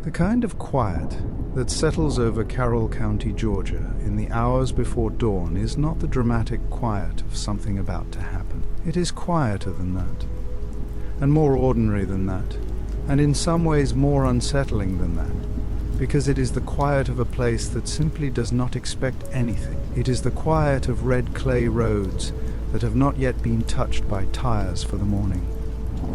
The kind of quiet that settles over Carroll County, Georgia, in the hours before dawn is not the dramatic quiet of something about to happen. It is quieter than that, and more ordinary than that, and in some ways more unsettling than that, because it is the quiet of a place that simply does not expect anything. It is the quiet of red clay roads that have not yet been touched by tires for the morning.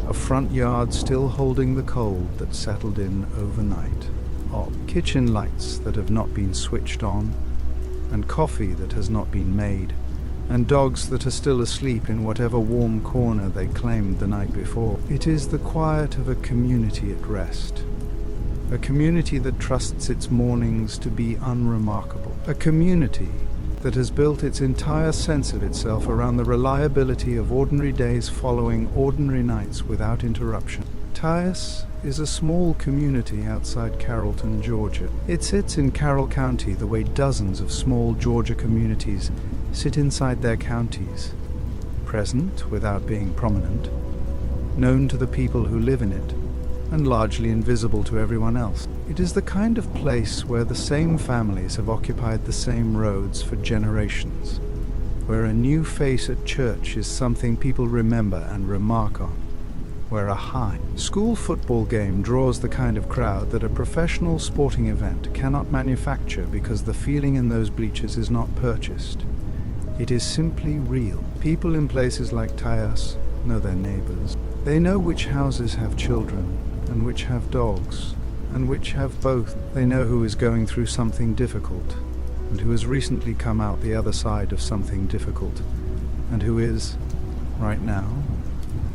A front yard still holding the cold that settled in overnight. Of kitchen lights that have not been switched on, and coffee that has not been made, and dogs that are still asleep in whatever warm corner they claimed the night before. It is the quiet of a community at rest. A community that trusts its mornings to be unremarkable. A community that has built its entire sense of itself around the reliability of ordinary days following ordinary nights without interruption. Tyus is a small community outside Carrollton, Georgia. It sits in Carroll County the way dozens of small Georgia communities sit inside their counties, present without being prominent, known to the people who live in it, and largely invisible to everyone else. It is the kind of place where the same families have occupied the same roads for generations, where a new face at church is something people remember and remark on, where a high school football game draws the kind of crowd that a professional sporting event cannot manufacture because the feeling in those bleachers is not purchased. It is simply real. People in places like Tyus know their neighbors. They know which houses have children and which have dogs, and which have both. They know who is going through something difficult, and who has recently come out the other side of something difficult, and who is, right now,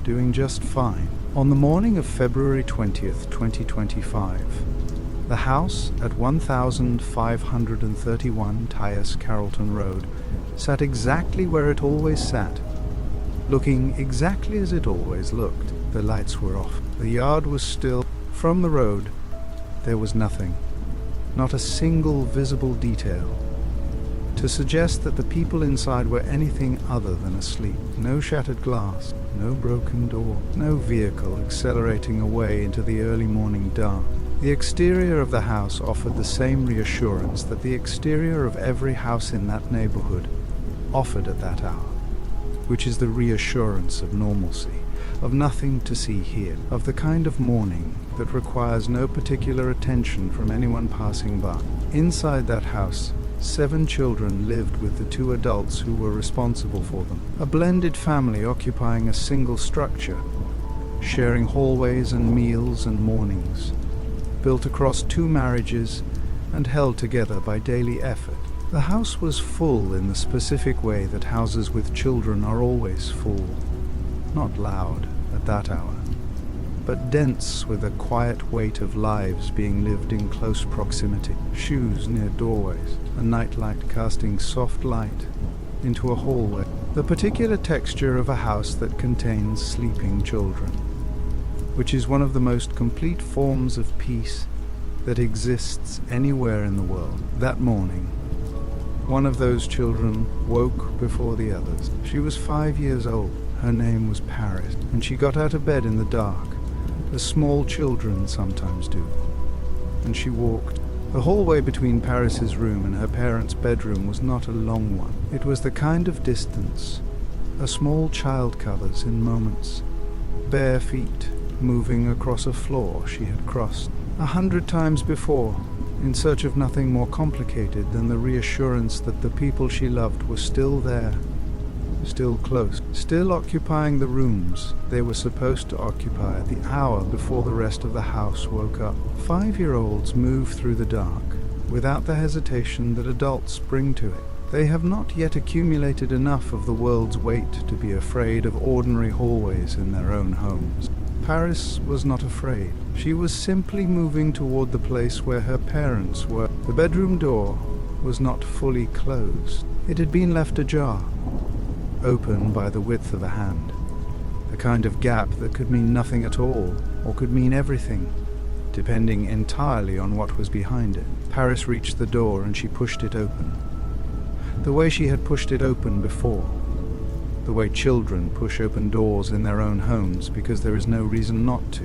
doing just fine. On the morning of February 20th, 2025, the house at 1531 Tyus Carrollton Road sat exactly where it always sat, looking exactly as it always looked. The lights were off. The yard was still. From the road, there was nothing, not a single visible detail, to suggest that the people inside were anything other than asleep. No shattered glass, no broken door, no vehicle accelerating away into the early morning dark. The exterior of the house offered the same reassurance that the exterior of every house in that neighborhood offered at that hour, which is the reassurance of normalcy, of nothing to see here, of the kind of morning that requires no particular attention from anyone passing by. Inside that house, 7 children lived with the 2 adults who were responsible for them. A blended family occupying a single structure, sharing hallways and meals and mornings, built across 2 marriages and held together by daily effort. The house was full in the specific way that houses with children are always full. Not loud at that hour, but dense with a quiet weight of lives being lived in close proximity. Shoes near doorways, a nightlight casting soft light into a hallway. The particular texture of a house that contains sleeping children, which is one of the most complete forms of peace that exists anywhere in the world. That morning, one of those children woke before the others. She was 5 years old. Her name was Paris, and she got out of bed in the dark, as small children sometimes do, and she walked. The hallway between Paris's room and her parents' bedroom was not a long one. It was the kind of distance a small child covers in moments, bare feet moving across a floor she had crossed 100 times before, in search of nothing more complicated than the reassurance that the people she loved were still there, still close, still occupying the rooms they were supposed to occupy at the hour before the rest of the house woke up. 5-year-olds move through the dark without the hesitation that adults bring to it. They have not yet accumulated enough of the world's weight to be afraid of ordinary hallways in their own homes. Paris was not afraid. She was simply moving toward the place where her parents were. The bedroom door was not fully closed. It had been left ajar, open by the width of a hand, the kind of gap that could mean nothing at all, or could mean everything, depending entirely on what was behind it. Paris reached the door and she pushed it open, the way she had pushed it open before, the way children push open doors in their own homes because there is no reason not to,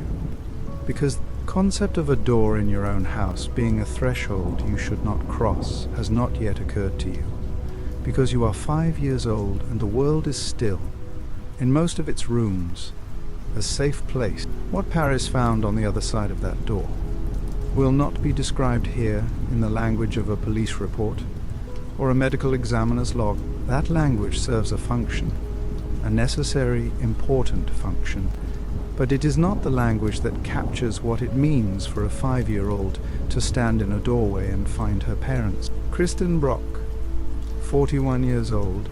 because concept of a door in your own house being a threshold you should not cross has not yet occurred to you, because you are 5 years old and the world is still, in most of its rooms, a safe place. What Paris found on the other side of that door will not be described here in the language of a police report or a medical examiner's log. That language serves a function, a necessary, important function, but it is not the language that captures what it means for a 5-year-old to stand in a doorway and find her parents. Kristin Brock, 41 years old,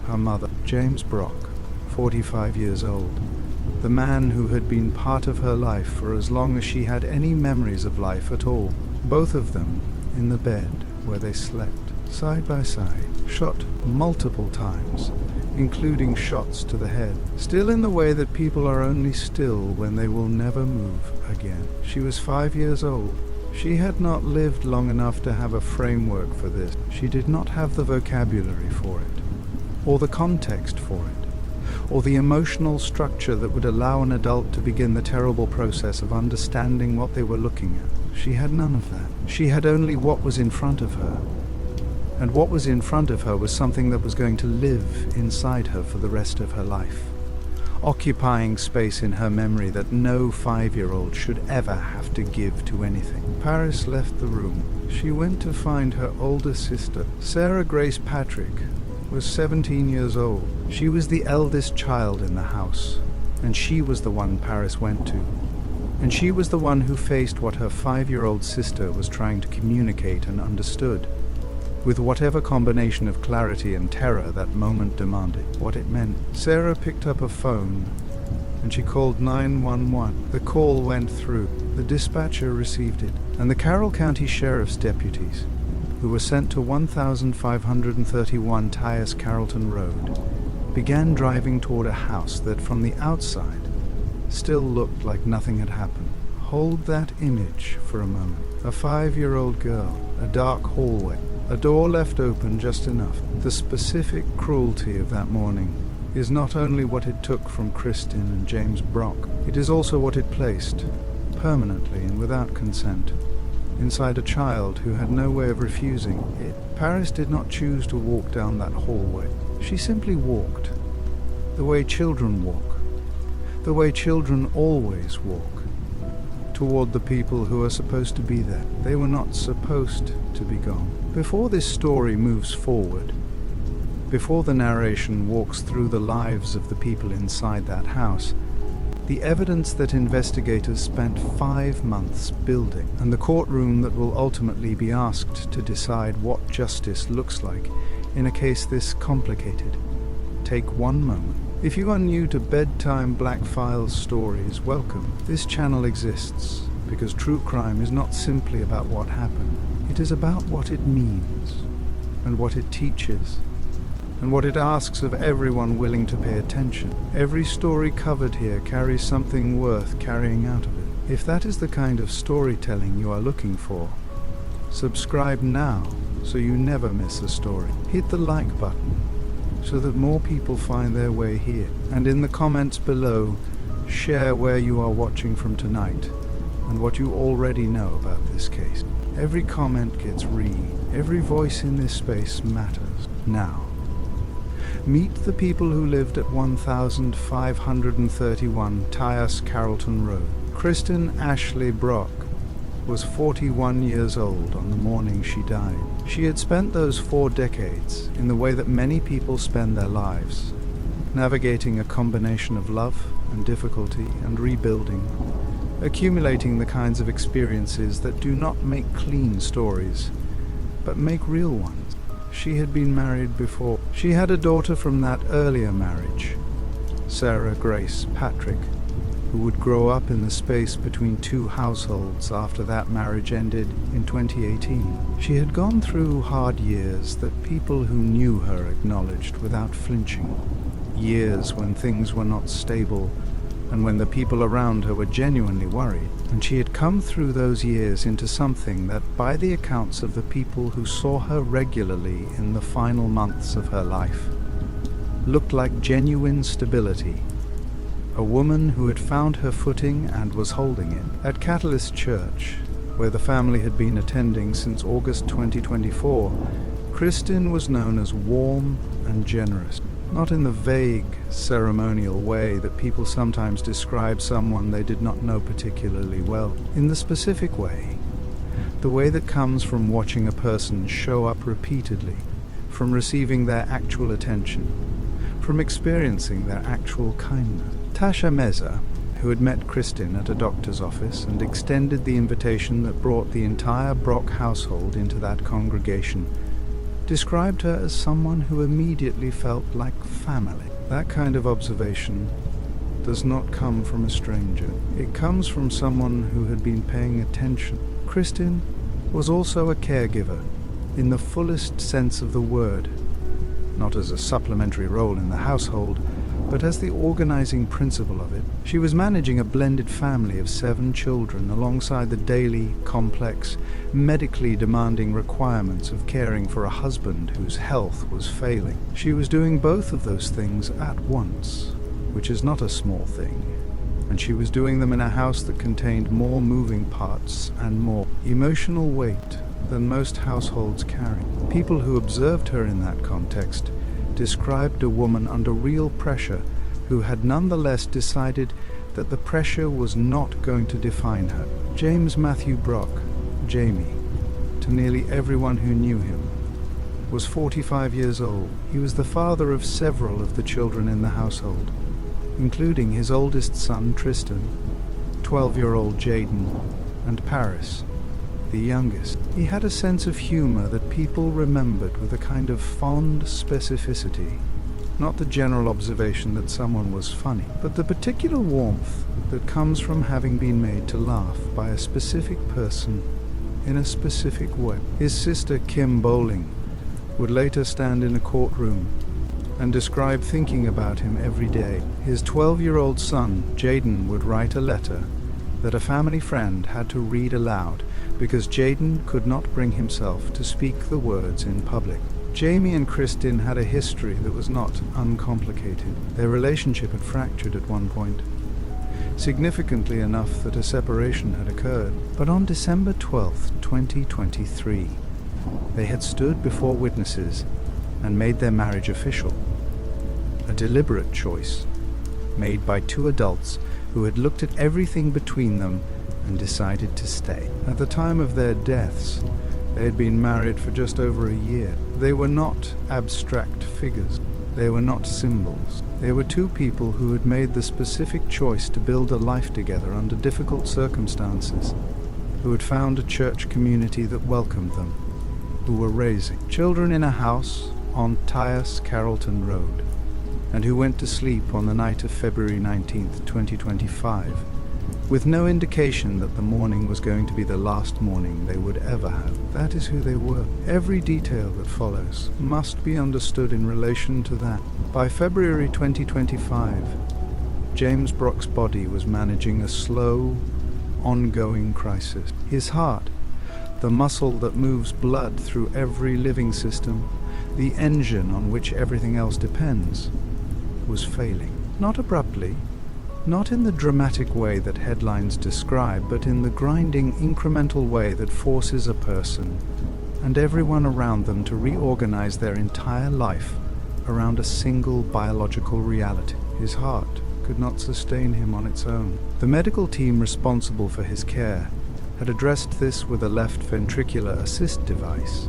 her mother, James Brock, 45 years old, the man who had been part of her life for as long as she had any memories of life at all, both of them in the bed where they slept, side by side, shot multiple times, including shots to the head, still in the way that people are only still when they will never move again. She was 5 years old. She had not lived long enough to have a framework for this. She did not have the vocabulary for it, or the context for it, or the emotional structure that would allow an adult to begin the terrible process of understanding what they were looking at. She had none of that. She had only what was in front of her. And what was in front of her was something that was going to live inside her for the rest of her life, occupying space in her memory that no 5-year-old should ever have to give to anything. Paris left the room. She went to find her older sister. Sarah Grace Patrick was 17 years old. She was the eldest child in the house, and she was the one Paris went to. And she was the one who faced what her 5-year-old sister was trying to communicate and understood, with whatever combination of clarity and terror that moment demanded. What it meant. Sarah picked up a phone and she called 911. The call went through. The dispatcher received it, and the Carroll County Sheriff's deputies, who were sent to 1531 Tyus Carrollton Road, began driving toward a house that from the outside still looked like nothing had happened. Hold that image for a moment. A 5-year-old girl, a dark hallway, a door left open just enough. The specific cruelty of that morning is not only what it took from Kristin and James Brock, it is also what it placed, permanently and without consent, inside a child who had no way of refusing it. Paris did not choose to walk down that hallway. She simply walked, the way children walk, the way children always walk, toward the people who are supposed to be there. They were not supposed to be gone. Before this story moves forward, before the narration walks through the lives of the people inside that house, the evidence that investigators spent 5 months building, and the courtroom that will ultimately be asked to decide what justice looks like in a case this complicated, take one moment. If you are new to Bedtime Black Files stories, welcome. This channel exists because true crime is not simply about what happened. It is about what it means, and what it teaches, and what it asks of everyone willing to pay attention. Every story covered here carries something worth carrying out of it. If that is the kind of storytelling you are looking for, subscribe now so you never miss a story. Hit the like button so that more people find their way here. And in the comments below, share where you are watching from tonight and what you already know about this case. Every comment gets read. Every voice in this space matters. Now, meet the people who lived at 1531 Tyus Carrollton Road. Kristin Ashley Brock was 41 years old on the morning she died. She had spent those 4 decades in the way that many people spend their lives, navigating a combination of love and difficulty and rebuilding, accumulating the kinds of experiences that do not make clean stories, but make real ones. She had been married before. She had a daughter from that earlier marriage, Sarah Grace Patrick, who would grow up in the space between 2 households after that marriage ended in 2018. She had gone through hard years that people who knew her acknowledged without flinching. Years when things were not stable and when the people around her were genuinely worried. And she had come through those years into something that, by the accounts of the people who saw her regularly in the final months of her life, looked like genuine stability, a woman who had found her footing and was holding it. At Catalyst Church, where the family had been attending since August 2024, Kristin was known as warm and generous, not in the vague, ceremonial way that people sometimes describe someone they did not know particularly well. In the specific way, the way that comes from watching a person show up repeatedly, from receiving their actual attention, from experiencing their actual kindness. Tasha Meza, who had met Kristin at a doctor's office and extended the invitation that brought the entire Brock household into that congregation, described her as someone who immediately felt like family. That kind of observation does not come from a stranger. It comes from someone who had been paying attention. Kristin was also a caregiver in the fullest sense of the word, not as a supplementary role in the household, but as the organizing principle of it. She was managing a blended family of 7 children alongside the daily, complex, medically demanding requirements of caring for a husband whose health was failing. She was doing both of those things at once, which is not a small thing, and she was doing them in a house that contained more moving parts and more emotional weight than most households carry. People who observed her in that context described a woman under real pressure who had nonetheless decided that the pressure was not going to define her. James Matthew Brock, Jamie, to nearly everyone who knew him, was 45 years old. He was the father of several of the children in the household, including his oldest son Tristan, 12-year-old Jaden, and Paris, the youngest. He had a sense of humor that people remembered with a kind of fond specificity, not the general observation that someone was funny, but the particular warmth that comes from having been made to laugh by a specific person in a specific way. His sister Kim Bowling would later stand in a courtroom and describe thinking about him every day. His 12-year-old son Jaden would write a letter that a family friend had to read aloud because Jaden could not bring himself to speak the words in public. Jamie and Kristin had a history that was not uncomplicated. Their relationship had fractured at one point, significantly enough that a separation had occurred. But on December 12th, 2023, they had stood before witnesses and made their marriage official. A deliberate choice, made by 2 adults who had looked at everything between them and decided to stay. At the time of their deaths, they had been married for just over a year. They were not abstract figures. They were not symbols. They were 2 people who had made the specific choice to build a life together under difficult circumstances, who had found a church community that welcomed them, who were raising children in a house on Tyus Carrollton Road, and who went to sleep on the night of February 19th, 2025, with no indication that the morning was going to be the last morning they would ever have. That is who they were. Every detail that follows must be understood in relation to that. By February 2025, James Brock's body was managing a slow, ongoing crisis. His heart, the muscle that moves blood through every living system, the engine on which everything else depends, was failing. Not abruptly, not in the dramatic way that headlines describe, but in the grinding, incremental way that forces a person and everyone around them to reorganize their entire life around a single biological reality. His heart could not sustain him on its own. The medical team responsible for his care had addressed this with a left ventricular assist device,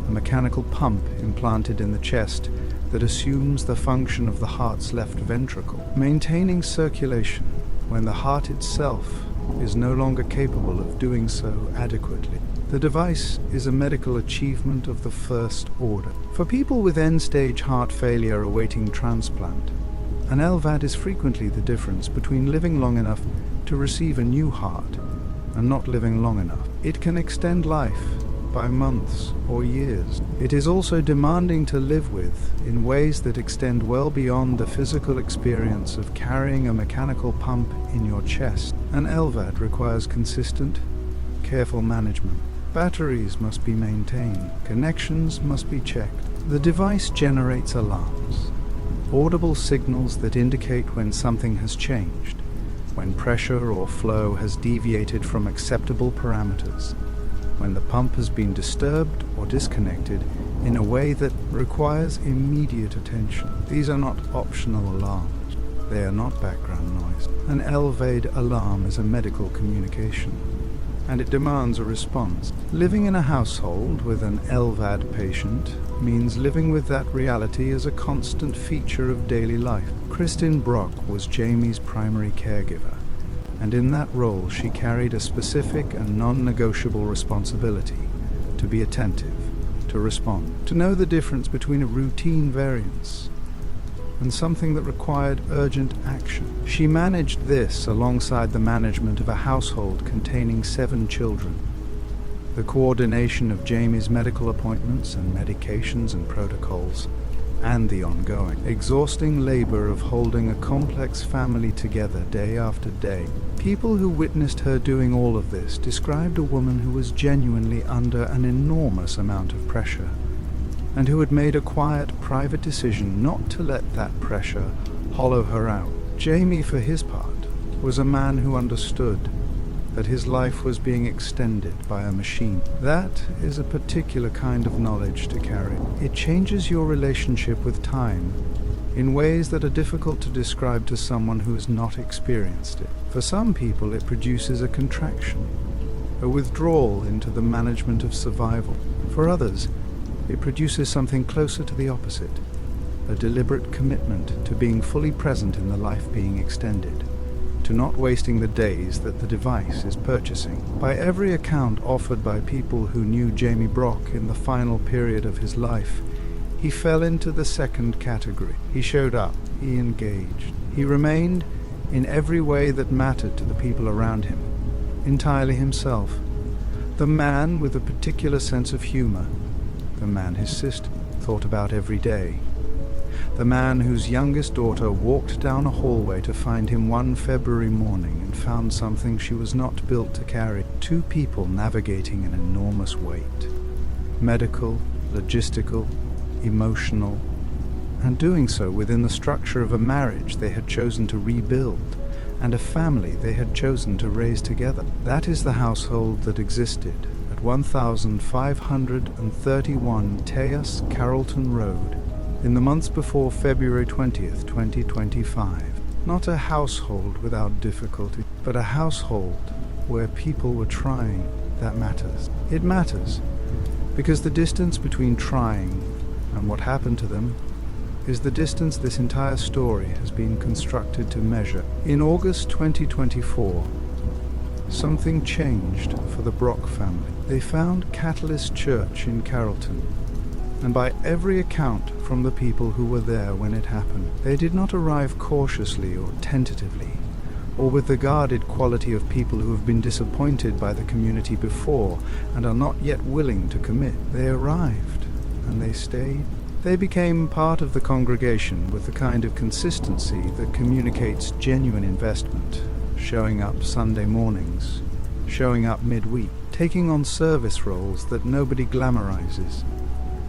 a mechanical pump implanted in the chest that assumes the function of the heart's left ventricle, maintaining circulation when the heart itself is no longer capable of doing so adequately. The device is a medical achievement of the first order. For people with end-stage heart failure awaiting transplant, an LVAD is frequently the difference between living long enough to receive a new heart and not living long enough. It can extend life by months or years. It is also demanding to live with in ways that extend well beyond the physical experience of carrying a mechanical pump in your chest. An LVAD requires consistent, careful management. Batteries must be maintained. Connections must be checked. The device generates alarms. audible signals that indicate when something has changed, when pressure or flow has deviated from acceptable parameters, when the pump has been disturbed or disconnected in a way that requires immediate attention. These are not optional alarms. They are not background noise. An LVAD alarm is a medical communication, and it demands a response. Living in a household with an LVAD patient means living with that reality as a constant feature of daily life. Kristin Brock was Jamie's primary caregiver, and in that role she carried a specific and non-negotiable responsibility to be attentive, to respond, to know the difference between a routine variance and something that required urgent action. She managed this alongside the management of a household containing 7 children, the coordination of Jamie's medical appointments and medications and protocols, and the ongoing, exhausting labor of holding a complex family together day after day. People who witnessed her doing all of this described a woman who was genuinely under an enormous amount of pressure, and who had made a quiet, private decision not to let that pressure hollow her out. Jamie, for his part, was a man who understood that his life was being extended by a machine. That is a particular kind of knowledge to carry. It changes your relationship with time in ways that are difficult to describe to someone who has not experienced it. For some people, it produces a contraction, a withdrawal into the management of survival. For others, it produces something closer to the opposite, a deliberate commitment to being fully present in the life being extended, to not wasting the days that the device is purchasing. By every account offered by people who knew Jamie Brock in the final period of his life, he fell into the second category. He showed up, he engaged, he remained in every way that mattered to the people around him, entirely himself. The man with a particular sense of humor, the man his sister thought about every day, the man whose youngest daughter walked down a hallway to find him one February morning and found something she was not built to carry. 2 people navigating an enormous weight, medical, logistical, emotional, and doing so within the structure of a marriage they had chosen to rebuild and a family they had chosen to raise together. That is the household that existed at 1531 Tejas Carrollton Road in the months before February 20th, 2025. Not a household without difficulty, but a household where people were trying. That matters. It matters because the distance between trying and what happened to them is the distance this entire story has been constructed to measure. In August 2024, something changed for the Brock family. They found Catalyst Church in Carrollton, and by every account from the people who were there when it happened, they did not arrive cautiously or tentatively, or with the guarded quality of people who have been disappointed by the community before and are not yet willing to commit. They arrived, and they stayed. They became part of the congregation with the kind of consistency that communicates genuine investment, showing up Sunday mornings, showing up midweek, taking on service roles that nobody glamorizes,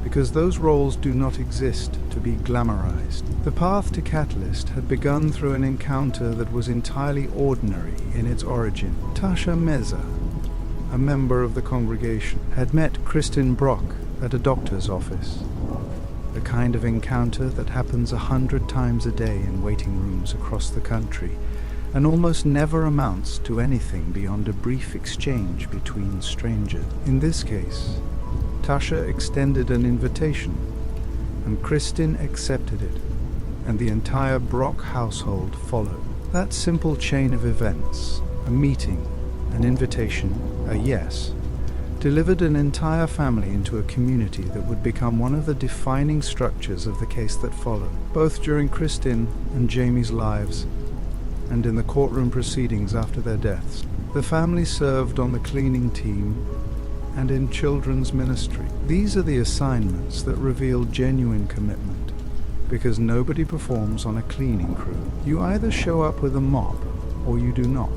because those roles do not exist to be glamorized. The path to Catalyst had begun through an encounter that was entirely ordinary in its origin. Tasha Meza, a member of the congregation, had met Kristin Brock at a doctor's office, the kind of encounter that happens 100 times a day in waiting rooms across the country, and almost never amounts to anything beyond a brief exchange between strangers. In this case, Tasha extended an invitation, and Kristin accepted it, and the entire Brock household followed. That simple chain of events, a meeting, an invitation, a yes, delivered an entire family into a community that would become one of the defining structures of the case that followed, both during Kristin and Jamie's lives and in the courtroom proceedings after their deaths. The family served on the cleaning team and in children's ministry. These are the assignments that reveal genuine commitment, because nobody performs on a cleaning crew. You either show up with a mop or you do not,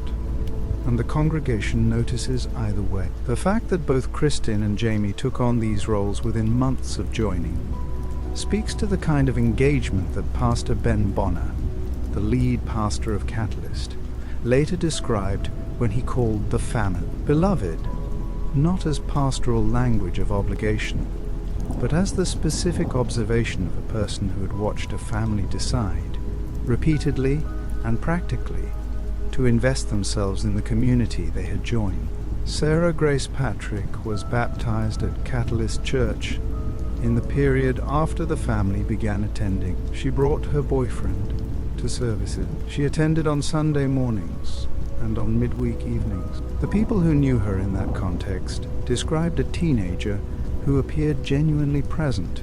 and the congregation notices either way. The fact that both Kristin and Jamie took on these roles within months of joining speaks to the kind of engagement that Pastor Ben Bonner, the lead pastor of Catalyst, later described when he called the famine beloved, not as pastoral language of obligation, but as the specific observation of a person who had watched a family decide, repeatedly and practically, to invest themselves in the community they had joined. Sarah Grace Patrick was baptized at Catalyst Church in the period after the family began attending. She brought her boyfriend to services. She attended on Sunday mornings and on midweek evenings. The people who knew her in that context described a teenager who appeared genuinely present,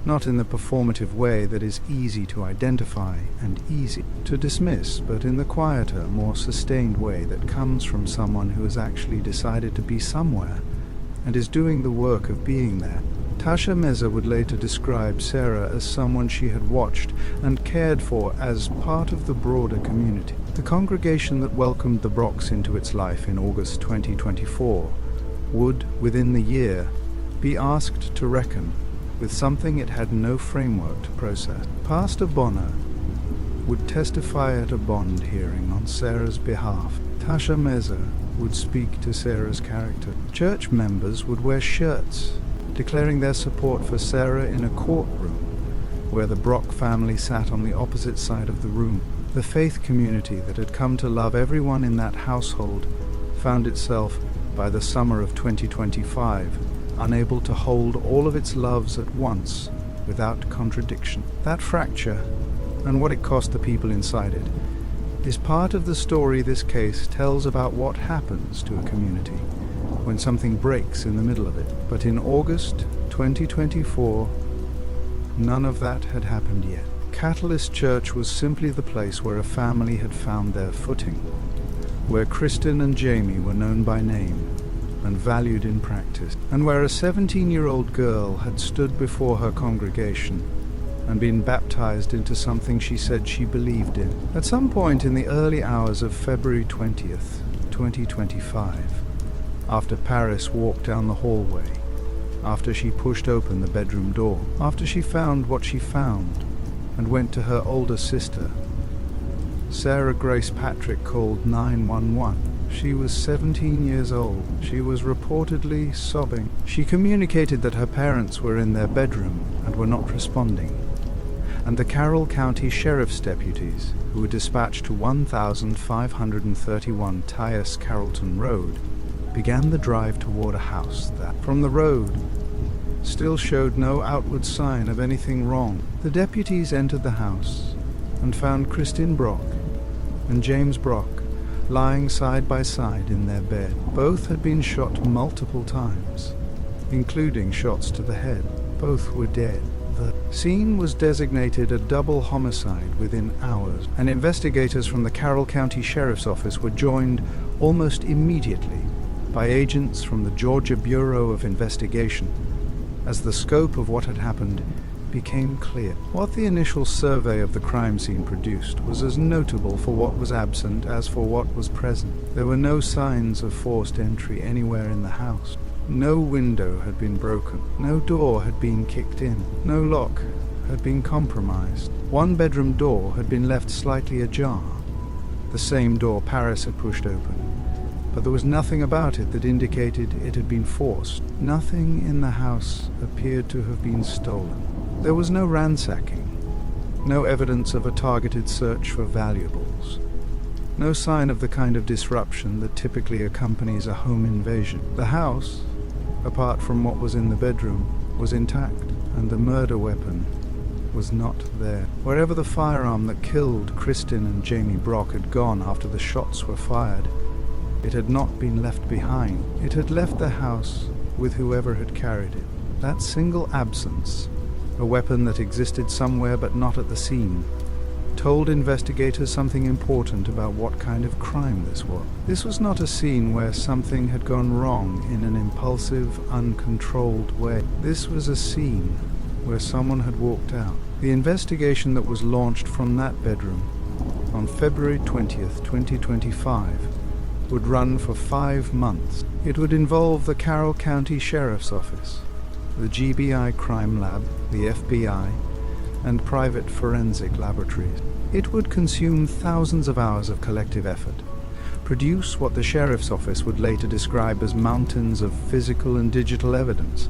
not in the performative way that is easy to identify and easy to dismiss, but in the quieter, more sustained way that comes from someone who has actually decided to be somewhere and is doing the work of being there. Tasha Meza would later describe Sarah as someone she had watched and cared for as part of the broader community. The congregation that welcomed the Brocks into its life in August 2024 would, within the year, be asked to reckon with something it had no framework to process. Pastor Bonner would testify at a bond hearing on Sarah's behalf. Tasha Meza would speak to Sarah's character. Church members would wear shirts declaring their support for Sarah in a courtroom where the Brock family sat on the opposite side of the room. The faith community that had come to love everyone in that household found itself, by the summer of 2025, unable to hold all of its loves at once without contradiction. That fracture, and what it cost the people inside it, is part of the story this case tells about what happens to a community when something breaks in the middle of it. But in August 2024, none of that had happened yet. Catalyst Church was simply the place where a family had found their footing, where Kristin and Jamie were known by name and valued in practice, and where a 17-year-old girl had stood before her congregation and been baptized into something she said she believed in. At some point in the early hours of February 20th, 2025, after Paris walked down the hallway, after she pushed open the bedroom door, after she found what she found and went to her older sister, Sarah Grace Patrick called 911. She was 17 years old. She was reportedly sobbing. She communicated that her parents were in their bedroom and were not responding, and the Carroll County Sheriff's deputies, who were dispatched to 1531 Tyus Carrollton Road, began the drive toward a house that, from the road, still showed no outward sign of anything wrong. The deputies entered the house and found Kristin Brock and James Brock lying side by side in their bed. Both had been shot multiple times, including shots to the head. Both were dead. The scene was designated a double homicide within hours, and investigators from the Carroll County Sheriff's Office were joined almost immediately by agents from the Georgia Bureau of Investigation as the scope of what had happened became clear. What the initial survey of the crime scene produced was as notable for what was absent as for what was present. There were no signs of forced entry anywhere in the house. No window had been broken. No door had been kicked in. No lock had been compromised. One bedroom door had been left slightly ajar, the same door Paris had pushed open, but there was nothing about it that indicated it had been forced. Nothing in the house appeared to have been stolen. There was no ransacking, no evidence of a targeted search for valuables, no sign of the kind of disruption that typically accompanies a home invasion. The house, apart from what was in the bedroom, was intact, and the murder weapon was not there. Wherever the firearm that killed Kristin and Jamie Brock had gone after the shots were fired, it had not been left behind. It had left the house with whoever had carried it. That single absence, a weapon that existed somewhere but not at the scene, told investigators something important about what kind of crime this was. This was not a scene where something had gone wrong in an impulsive, uncontrolled way. This was a scene where someone had walked out. The investigation that was launched from that bedroom on February 20th, 2025, would run for 5 months. It would involve the Carroll County Sheriff's Office, the GBI Crime Lab, the FBI, and private forensic laboratories. It would consume thousands of hours of collective effort, produce what the sheriff's office would later describe as mountains of physical and digital evidence,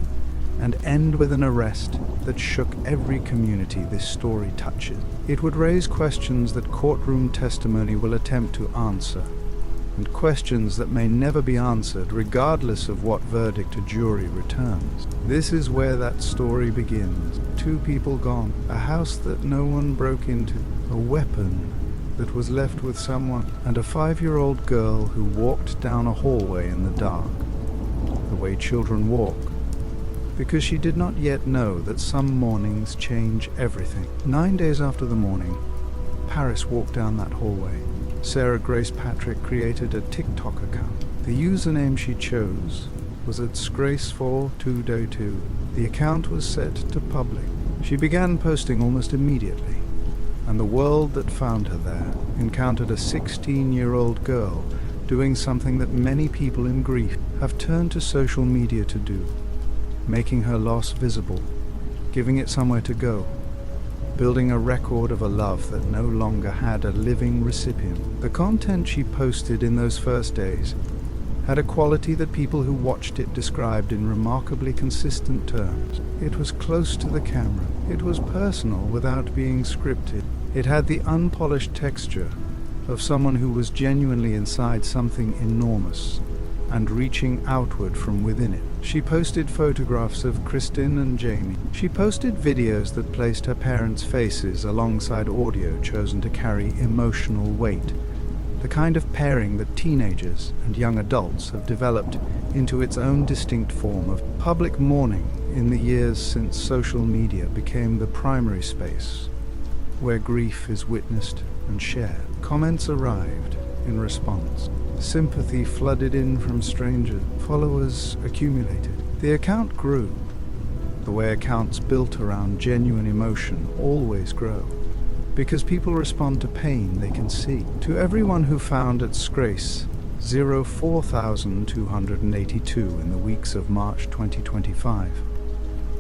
and end with an arrest that shook every community this story touches. It would raise questions that courtroom testimony will attempt to answer, and questions that may never be answered regardless of what verdict a jury returns. This is where that story begins. 2 people gone, a house that no one broke into, a weapon that was left with someone, and a 5-year-old girl who walked down a hallway in the dark, the way children walk, because she did not yet know that some mornings change everything. 9 days after the morning, Paris walked down that hallway. Sarah Grace Patrick created a TikTok account. The username she chose was @Gracefall202. The account was set to public. She began posting almost immediately, and the world that found her there encountered a 16-year-old girl doing something that many people in grief have turned to social media to do, making her loss visible, giving it somewhere to go, building a record of a love that no longer had a living recipient. The content she posted in those first days had a quality that people who watched it described in remarkably consistent terms. It was close to the camera. It was personal without being scripted. It had the unpolished texture of someone who was genuinely inside something enormous and reaching outward from within it. She posted photographs of Kristin and Jamie. She posted videos that placed her parents' faces alongside audio chosen to carry emotional weight, the kind of pairing that teenagers and young adults have developed into its own distinct form of public mourning in the years since social media became the primary space where grief is witnessed and shared. Comments arrived in response. Sympathy flooded in from strangers. Followers accumulated. The account grew, the way accounts built around genuine emotion always grow, because people respond to pain they can see. To everyone who found at Grace 04,282 in the weeks of March 2025,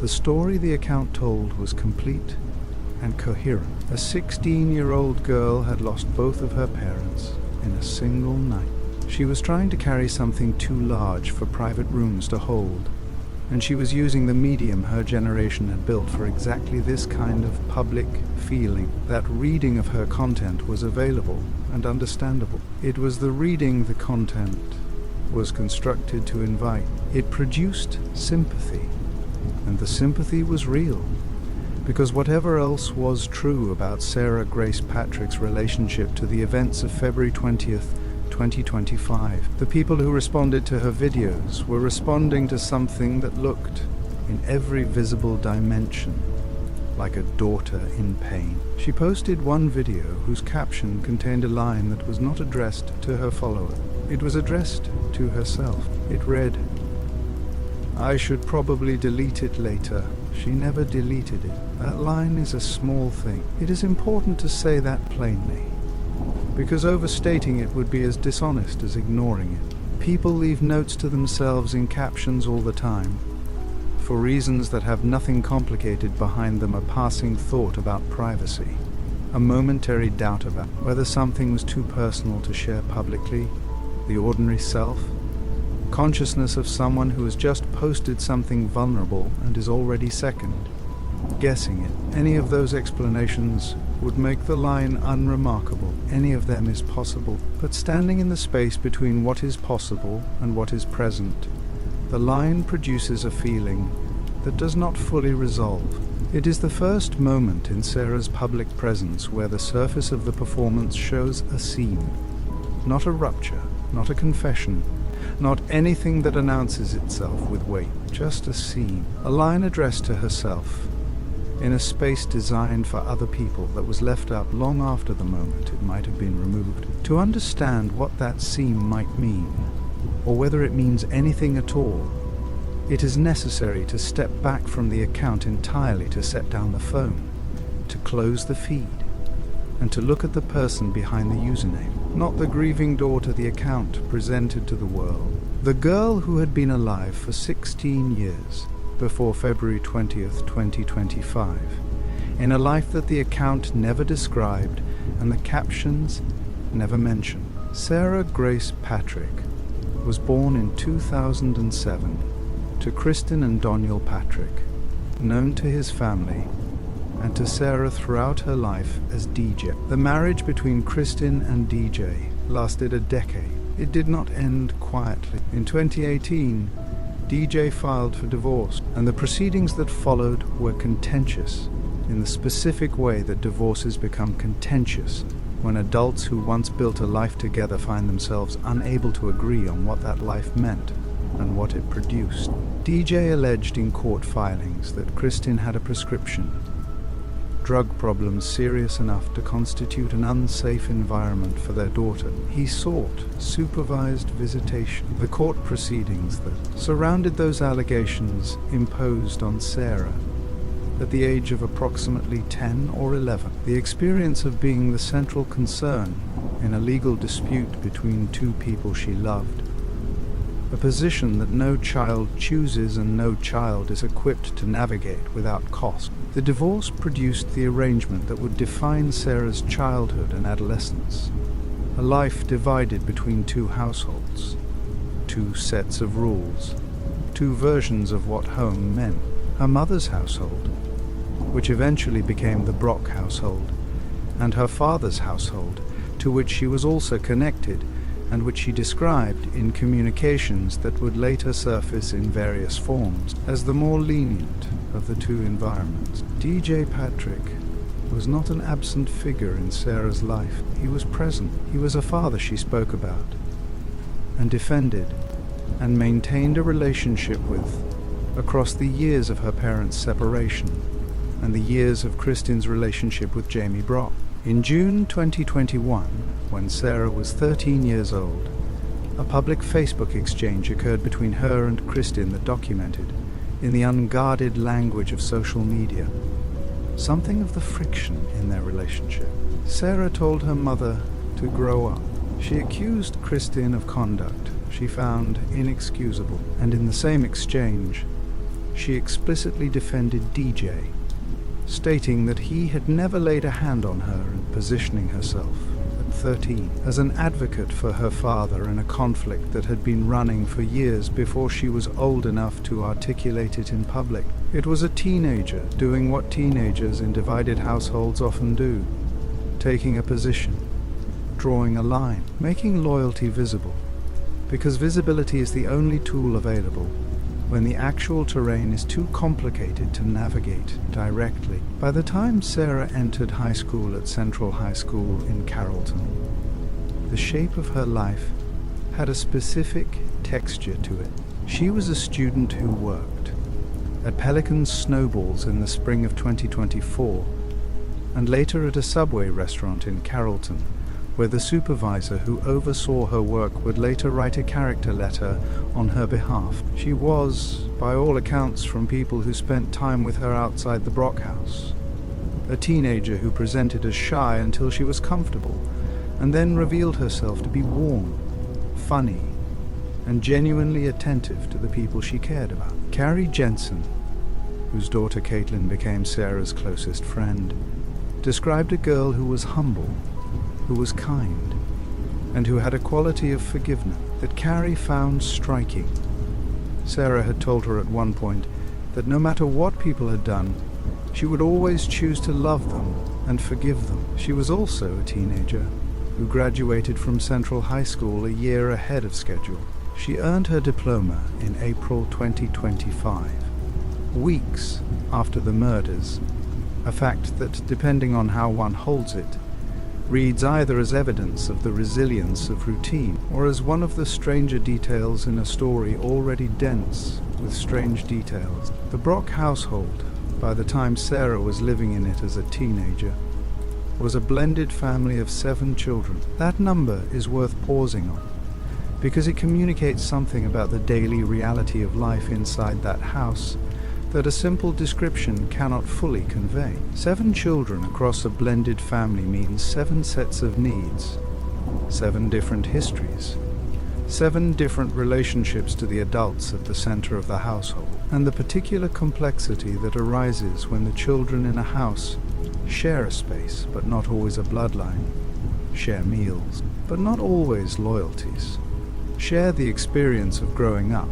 the story the account told was complete and coherent. A 16-year-old girl had lost both of her parents in a single night. She was trying to carry something too large for private rooms to hold, and she was using the medium her generation had built for exactly this kind of public feeling. That reading of her content was available and understandable. It was the reading the content was constructed to invite. It produced sympathy, and the sympathy was real, because whatever else was true about Sarah Grace Patrick's relationship to the events of February 20th, 2025, the people who responded to her videos were responding to something that looked, in every visible dimension, like a daughter in pain. She posted one video whose caption contained a line that was not addressed to her follower. It was addressed to herself. It read, "I should probably delete it later. She never deleted it." That line is a small thing. It is important to say that plainly, because overstating it would be as dishonest as ignoring it. People leave notes to themselves in captions all the time, for reasons that have nothing complicated behind them: a passing thought about privacy, a momentary doubt about whether something was too personal to share publicly, the ordinary self, consciousness of someone who has just posted something vulnerable and is already second guessing it. Any of those explanations would make the line unremarkable. Any of them is possible. But standing in the space between what is possible and what is present, the line produces a feeling that does not fully resolve. It is the first moment in Sarah's public presence where the surface of the performance shows a seam, not a rupture, not a confession, not anything that announces itself with weight, just a seam, a line addressed to herself, in a space designed for other people that was left up long after the moment it might have been removed. To understand what that seam might mean, or whether it means anything at all, it is necessary to step back from the account entirely, to set down the phone, to close the feed, and to look at the person behind the username, not the grieving daughter the account presented to the world. The girl who had been alive for 16 years, before February 20th, 2025, in a life that the account never described and the captions never mentioned. Sarah Grace Patrick was born in 2007 to Kristin and Daniel Patrick, known to his family and to Sarah throughout her life as DJ. The marriage between Kristin and DJ lasted a decade. It did not end quietly. In 2018, DJ filed for divorce, and the proceedings that followed were contentious in the specific way that divorces become contentious when adults who once built a life together find themselves unable to agree on what that life meant and what it produced. DJ alleged in court filings that Kristin had a prescription, drug problems serious enough to constitute an unsafe environment for their daughter. He sought supervised visitation. The court proceedings that surrounded those allegations imposed on Sarah, at the age of approximately 10 or 11, the experience of being the central concern in a legal dispute between two people she loved, a position that no child chooses and no child is equipped to navigate without cost. The divorce produced the arrangement that would define Sarah's childhood and adolescence, a life divided between two households, two sets of rules, two versions of what home meant. Her mother's household, which eventually became the Brock household, and her father's household, to which she was also connected, and which she described in communications that would later surface in various forms as the more lenient of the two environments. DJ Patrick was not an absent figure in Sarah's life. He was present. He was a father she spoke about and defended and maintained a relationship with across the years of her parents' separation and the years of Kristin's relationship with Jamie Brock. In June 2021, when Sarah was 13 years old, a public Facebook exchange occurred between her and Kristin that documented, in the unguarded language of social media, something of the friction in their relationship. Sarah told her mother to grow up. She accused Kristin of conduct she found inexcusable, and in the same exchange, she explicitly defended DJ, stating that he had never laid a hand on her and positioning herself at 13 as an advocate for her father in a conflict that had been running for years before she was old enough to articulate it in public. It was a teenager doing what teenagers in divided households often do, taking a position, drawing a line, making loyalty visible, because visibility is the only tool available when the actual terrain is too complicated to navigate directly. By the time Sarah entered high school at Central High School in Carrollton, the shape of her life had a specific texture to it. She was a student who worked at Pelican's Snowballs in the spring of 2024, and later at a Subway restaurant in Carrollton, where the supervisor who oversaw her work would later write a character letter on her behalf. She was, by all accounts from people who spent time with her outside the Brock house, a teenager who presented as shy until she was comfortable, and then revealed herself to be warm, funny, and genuinely attentive to the people she cared about. Carrie Jensen, whose daughter Caitlin became Sarah's closest friend, described a girl who was humble, who was kind, and who had a quality of forgiveness that Carrie found striking. Sarah had told her at one point that no matter what people had done, she would always choose to love them and forgive them. She was also a teenager who graduated from Central High School a year ahead of schedule. She earned her diploma in April 2025, weeks after the murders, a fact that, depending on how one holds it, reads either as evidence of the resilience of routine or as one of the stranger details in a story already dense with strange details. The Brock household, by the time Sarah was living in it as a teenager, was a blended family of 7 children. That number is worth pausing on, because it communicates something about the daily reality of life inside that house that a simple description cannot fully convey. 7 children across a blended family means 7 sets of needs, 7 different histories, 7 different relationships to the adults at the center of the household, and the particular complexity that arises when the children in a house share a space, but not always a bloodline, share meals, but not always loyalties, share the experience of growing up,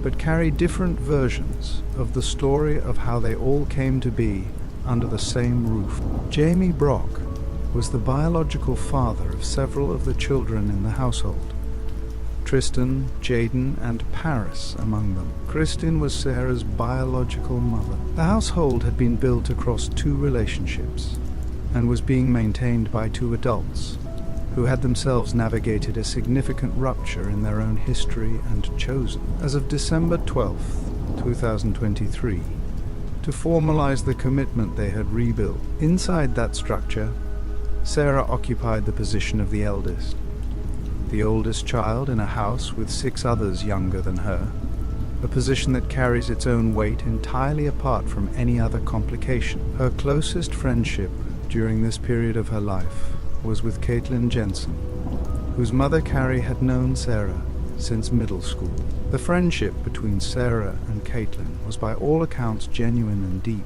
but carry different versions of the story of how they all came to be under the same roof. Jamie Brock was the biological father of several of the children in the household. Tristan, Jaden, and Paris among them. Kristin was Sarah's biological mother. The household had been built across 2 relationships and was being maintained by 2 adults who had themselves navigated a significant rupture in their own history and chosen, as of December 12th, 2023, to formalize the commitment they had rebuilt. Inside that structure, Sarah occupied the position of the eldest, the oldest child in a house with 6 others younger than her, a position that carries its own weight entirely apart from any other complication. Her closest friendship during this period of her life was with Caitlin Jensen, whose mother Carrie had known Sarah since middle school. The friendship between Sarah and Caitlin was by all accounts genuine and deep,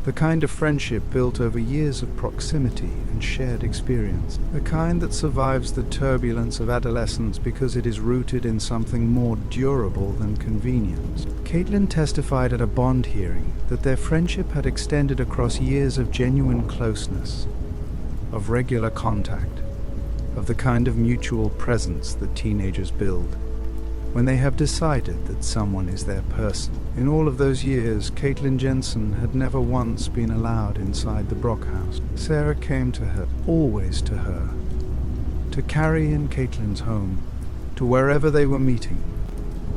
the kind of friendship built over years of proximity and shared experience, the kind that survives the turbulence of adolescence because it is rooted in something more durable than convenience. Caitlin testified at a bond hearing that their friendship had extended across years of genuine closeness, of regular contact, of the kind of mutual presence that teenagers build when they have decided that someone is their person. In all of those years, Caitlin Jensen had never once been allowed inside the Brock house. Sarah came to her, always to her, to Carrie in Caitlin's home, to wherever they were meeting,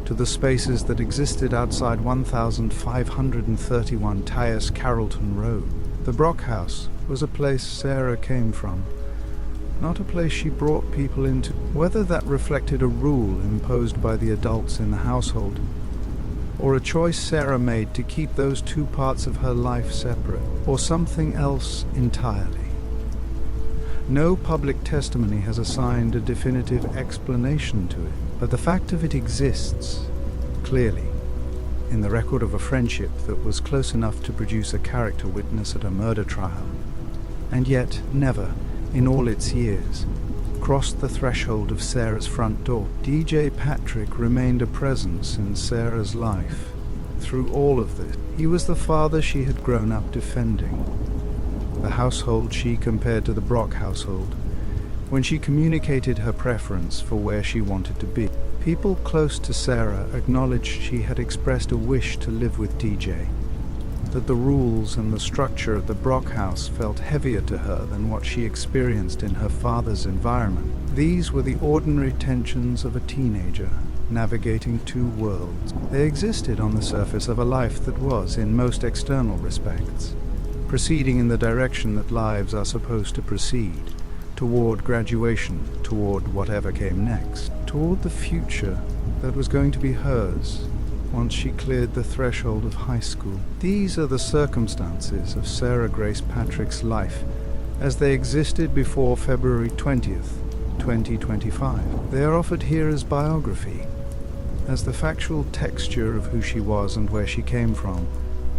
to the spaces that existed outside 1531 Tyus Carrollton Road. The Brock house was a place Sarah came from, not a place she brought people into. Whether that reflected a rule imposed by the adults in the household, or a choice Sarah made to keep those 2 parts of her life separate, or something else entirely. No public testimony has assigned a definitive explanation to it, but the fact of it exists, clearly, in the record of a friendship that was close enough to produce a character witness at a murder trial, and yet never, in all its years, crossed the threshold of Sarah's front door. DJ Patrick remained a presence in Sarah's life through all of this. He was the father she had grown up defending, the household she compared to the Brock household when she communicated her preference for where she wanted to be. People close to Sarah acknowledged she had expressed a wish to live with DJ, that the rules and the structure of the Brock house felt heavier to her than what she experienced in her father's environment. These were the ordinary tensions of a teenager navigating 2 worlds. They existed on the surface of a life that was, in most external respects, proceeding in the direction that lives are supposed to proceed, toward graduation, toward whatever came next, toward the future that was going to be hers once she cleared the threshold of high school. These are the circumstances of Sarah Grace Patrick's life as they existed before February 20th, 2025. They are offered here as biography, as the factual texture of who she was and where she came from,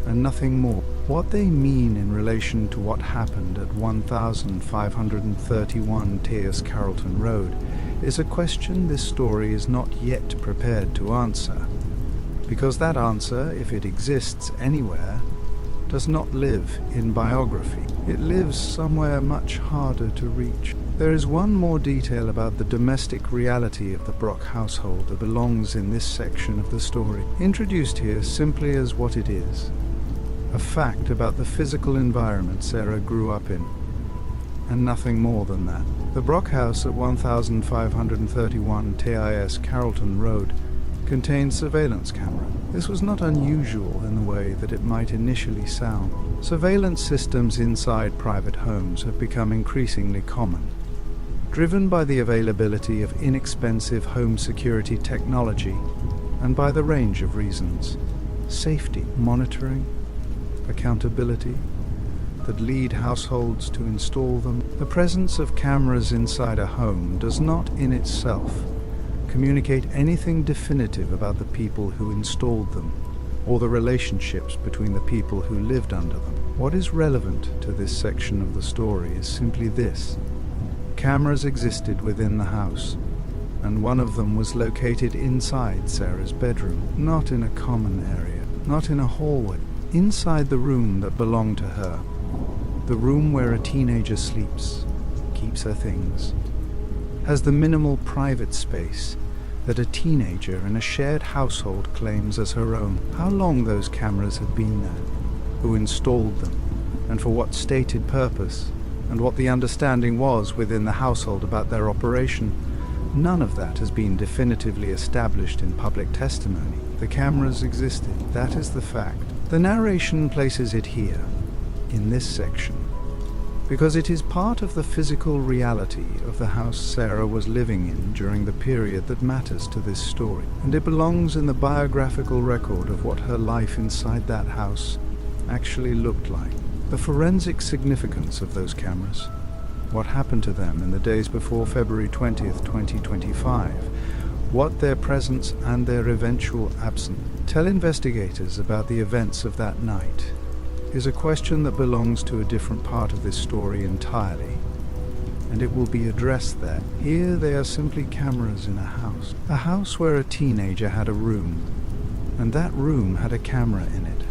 and nothing more. What they mean in relation to what happened at 1531 Tyus Carrollton Road is a question this story is not yet prepared to answer, because that answer, if it exists anywhere, does not live in biography. It lives somewhere much harder to reach. There is one more detail about the domestic reality of the Brock household that belongs in this section of the story, introduced here simply as what it is, a fact about the physical environment Sarah grew up in, and nothing more than that. The Brock house at 1531 TIS Carrollton Road contained surveillance camera. This was not unusual in the way that it might initially sound. Surveillance systems inside private homes have become increasingly common, driven by the availability of inexpensive home security technology and by the range of reasons: safety, monitoring, accountability, that lead households to install them. The presence of cameras inside a home does not in itself communicate anything definitive about the people who installed them, or the relationships between the people who lived under them. What is relevant to this section of the story is simply this. Cameras existed within the house, and one of them was located inside Sarah's bedroom, not in a common area, not in a hallway, inside the room that belonged to her, the room where a teenager sleeps, keeps her things, has the minimal private space that a teenager in a shared household claims as her own. How long those cameras had been there, who installed them, and for what stated purpose, and what the understanding was within the household about their operation, none of that has been definitively established in public testimony. The cameras existed, that is the fact. The narration places it here, in this section, because it is part of the physical reality of the house Sarah was living in during the period that matters to this story, and it belongs in the biographical record of what her life inside that house actually looked like. The forensic significance of those cameras, what happened to them in the days before February 20th, 2025, what their presence and their eventual absence tell investigators about the events of that night, is a question that belongs to a different part of this story entirely, and it will be addressed there. Here they are simply cameras in a house where a teenager had a room, and that room had a camera in it,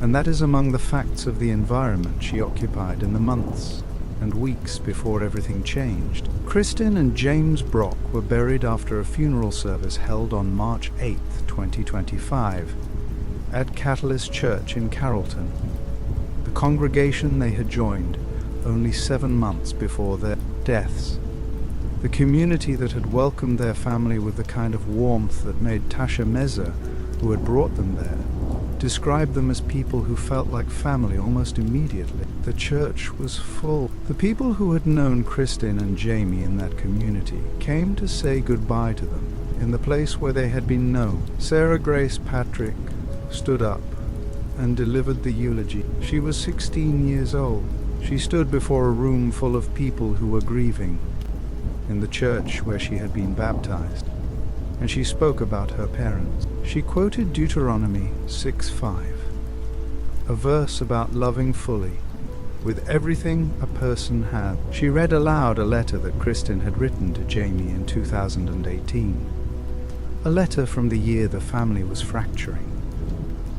and that is among the facts of the environment she occupied in the months and weeks before everything changed. Kristin and James Brock were buried after a funeral service held on March 8th, 2025, at Catalyst Church in Carrollton, the congregation they had joined only 7 months before their deaths. The community that had welcomed their family with the kind of warmth that made Tasha Meza, who had brought them there, described them as people who felt like family almost immediately. The church was full. The people who had known Kristin and Jamie in that community came to say goodbye to them in the place where they had been known. Sarah Grace Patrick stood up and delivered the eulogy. She was 16 years old. She stood before a room full of people who were grieving in the church where she had been baptized, and she spoke about her parents. She quoted Deuteronomy 6:5, a verse about loving fully, with everything a person had. She read aloud a letter that Kristin had written to Jamie in 2018, a letter from the year the family was fracturing,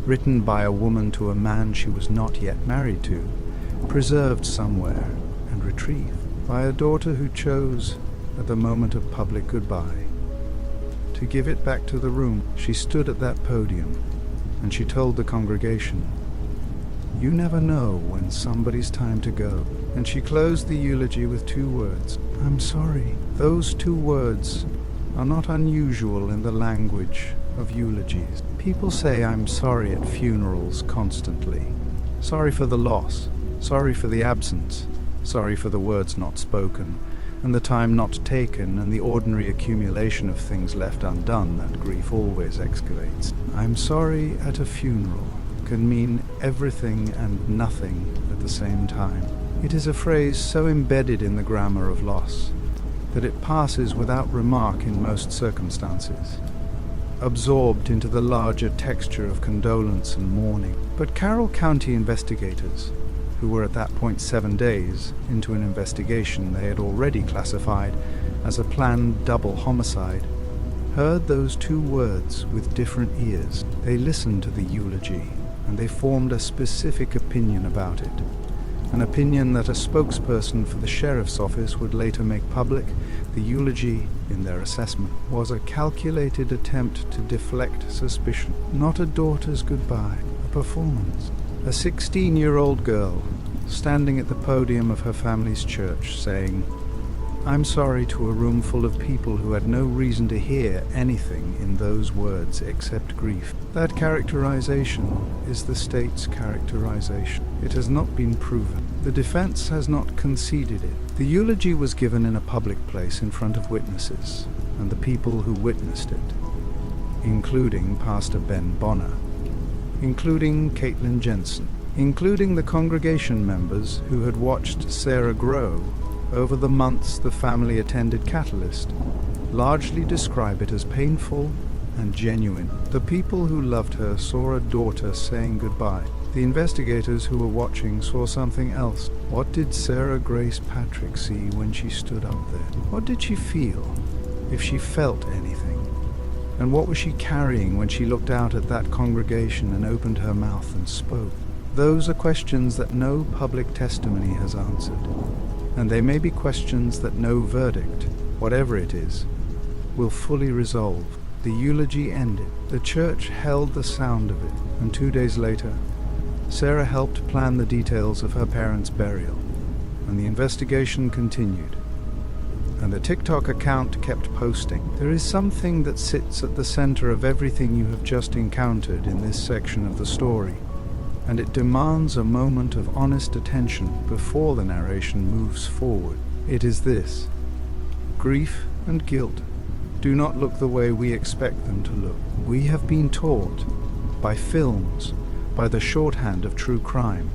written by a woman to a man she was not yet married to, preserved somewhere and retrieved by a daughter who chose, at the moment of public goodbye, to give it back to the room. She stood at that podium and she told the congregation, "You never know when somebody's time to go." And she closed the eulogy with 2 words, "I'm sorry." Those 2 words are not unusual in the language of eulogies. People say "I'm sorry" at funerals constantly. Sorry for the loss, sorry for the absence, sorry for the words not spoken, and the time not taken, and the ordinary accumulation of things left undone that grief always excavates. "I'm sorry" at a funeral can mean everything and nothing at the same time. It is a phrase so embedded in the grammar of loss that it passes without remark in most circumstances, absorbed into the larger texture of condolence and mourning. But Carroll County investigators, who were at that point 7 days into an investigation they had already classified as a planned double homicide, heard those 2 words with different ears. They listened to the eulogy, and they formed a specific opinion about it, an opinion that a spokesperson for the sheriff's office would later make public. The eulogy, in their assessment, was a calculated attempt to deflect suspicion, not a daughter's goodbye, a performance. A 16-year-old girl standing at the podium of her family's church saying, "I'm sorry" to a room full of people who had no reason to hear anything in those words except grief. That characterization is the state's characterization. It has not been proven. The defense has not conceded it. The eulogy was given in a public place in front of witnesses and the people who witnessed it, including Pastor Ben Bonner, including Caitlin Jensen, including the congregation members who had watched Sarah grow over the months the family attended Catalyst, largely describe it as painful and genuine. The people who loved her saw a daughter saying goodbye. The investigators who were watching saw something else. What did Sarah Grace Patrick see when she stood up there? What did she feel, if she felt anything? And what was she carrying when she looked out at that congregation and opened her mouth and spoke? Those are questions that no public testimony has answered, and they may be questions that no verdict, whatever it is, will fully resolve. The eulogy ended. The church held the sound of it, and 2 days later, Sarah helped plan the details of her parents' burial, and the investigation continued. And the TikTok account kept posting. There is something that sits at the center of everything you have just encountered in this section of the story, and it demands a moment of honest attention before the narration moves forward. It is this: grief and guilt do not look the way we expect them to look. We have been taught, by films, by the shorthand of true crime,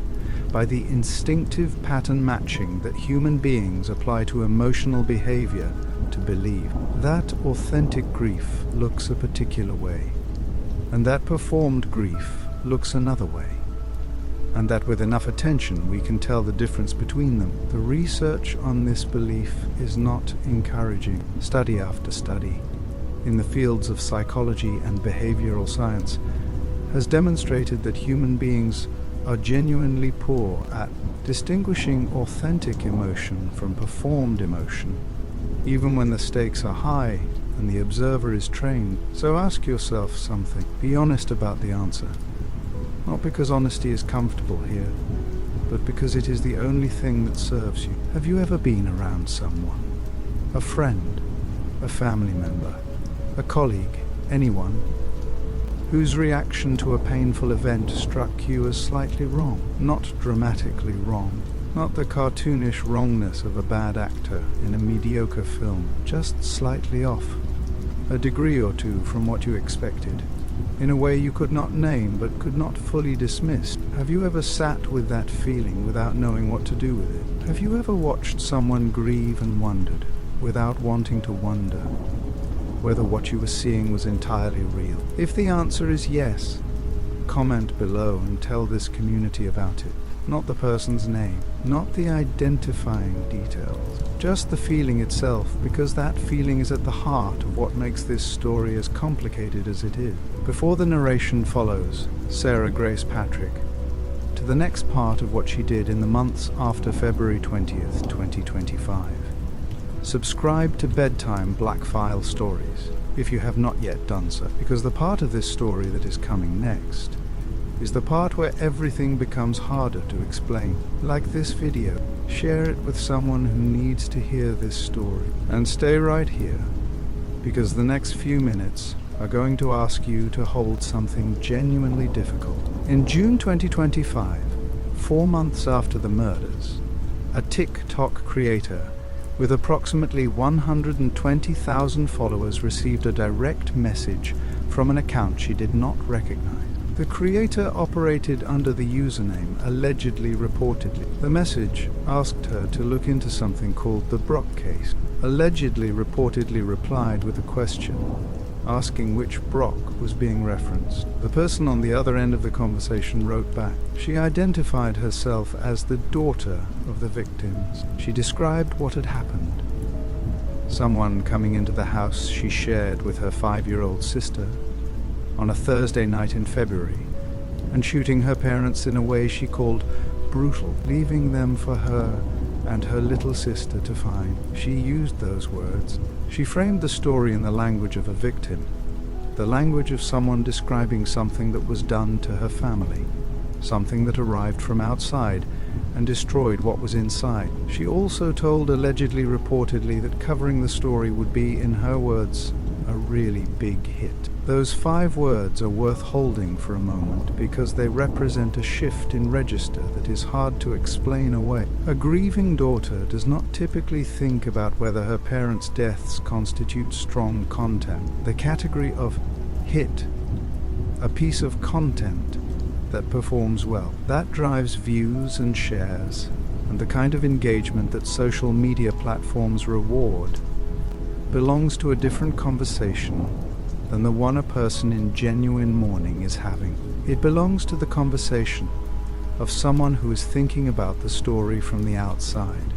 by the instinctive pattern matching that human beings apply to emotional behavior, to believe that authentic grief looks a particular way, and that performed grief looks another way, and that with enough attention we can tell the difference between them. The research on this belief is not encouraging. Study after study, in the fields of psychology and behavioral science, has demonstrated that human beings are genuinely poor at distinguishing authentic emotion from performed emotion, even when the stakes are high and the observer is trained. So ask yourself something. Be honest about the answer. Not because honesty is comfortable here, but because it is the only thing that serves you. Have you ever been around someone, a friend, a family member, a colleague, anyone, whose reaction to a painful event struck you as slightly wrong? Not dramatically wrong, not the cartoonish wrongness of a bad actor in a mediocre film, just slightly off, a degree or two from what you expected, in a way you could not name but could not fully dismiss. Have you ever sat with that feeling without knowing what to do with it? Have you ever watched someone grieve and wondered, without wanting to wonder, whether what you were seeing was entirely real? If the answer is yes, comment below and tell this community about it. Not the person's name, not the identifying details, just the feeling itself, because that feeling is at the heart of what makes this story as complicated as it is. Before the narration follows Sarah Grace Patrick to the next part of what she did in the months after February 20th, 2025. Subscribe to Bedtime Black File Stories if you have not yet done so, because the part of this story that is coming next is the part where everything becomes harder to explain. Like this video, share it with someone who needs to hear this story. And stay right here, because the next few minutes are going to ask you to hold something genuinely difficult. In June 2025, 4 months after the murders, a TikTok creator with approximately 120,000 followers received a direct message from an account she did not recognize. The creator operated under the username allegedly reportedly. The message asked her to look into something called the Brock case. Allegedly reportedly replied with a question, asking which Brock was being referenced. The person on the other end of the conversation wrote back. She identified herself as the daughter of the victims. She described what had happened. Someone coming into the house she shared with her 5-year-old sister on a Thursday night in February, and shooting her parents in a way she called brutal, leaving them for her and her little sister to find. She used those words. She framed the story in the language of a victim, the language of someone describing something that was done to her family, something that arrived from outside and destroyed what was inside. She also told allegedly reportedly that covering the story would be, in her words, a really big hit. Those 5 words are worth holding for a moment because they represent a shift in register that is hard to explain away. A grieving daughter does not typically think about whether her parents' deaths constitute strong content. The category of hit, a piece of content that performs well, that drives views and shares and the kind of engagement that social media platforms reward. belongs to a different conversation than the one a person in genuine mourning is having. It belongs to the conversation of someone who is thinking about the story from the outside,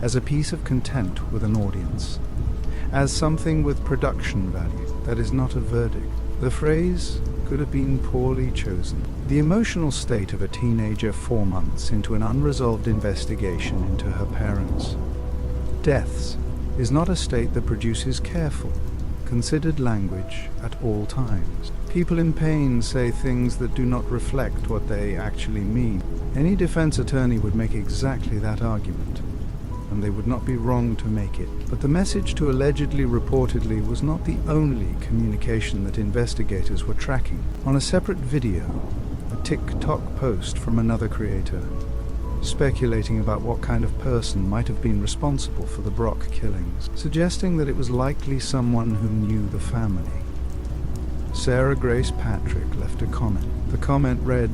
as a piece of content with an audience, as something with production value that is not a verdict. The phrase could have been poorly chosen. The emotional state of a teenager 4 months into an unresolved investigation into her parents' deaths is not a state that produces careful, considered language at all times. People in pain say things that do not reflect what they actually mean. Any defense attorney would make exactly that argument, and they would not be wrong to make it. But the message to allegedly reportedly was not the only communication that investigators were tracking. On a separate video, a TikTok post from another creator, speculating about what kind of person might have been responsible for the Brock killings, suggesting that it was likely someone who knew the family. Sarah Grace Patrick left a comment. The comment read,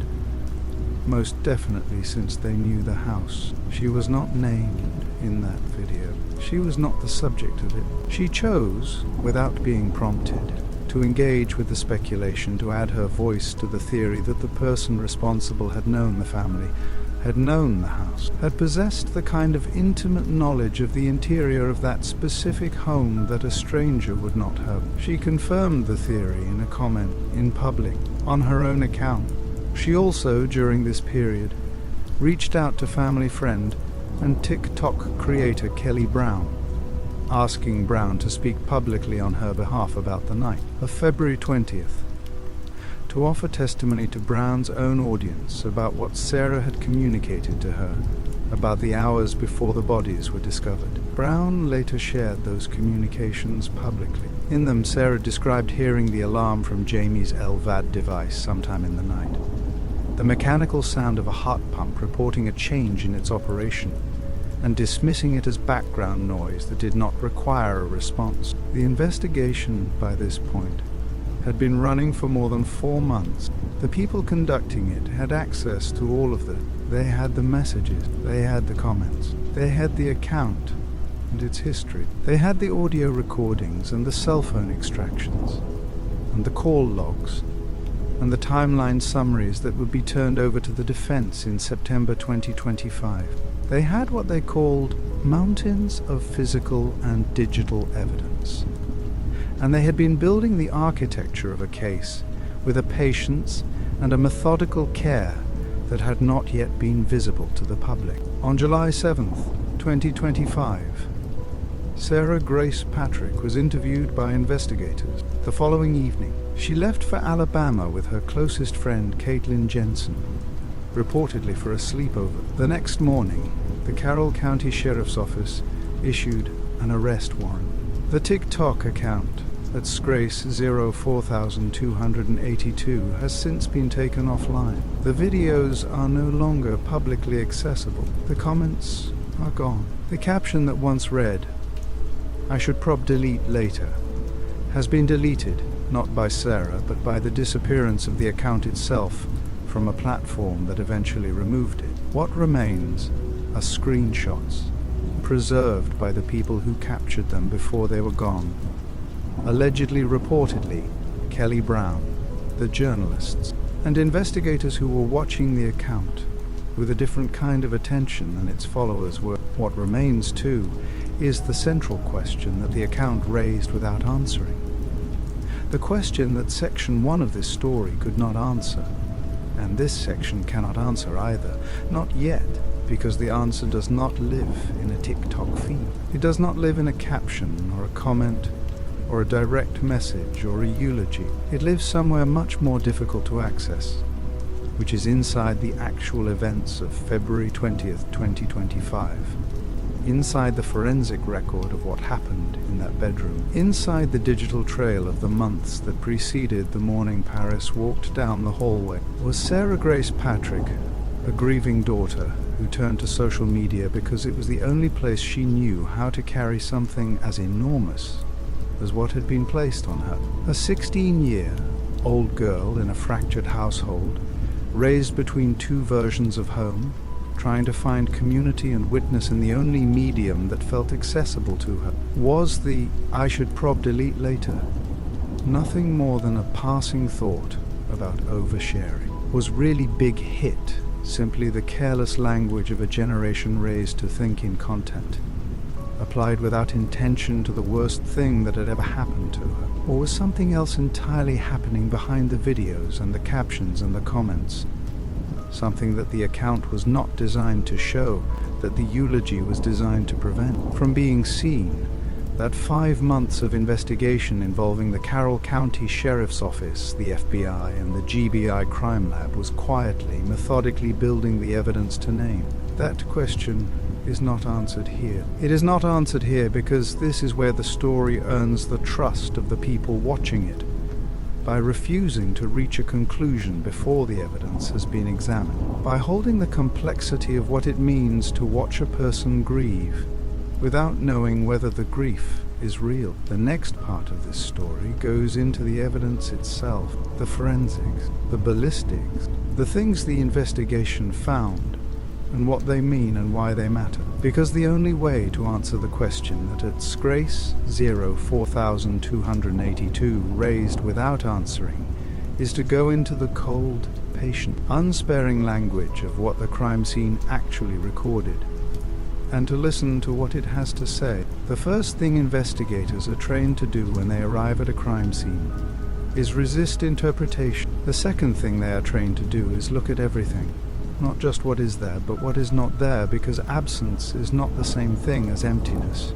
"Most definitely, since they knew the house." She was not named in that video. She was not the subject of it. She chose, without being prompted, to engage with the speculation, to add her voice to the theory that the person responsible had known the family, had known the house, had possessed the kind of intimate knowledge of the interior of that specific home that a stranger would not have. She confirmed the theory in a comment in public on her own account. She also, during this period, reached out to family friend and TikTok creator Kelly Brown, asking Brown to speak publicly on her behalf about the night of February 20th, to offer testimony to Brown's own audience about what Sarah had communicated to her about the hours before the bodies were discovered. Brown later shared those communications publicly. In them, Sarah described hearing the alarm from Jamie's LVAD device sometime in the night, the mechanical sound of a heart pump reporting a change in its operation, and dismissing it as background noise that did not require a response. The investigation, by this point, had been running for more than 4 months. The people conducting it had access to all of them. They had the messages, they had the comments, they had the account and its history. They had the audio recordings and the cell phone extractions, and the call logs, and the timeline summaries that would be turned over to the defense in September 2025. They had what they called mountains of physical and digital evidence, and they had been building the architecture of a case with a patience and a methodical care that had not yet been visible to the public. On July 7th, 2025, Sarah Grace Patrick was interviewed by investigators. The following evening, she left for Alabama with her closest friend Caitlin Jensen, reportedly for a sleepover. The next morning, the Carroll County Sheriff's Office issued an arrest warrant. The TikTok account at Scrace04282 has since been taken offline. The videos are no longer publicly accessible. The comments are gone. The caption that once read, "I should prob delete later," has been deleted, not by Sarah, but by the disappearance of the account itself from a platform that eventually removed it. What remains are screenshots, preserved by the people who captured them before they were gone. Allegedly, reportedly, Kelly Brown, the journalists, and investigators who were watching the account with a different kind of attention than its followers were. What remains, too, is the central question that the account raised without answering. The question that Section 1 of this story could not answer, and this section cannot answer either, not yet, because the answer does not live in a TikTok feed. It does not live in a caption or a comment or a direct message or a eulogy. It lives somewhere much more difficult to access, which is inside the actual events of February 20th, 2025. Inside the forensic record of what happened in that bedroom. Inside the digital trail of the months that preceded the morning Paris walked down the hallway. Was Sarah Grace Patrick a grieving daughter who turned to social media because it was the only place she knew how to carry something as enormous as what had been placed on her? A 16-year-old girl in a fractured household, raised between two versions of home, trying to find community and witness in the only medium that felt accessible to her. Was the "I should prob delete later" nothing more than a passing thought about oversharing? Was really big hit simply the careless language of a generation raised to think in content, applied without intention to the worst thing that had ever happened to her? Or was something else entirely happening behind the videos and the captions and the comments? Something that the account was not designed to show, that the eulogy was designed to prevent from being seen. That 5 months of investigation involving the Carroll County Sheriff's Office, the FBI, and the GBI Crime Lab was quietly, methodically building the evidence to name. That question is not answered here. It is not answered here because this is where the story earns the trust of the people watching it, by refusing to reach a conclusion before the evidence has been examined, by holding the complexity of what it means to watch a person grieve without knowing whether the grief is real. The next part of this story goes into the evidence itself, the forensics, the ballistics, the things the investigation found, and what they mean and why they matter. Because the only way to answer the question that at Grace 04282 raised without answering is to go into the cold, patient, unsparing language of what the crime scene actually recorded, and to listen to what it has to say. The first thing investigators are trained to do when they arrive at a crime scene is resist interpretation. The second thing they are trained to do is look at everything. Not just what is there, but what is not there, because absence is not the same thing as emptiness.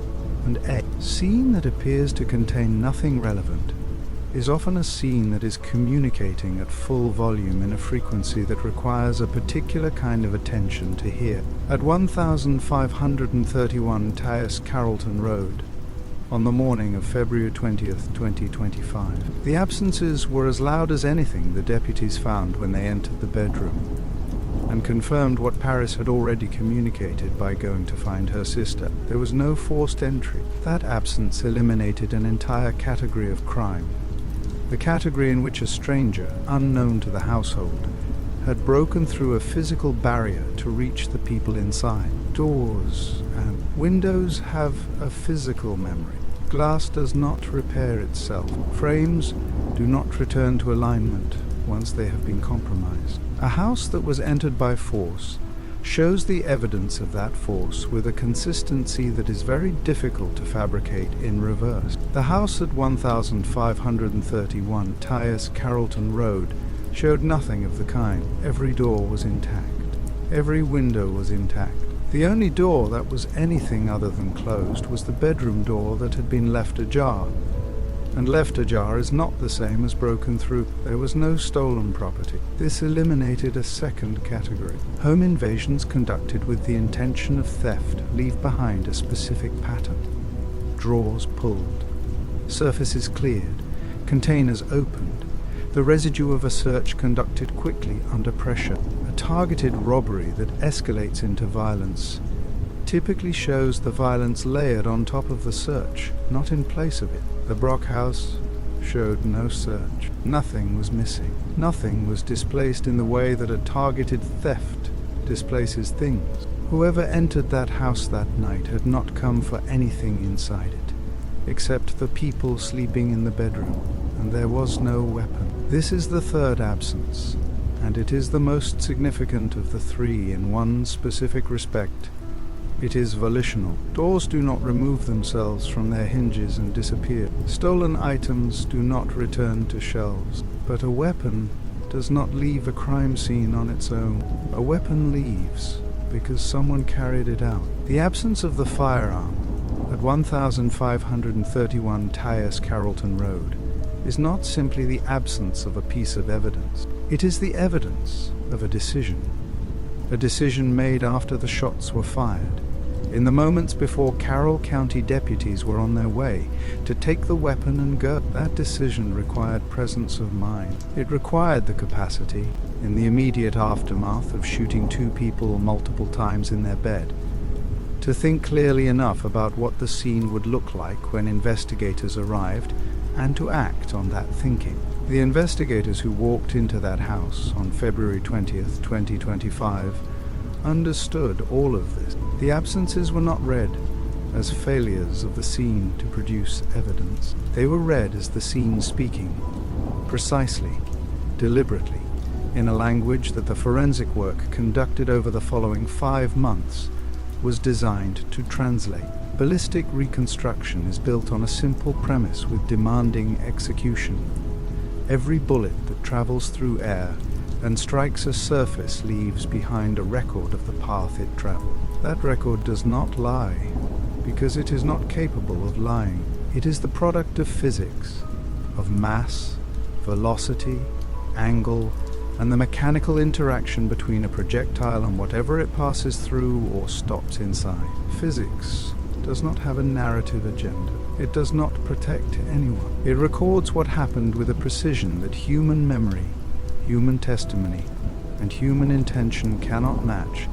And a scene that appears to contain nothing relevant is often a scene that is communicating at full volume in a frequency that requires a particular kind of attention to hear. At 1531 Tyus Carrollton Road, on the morning of February 20th, 2025, the absences were as loud as anything the deputies found when they entered the bedroom, and confirmed what Paris had already communicated by going to find her sister. There was no forced entry. That absence eliminated an entire category of crime, the category in which a stranger, unknown to the household, had broken through a physical barrier to reach the people inside. Doors and windows have a physical memory. Glass does not repair itself. Frames do not return to alignment once they have been compromised. A house that was entered by force shows the evidence of that force with a consistency that is very difficult to fabricate in reverse. The house at 1531 Tyus Carrollton Road showed nothing of the kind. Every door was intact. Every window was intact. The only door that was anything other than closed was the bedroom door that had been left ajar. And left ajar is not the same as broken through. There was no stolen property. This eliminated a second category. Home invasions conducted with the intention of theft leave behind a specific pattern. Drawers pulled, surfaces cleared, containers opened, the residue of a search conducted quickly under pressure. A targeted robbery that escalates into violence typically shows the violence layered on top of the search, not in place of it. The Brock house showed no search. Nothing was missing. Nothing was displaced in the way that a targeted theft displaces things. Whoever entered that house that night had not come for anything inside it, except the people sleeping in the bedroom, and there was no weapon. This is the third absence, and it is the most significant of the three in one specific respect. It is volitional. Doors do not remove themselves from their hinges and disappear. Stolen items do not return to shelves. But a weapon does not leave a crime scene on its own. A weapon leaves because someone carried it out. The absence of the firearm at 1531 Tyus Carrollton Road is not simply the absence of a piece of evidence. It is the evidence of a decision made after the shots were fired, in the moments before Carroll County deputies were on their way to take the weapon and go. That decision required presence of mind. It required the capacity, in the immediate aftermath of shooting two people multiple times in their bed, to think clearly enough about what the scene would look like when investigators arrived, and to act on that thinking. The investigators who walked into that house on February 20th, 2025, understood all of this. The absences were not read as failures of the scene to produce evidence. They were read as the scene speaking, precisely, deliberately, in a language that the forensic work conducted over the following 5 months was designed to translate. Ballistic reconstruction is built on a simple premise with demanding execution. Every bullet that travels through air and strikes a surface leaves behind a record of the path it traveled. That record does not lie, because it is not capable of lying. It is the product of physics, of mass, velocity, angle, and the mechanical interaction between a projectile and whatever it passes through or stops inside. Physics does not have a narrative agenda. It does not protect anyone. It records what happened with a precision that human memory, human testimony, and human intention cannot match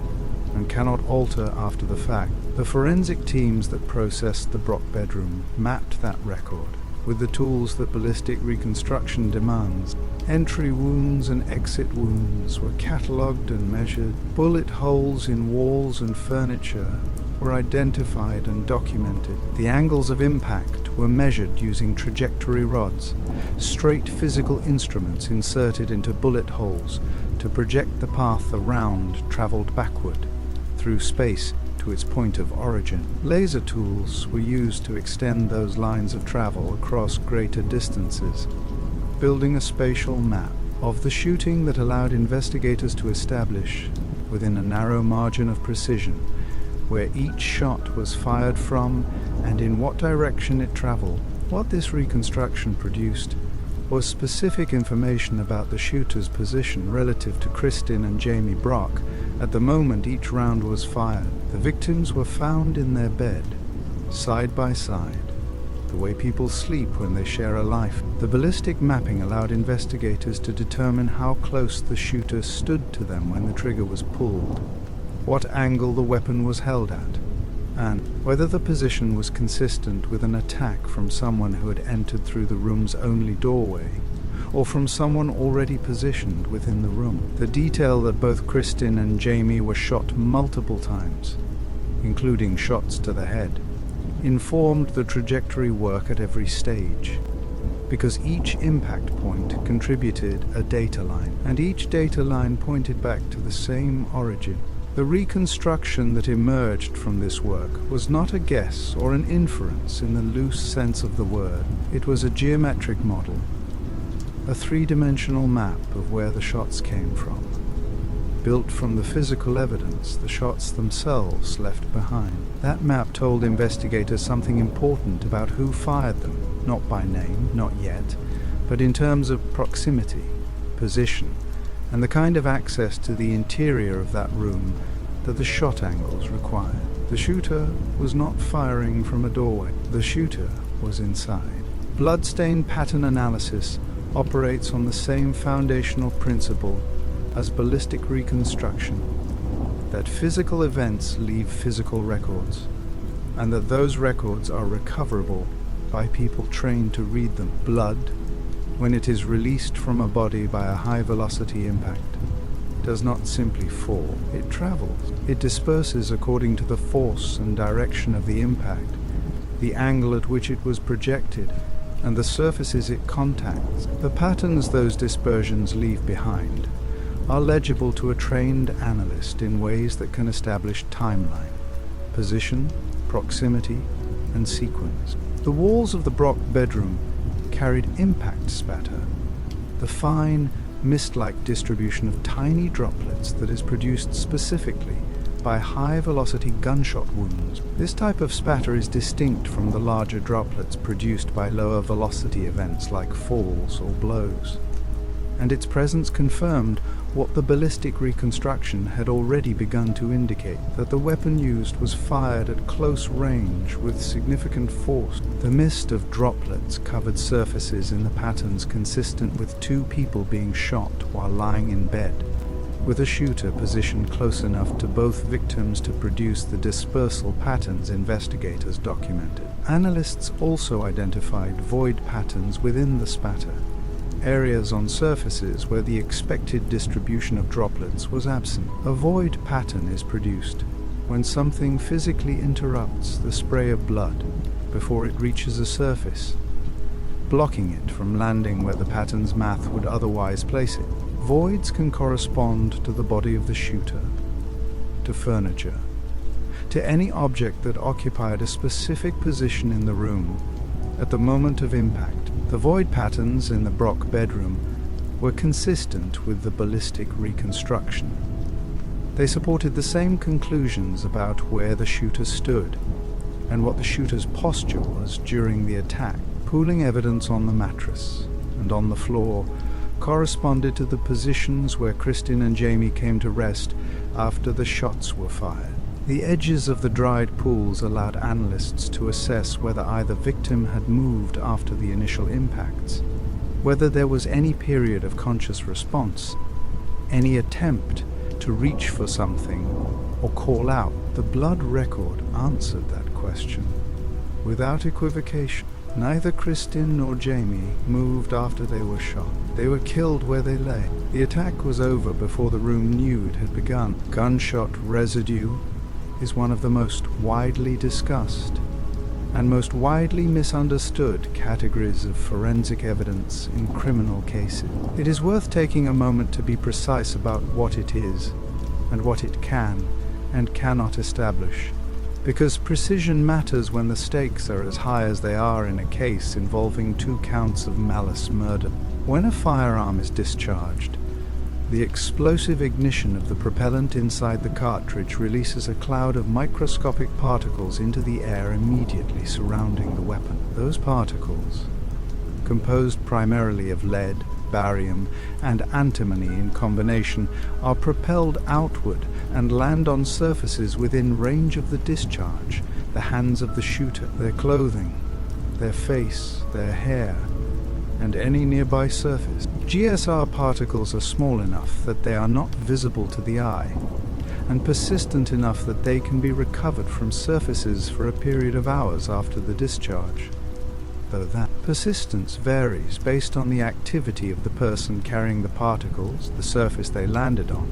and cannot alter after the fact. The forensic teams that processed the Brock bedroom mapped that record with the tools that ballistic reconstruction demands. Entry wounds and exit wounds were catalogued and measured. Bullet holes in walls and furniture were identified and documented. The angles of impact were measured using trajectory rods, straight physical instruments inserted into bullet holes to project the path the round traveled backward through space to its point of origin. Laser tools were used to extend those lines of travel across greater distances, building a spatial map of the shooting that allowed investigators to establish, within a narrow margin of precision, where each shot was fired from and in what direction it traveled. What this reconstruction produced was specific information about the shooter's position relative to Kristin and Jamie Brock at the moment each round was fired. The victims were found in their bed, side by side, the way people sleep when they share a life. The ballistic mapping allowed investigators to determine how close the shooter stood to them when the trigger was pulled, what angle the weapon was held at, and whether the position was consistent with an attack from someone who had entered through the room's only doorway, or from someone already positioned within the room. The detail that both Kristin and Jamie were shot multiple times, including shots to the head, informed the trajectory work at every stage, because each impact point contributed a data line, and each data line pointed back to the same origin. The reconstruction that emerged from this work was not a guess or an inference in the loose sense of the word. It was a geometric model, a three-dimensional map of where the shots came from, built from the physical evidence the shots themselves left behind. That map told investigators something important about who fired them, not by name, not yet, but in terms of proximity, position, and the kind of access to the interior of that room that the shot angles required. The shooter was not firing from a doorway. The shooter was inside. Bloodstain pattern analysis operates on the same foundational principle as ballistic reconstruction, that physical events leave physical records, and that those records are recoverable by people trained to read them. Blood, when it is released from a body by a high-velocity impact, does not simply fall. It travels. It disperses according to the force and direction of the impact, the angle at which it was projected, and the surfaces it contacts. The patterns those dispersions leave behind are legible to a trained analyst in ways that can establish timeline, position, proximity, and sequence. The walls of the Brock bedroom carried impact spatter, the fine, mist-like distribution of tiny droplets that is produced specifically by high-velocity gunshot wounds. This type of spatter is distinct from the larger droplets produced by lower-velocity events like falls or blows, and its presence confirmed what the ballistic reconstruction had already begun to indicate, that the weapon used was fired at close range with significant force. The mist of droplets covered surfaces in the patterns consistent with two people being shot while lying in bed, with a shooter positioned close enough to both victims to produce the dispersal patterns investigators documented. Analysts also identified void patterns within the spatter, areas on surfaces where the expected distribution of droplets was absent. A void pattern is produced when something physically interrupts the spray of blood before it reaches a surface, blocking it from landing where the pattern's math would otherwise place it. Voids can correspond to the body of the shooter, to furniture, to any object that occupied a specific position in the room at the moment of impact. The void patterns in the Brock bedroom were consistent with the ballistic reconstruction. They supported the same conclusions about where the shooter stood and what the shooter's posture was during the attack. Pooling evidence on the mattress and on the floor corresponded to the positions where Kristin and Jamie came to rest after the shots were fired. The edges of the dried pools allowed analysts to assess whether either victim had moved after the initial impacts, whether there was any period of conscious response, any attempt to reach for something or call out. The blood record answered that question without equivocation. Neither Kristin nor Jamie moved after they were shot. They were killed where they lay. The attack was over before the room knew it had begun. Gunshot residue is one of the most widely discussed and most widely misunderstood categories of forensic evidence in criminal cases. It is worth taking a moment to be precise about what it is and what it can and cannot establish, because precision matters when the stakes are as high as they are in a case involving 2 counts of malice murder. When a firearm is discharged, the explosive ignition of the propellant inside the cartridge releases a cloud of microscopic particles into the air immediately surrounding the weapon. Those particles, composed primarily of lead, barium, and antimony in combination, are propelled outward and land on surfaces within range of the discharge: the hands of the shooter, their clothing, their face, their hair, and any nearby surface. GSR particles are small enough that they are not visible to the eye, and persistent enough that they can be recovered from surfaces for a period of hours after the discharge, though that persistence varies based on the activity of the person carrying the particles, the surface they landed on,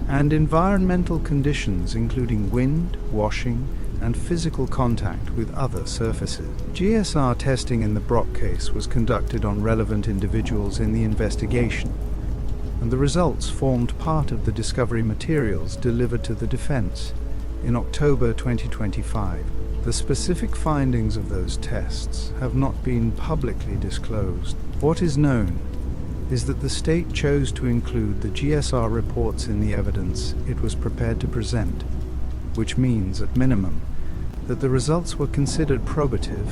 and environmental conditions including wind, washing, and physical contact with other surfaces. GSR testing in the Brock case was conducted on relevant individuals in the investigation, and the results formed part of the discovery materials delivered to the defense in October 2025. The specific findings of those tests have not been publicly disclosed. What is known is that the state chose to include the GSR reports in the evidence it was prepared to present, which means, at minimum, that the results were considered probative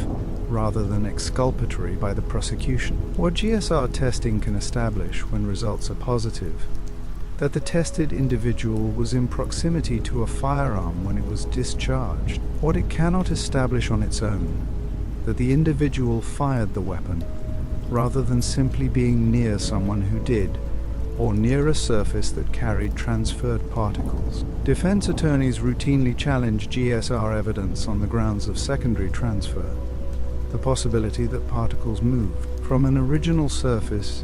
rather than exculpatory by the prosecution. What GSR testing can establish when results are positive: that the tested individual was in proximity to a firearm when it was discharged. What it cannot establish on its own: that the individual fired the weapon rather than simply being near someone who did, or near a surface that carried transferred particles. Defense attorneys routinely challenge GSR evidence on the grounds of secondary transfer, the possibility that particles moved from an original surface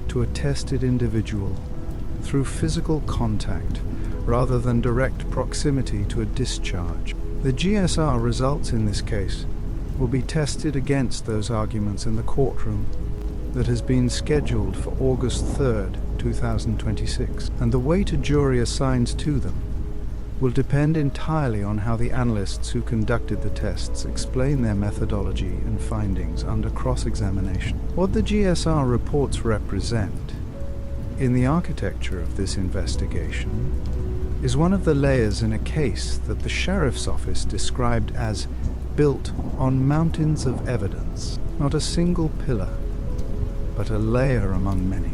to a tested individual through physical contact rather than direct proximity to a discharge. The GSR results in this case will be tested against those arguments in the courtroom that has been scheduled for August 3rd, 2026, and the weight a jury assigns to them will depend entirely on how the analysts who conducted the tests explain their methodology and findings under cross-examination. What the GSR reports represent in the architecture of this investigation is one of the layers in a case that the sheriff's office described as built on mountains of evidence, not a single pillar, but a layer among many,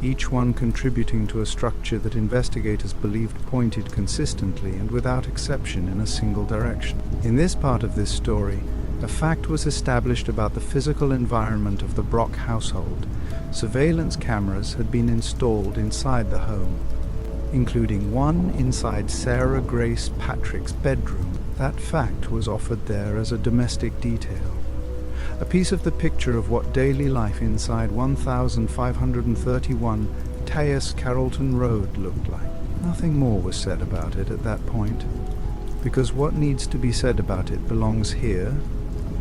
each one contributing to a structure that investigators believed pointed consistently and without exception in a single direction. In this part of this story, a fact was established about the physical environment of the Brock household. Surveillance cameras had been installed inside the home, including one inside Sarah Grace Patrick's bedroom. That fact was offered there as a domestic detail. a piece of the picture of what daily life inside 1531 Taos Carrollton Road looked like. Nothing more was said about it at that point, because what needs to be said about it belongs here,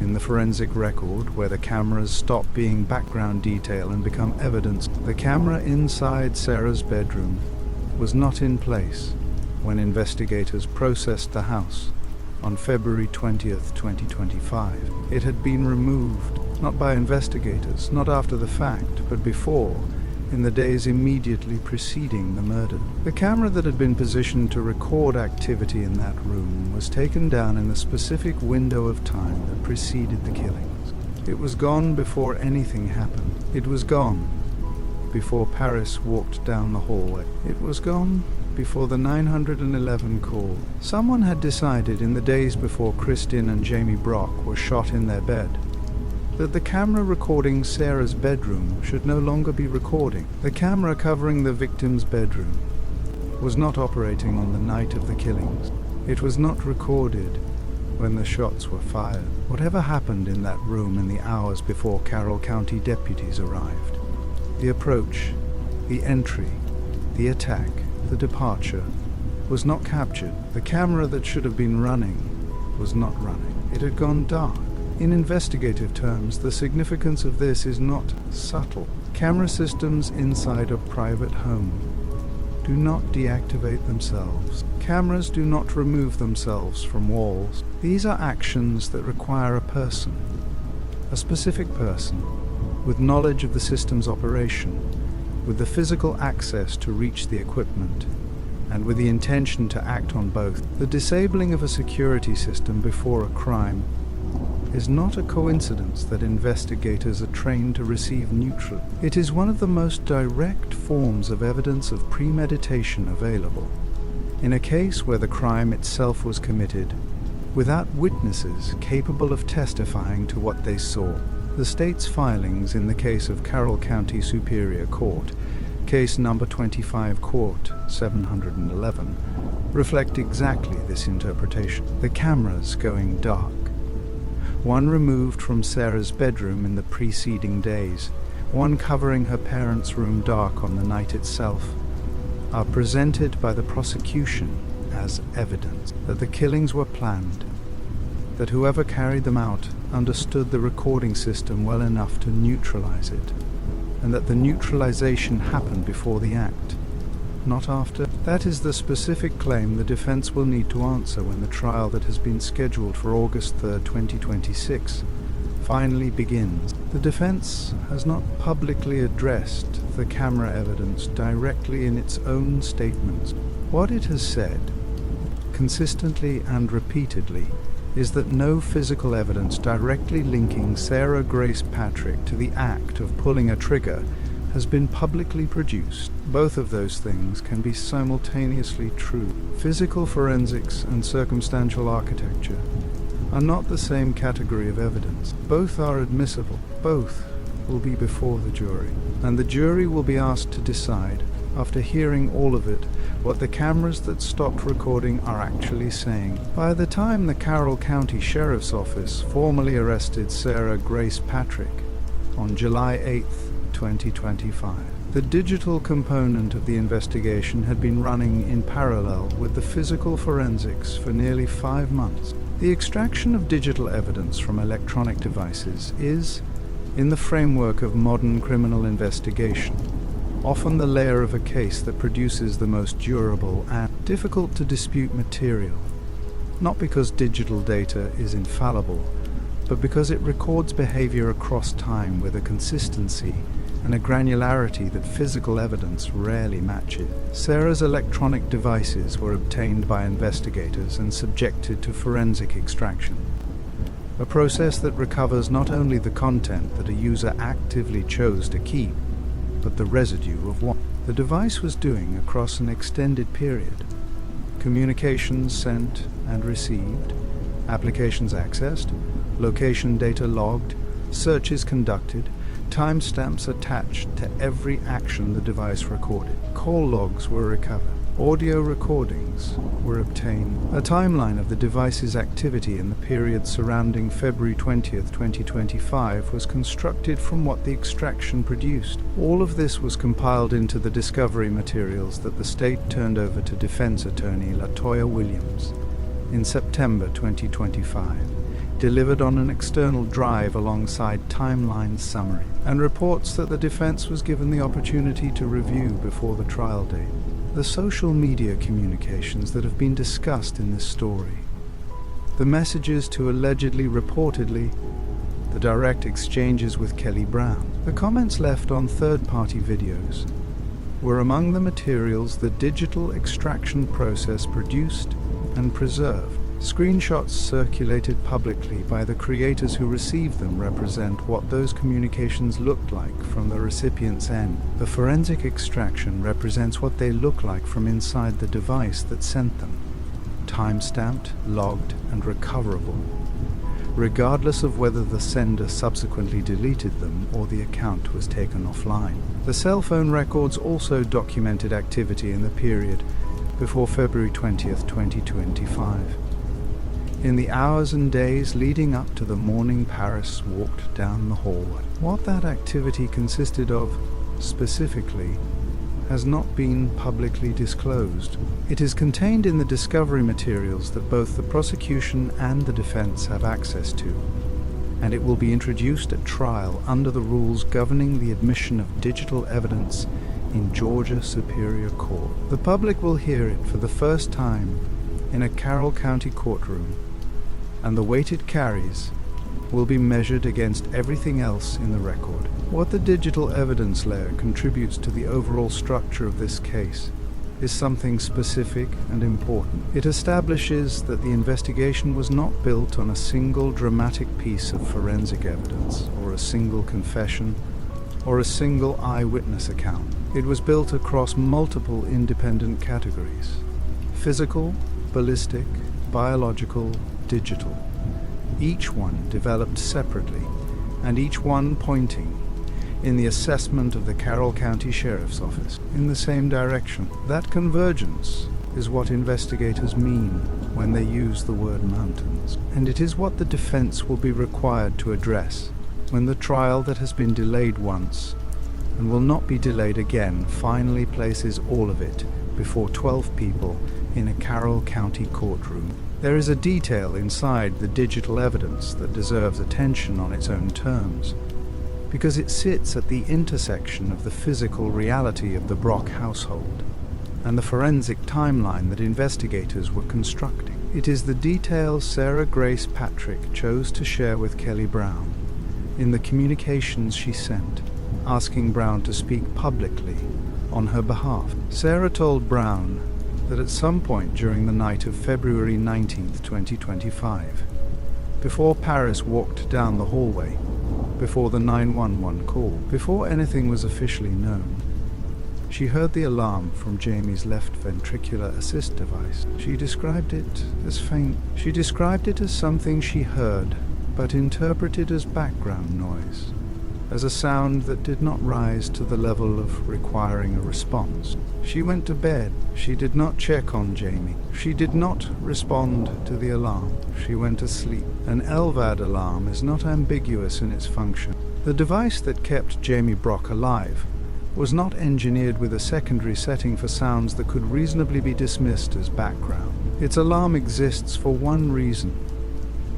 in the forensic record, where the cameras stop being background detail and become evidence. The camera inside Sarah's bedroom was not in place when investigators processed the house on February 20th, 2025. It had been removed, not by investigators, not after the fact, but before, in the days immediately preceding the murder. The camera that had been positioned to record activity in that room was taken down in the specific window of time that preceded the killings. It was gone before anything happened. It was gone before Paris walked down the hallway. It was gone before the 911 call. Someone had decided in the days before Kristin and Jamie Brock were shot in their bed that the camera recording Sarah's bedroom should no longer be recording. The camera covering the victim's bedroom was not operating on the night of the killings. It was not recorded when the shots were fired. Whatever happened in that room in the hours before Carroll County deputies arrived, the approach, the entry, the attack, the departure, was not captured. The camera that should have been running was not running. It had gone dark. In investigative terms, the significance of this is not subtle. Camera systems inside a private home do not deactivate themselves. Cameras do not remove themselves from walls. These are actions that require a person, a specific person, with knowledge of the system's operation, with the physical access to reach the equipment, and with the intention to act on both. The disabling of a security system before a crime is not a coincidence that investigators are trained to receive neutral. It is one of the most direct forms of evidence of premeditation available. In a case where the crime itself was committed without witnesses capable of testifying to what they saw. The state's filings in the case of Carroll County Superior Court, case number 25 Court 711, reflect exactly this interpretation. The cameras going dark, one removed from Sarah's bedroom in the preceding days, one covering her parents' room dark on the night itself, are presented by the prosecution as evidence that the killings were planned, that whoever carried them out understood the recording system well enough to neutralize it, and that the neutralization happened before the act, not after. That is the specific claim the defense will need to answer when the trial that has been scheduled for August 3rd, 2026, finally begins. The defense has not publicly addressed the camera evidence directly in its own statements. What it has said, consistently and repeatedly, is that no physical evidence directly linking Sarah Grace Patrick to the act of pulling a trigger has been publicly produced. Both of those things can be simultaneously true. Physical forensics and circumstantial architecture are not the same category of evidence. Both are admissible. Both will be before the jury, and the jury will be asked to decide, after hearing all of it, what the cameras that stopped recording are actually saying. By the time the Carroll County Sheriff's Office formally arrested Sarah Grace Patrick on July 8th, 2025, the digital component of the investigation had been running in parallel with the physical forensics for nearly 5 months. The extraction of digital evidence from electronic devices is, in the framework of modern criminal investigation, often the layer of a case that produces the most durable and difficult to dispute material, not because digital data is infallible, but because it records behavior across time with a consistency and a granularity that physical evidence rarely matches. Sarah's electronic devices were obtained by investigators and subjected to forensic extraction, a process that recovers not only the content that a user actively chose to keep, but the residue of what the device was doing across an extended period. Communications sent and received, applications accessed, location data logged, searches conducted, timestamps attached to every action the device recorded. Call logs were recovered. Audio recordings were obtained. A timeline of the device's activity in the period surrounding February 20th, 2025 was constructed from what the extraction produced. All of this was compiled into the discovery materials that the state turned over to defense attorney LaToya Williams in September 2025, delivered on an external drive alongside timeline summary, and reports that the defense was given the opportunity to review before the trial date. The social media communications that have been discussed in this story, the messages to reportedly, the direct exchanges with Kelly Brown, the comments left on third-party videos, were among the materials the digital extraction process produced and preserved. Screenshots circulated publicly by the creators who received them represent what those communications looked like from the recipient's end. The forensic extraction represents what they look like from inside the device that sent them, time-stamped, logged, and recoverable, regardless of whether the sender subsequently deleted them or the account was taken offline. The cell phone records also documented activity in the period before February 20th, 2025. In the hours and days leading up to the morning Paris walked down the hallway. What that activity consisted of, specifically, has not been publicly disclosed. It is contained in the discovery materials that both the prosecution and the defense have access to, and it will be introduced at trial under the rules governing the admission of digital evidence in Georgia Superior Court. The public will hear it for the first time in a Carroll County courtroom, and the weight it carries will be measured against everything else in the record. What the digital evidence layer contributes to the overall structure of this case is something specific and important. It establishes that the investigation was not built on a single dramatic piece of forensic evidence, or a single confession, or a single eyewitness account. It was built across multiple independent categories: physical, ballistic, biological, digital, each one developed separately, and each one pointing, in the assessment of the Carroll County Sheriff's Office, in the same direction. That convergence is what investigators mean when they use the word mountains, and it is what the defense will be required to address when the trial that has been delayed once, and will not be delayed again, finally places all of it before 12 people in a Carroll County courtroom. There is a detail inside the digital evidence that deserves attention on its own terms, because it sits at the intersection of the physical reality of the Brock household and the forensic timeline that investigators were constructing. It is the detail Sarah Grace Patrick chose to share with Kelly Brown in the communications she sent, asking Brown to speak publicly on her behalf. Sarah told Brown that at some point during the night of February 19th, 2025, before Paris walked down the hallway, before the 911 call, before anything was officially known, she heard the alarm from Jamie's left ventricular assist device. She described it as faint. She described it as something she heard, but interpreted as background noise, as a sound that did not rise to the level of requiring a response. She went to bed. She did not check on Jamie. She did not respond to the alarm. She went to sleep. An LVAD alarm is not ambiguous in its function. The device that kept Jamie Brock alive was not engineered with a secondary setting for sounds that could reasonably be dismissed as background. Its alarm exists for one reason: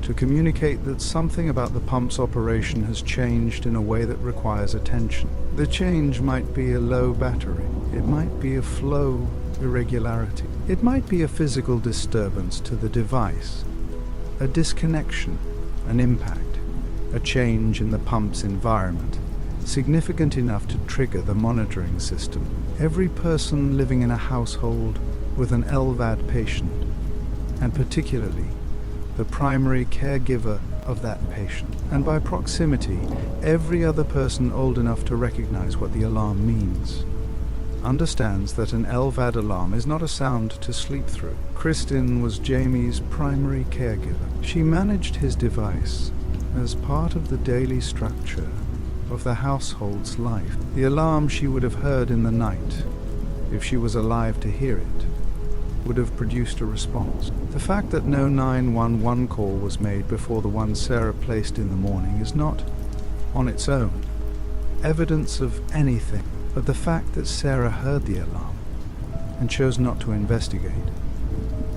to communicate that something about the pump's operation has changed in a way that requires attention. The change might be a low battery. It might be a flow irregularity. It might be a physical disturbance to the device, a disconnection, an impact, a change in the pump's environment, significant enough to trigger the monitoring system. Every person living in a household with an LVAD patient, and particularly the primary caregiver of that patient, and by proximity, every other person old enough to recognize what the alarm means, understands that an LVAD alarm is not a sound to sleep through. Kristin was Jamie's primary caregiver. She managed his device as part of the daily structure of the household's life. The alarm she would have heard in the night if she was alive to hear it, would have produced a response. The fact that no 911 call was made before the one Sarah placed in the morning is not, on its own, evidence of anything, but the fact that Sarah heard the alarm and chose not to investigate,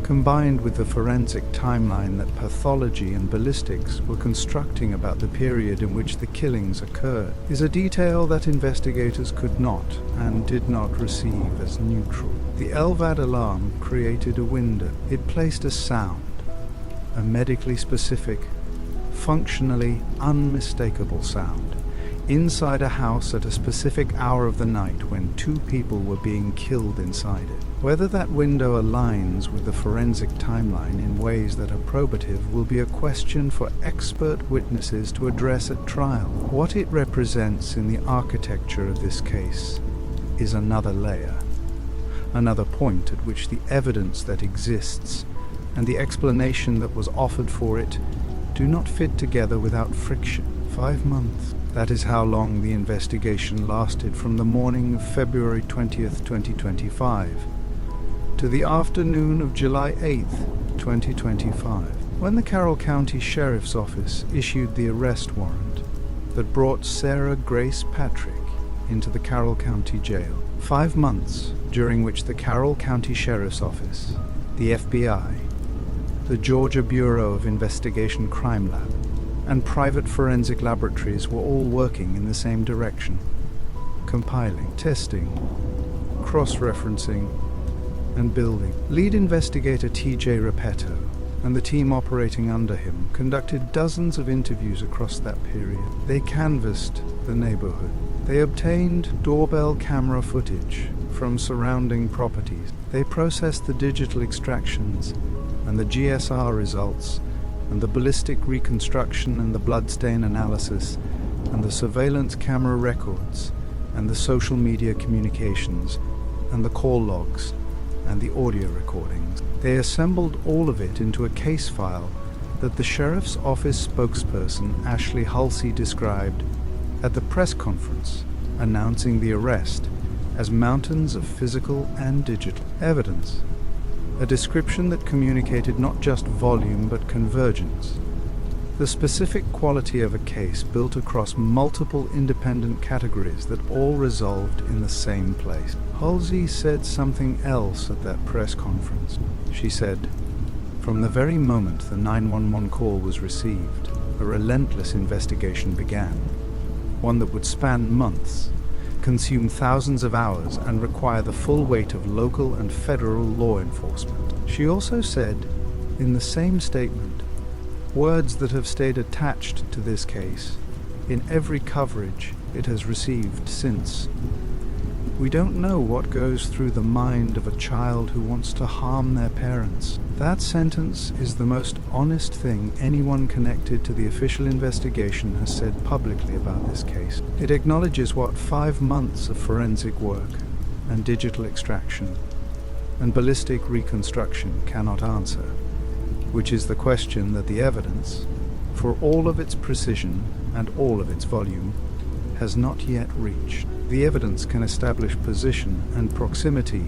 combined with the forensic timeline that pathology and ballistics were constructing about the period in which the killings occurred, is a detail that investigators could not and did not receive as neutral. The LVAD alarm created a window. It placed a sound, a medically specific, functionally unmistakable sound, inside a house at a specific hour of the night when 2 people were being killed inside it. Whether that window aligns with the forensic timeline in ways that are probative will be a question for expert witnesses to address at trial. What it represents in the architecture of this case is another layer, another point at which the evidence that exists and the explanation that was offered for it do not fit together without friction. 5 months. That is how long the investigation lasted from the morning of February 20th, 2025 to the afternoon of July 8th, 2025, when the Carroll County Sheriff's Office issued the arrest warrant that brought Sarah Grace Patrick into the Carroll County Jail. 5 months during which the Carroll County Sheriff's Office, the FBI, the Georgia Bureau of Investigation Crime Lab, and private forensic laboratories were all working in the same direction, compiling, testing, cross-referencing, and building. Lead investigator T.J. Repetto and the team operating under him conducted dozens of interviews across that period. They canvassed the neighborhood. They obtained doorbell camera footage from surrounding properties. They processed the digital extractions and the GSR results and the ballistic reconstruction and the bloodstain analysis and the surveillance camera records and the social media communications and the call logs and the audio recordings. They assembled all of it into a case file that the Sheriff's Office spokesperson Ashley Halsey described at the press conference announcing the arrest as mountains of physical and digital evidence, a description that communicated not just volume but convergence, the specific quality of a case built across multiple independent categories that all resolved in the same place. Halsey said something else at that press conference. She said, "From the very moment the 911 call was received, a relentless investigation began, one that would span months, consume thousands of hours, and require the full weight of local and federal law enforcement." She also said, in the same statement, words that have stayed attached to this case in every coverage it has received since. "We don't know what goes through the mind of a child who wants to harm their parents." That sentence is the most honest thing anyone connected to the official investigation has said publicly about this case. It acknowledges what 5 months of forensic work and digital extraction and ballistic reconstruction cannot answer, which is the question that the evidence, for all of its precision and all of its volume, has not yet reached. The evidence can establish position and proximity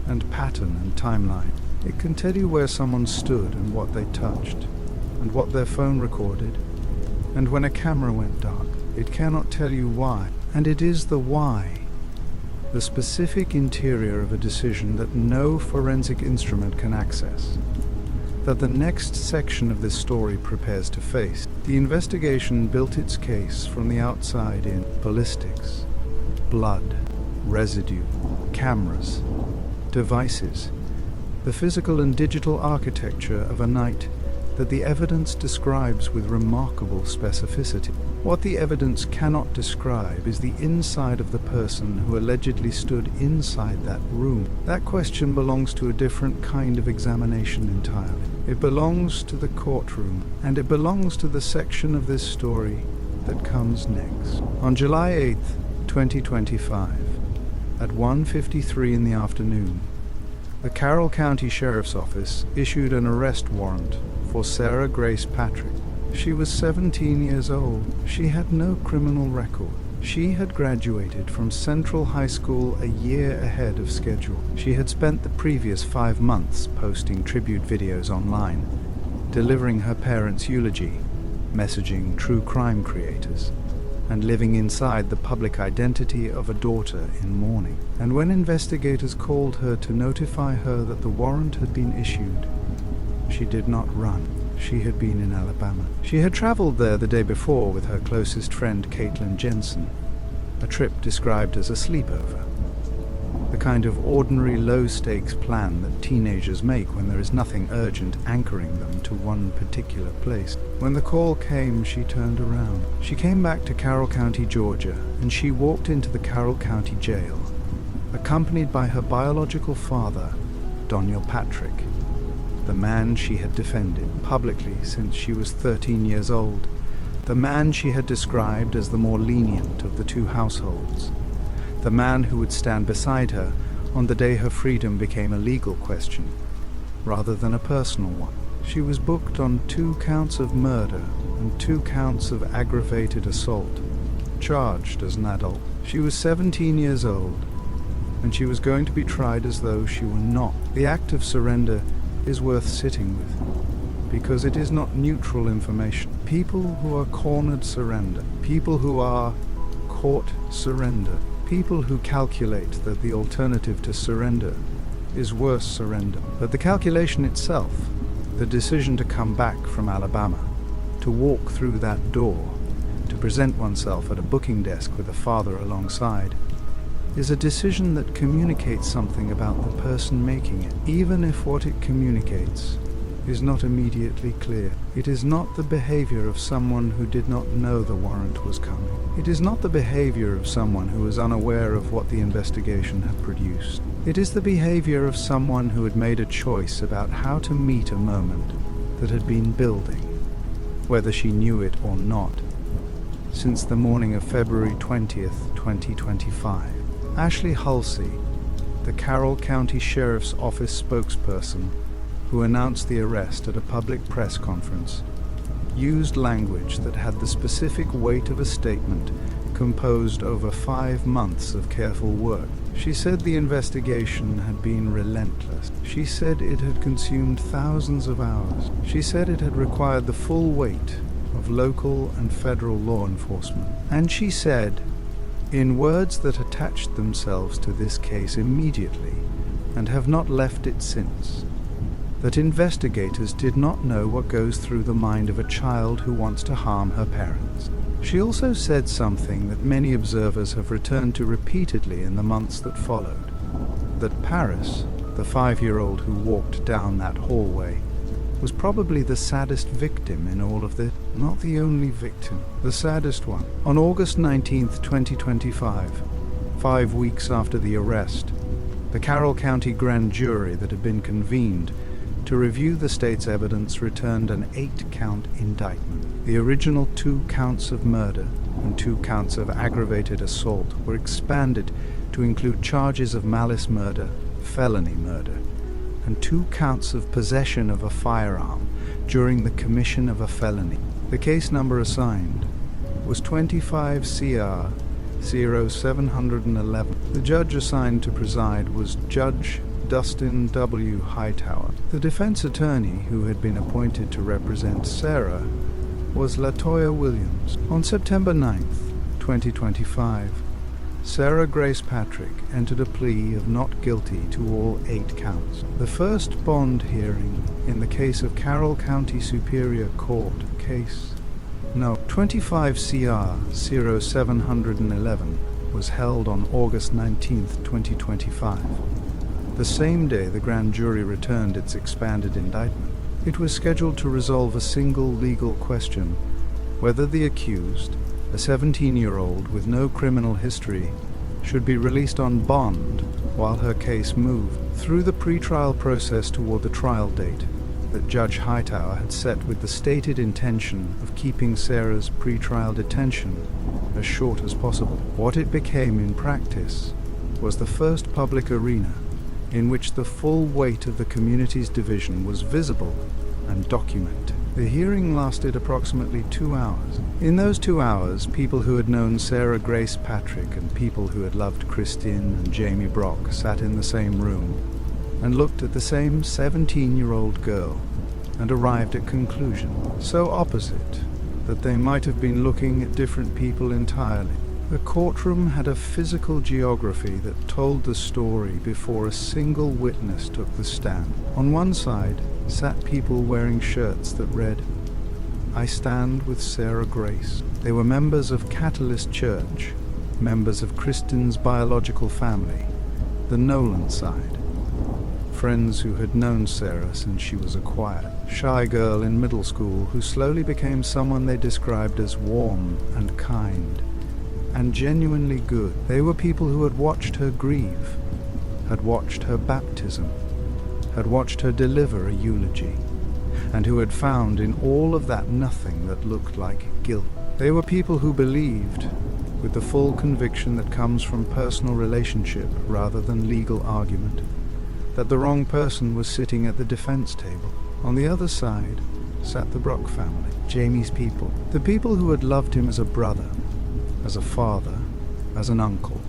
and pattern and timeline. It can tell you where someone stood and what they touched and what their phone recorded and when a camera went dark. It cannot tell you why, and it is the why, the specific interior of a decision that no forensic instrument can access, that the next section of this story prepares to face. The investigation built its case from the outside in ballistics, blood, residue, cameras, devices, the physical and digital architecture of a night that the evidence describes with remarkable specificity. What the evidence cannot describe is the inside of the person who allegedly stood inside that room. That question belongs to a different kind of examination entirely. It belongs to the courtroom, and it belongs to the section of this story that comes next. On July 8th, 2025, at 1:53 in the afternoon, the Carroll County Sheriff's Office issued an arrest warrant for Sarah Grace Patrick. She was 17 years old. She had no criminal record. She had graduated from Central High School a year ahead of schedule. She had spent the previous 5 months posting tribute videos online, delivering her parents' eulogy, messaging true crime creators, and living inside the public identity of a daughter in mourning. And when investigators called her to notify her that the warrant had been issued, she did not run. She had been in Alabama. She had traveled there the day before with her closest friend Caitlin Jensen, a trip described as a sleepover. The kind of ordinary low-stakes plan that teenagers make when there is nothing urgent anchoring them to one particular place. When the call came, she turned around. She came back to Carroll County, Georgia, and she walked into the Carroll County Jail, accompanied by her biological father, Daniel Patrick, the man she had defended publicly since she was 13 years old, the man she had described as the more lenient of the two households, the man who would stand beside her on the day her freedom became a legal question, rather than a personal one. She was booked on 2 counts of murder and 2 counts of aggravated assault, charged as an adult. She was 17 years old, and she was going to be tried as though she were not. The act of surrender is worth sitting with, because it is not neutral information. People who are cornered surrender. People who are caught surrender. People who calculate that the alternative to surrender is worse surrender. But the calculation itself, the decision to come back from Alabama, to walk through that door, to present oneself at a booking desk with a father alongside, is a decision that communicates something about the person making it, even if what it communicates is not immediately clear. It is not the behavior of someone who did not know the warrant was coming. It is not the behavior of someone who was unaware of what the investigation had produced. It is the behavior of someone who had made a choice about how to meet a moment that had been building, whether she knew it or not, since the morning of February 20th, 2025. Ashley Halsey, the Carroll County Sheriff's Office spokesperson, who announced the arrest at a public press conference, used language that had the specific weight of a statement composed over 5 months of careful work. She said the investigation had been relentless. She said it had consumed thousands of hours. She said it had required the full weight of local and federal law enforcement. And she said, in words that attached themselves to this case immediately and have not left it since, that investigators did not know what goes through the mind of a child who wants to harm her parents. She also said something that many observers have returned to repeatedly in the months that followed, that Paris, the 5-year-old who walked down that hallway, was probably the saddest victim in all of this. Not the only victim, the saddest one. On August 19th, 2025, 5 weeks after the arrest, the Carroll County grand jury that had been convened to review the state's evidence returned an 8-count indictment. The original 2 counts of murder and 2 counts of aggravated assault were expanded to include charges of malice murder, felony murder, and 2 counts of possession of a firearm during the commission of a felony. The case number assigned was 25 CR 0711. The judge assigned to preside was Judge Dustin W. Hightower. The defense attorney who had been appointed to represent Sarah was LaToya Williams. On September 9th, 2025, Sarah Grace Patrick entered a plea of not guilty to all 8 counts. The first bond hearing in the case of Carroll County Superior Court, case No. 25 CR 0711, was held on August 19th, 2025. The same day the grand jury returned its expanded indictment. It was scheduled to resolve a single legal question: whether the accused, a 17-year-old with no criminal history, should be released on bond while her case moved through the pretrial process toward the trial date that Judge Hightower had set, with the stated intention of keeping Sarah's pretrial detention as short as possible. What it became in practice was the first public arena in which the full weight of the community's division was visible and documented. The hearing lasted approximately 2 hours. In those 2 hours, people who had known Sarah Grace Patrick and people who had loved Kristin and Jamie Brock sat in the same room and looked at the same 17-year-old girl and arrived at conclusions so opposite that they might have been looking at different people entirely. The courtroom had a physical geography that told the story before a single witness took the stand. On one side sat people wearing shirts that read, "I stand with Sarah Grace." They were members of Catalyst Church, members of Kristin's biological family, the Nolan side, friends who had known Sarah since she was a quiet, shy girl in middle school who slowly became someone they described as warm and kind and genuinely good. They were people who had watched her grieve, had watched her baptism, had watched her deliver a eulogy, and who had found in all of that nothing that looked like guilt. They were people who believed, with the full conviction that comes from personal relationship rather than legal argument, that the wrong person was sitting at the defense table. On the other side sat the Brock family, Jamie's people, the people who had loved him as a brother, as a father, as an uncle,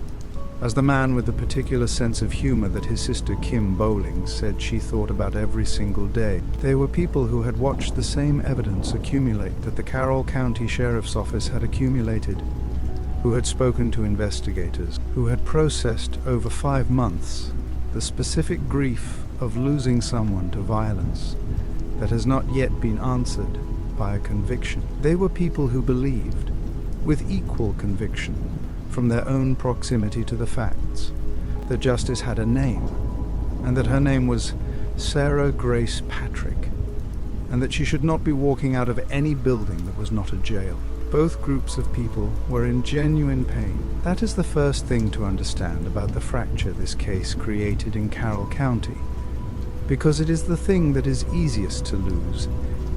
as the man with the particular sense of humor that his sister Kim Bowling said she thought about every single day. They were people who had watched the same evidence accumulate that the Carroll County Sheriff's Office had accumulated, who had spoken to investigators, who had processed over 5 months the specific grief of losing someone to violence that has not yet been answered by a conviction. They were people who believed, with equal conviction, from their own proximity to the facts, that justice had a name, and that her name was Sarah Grace Patrick, and that she should not be walking out of any building that was not a jail. Both groups of people were in genuine pain. That is the first thing to understand about the fracture this case created in Carroll County, because it is the thing that is easiest to lose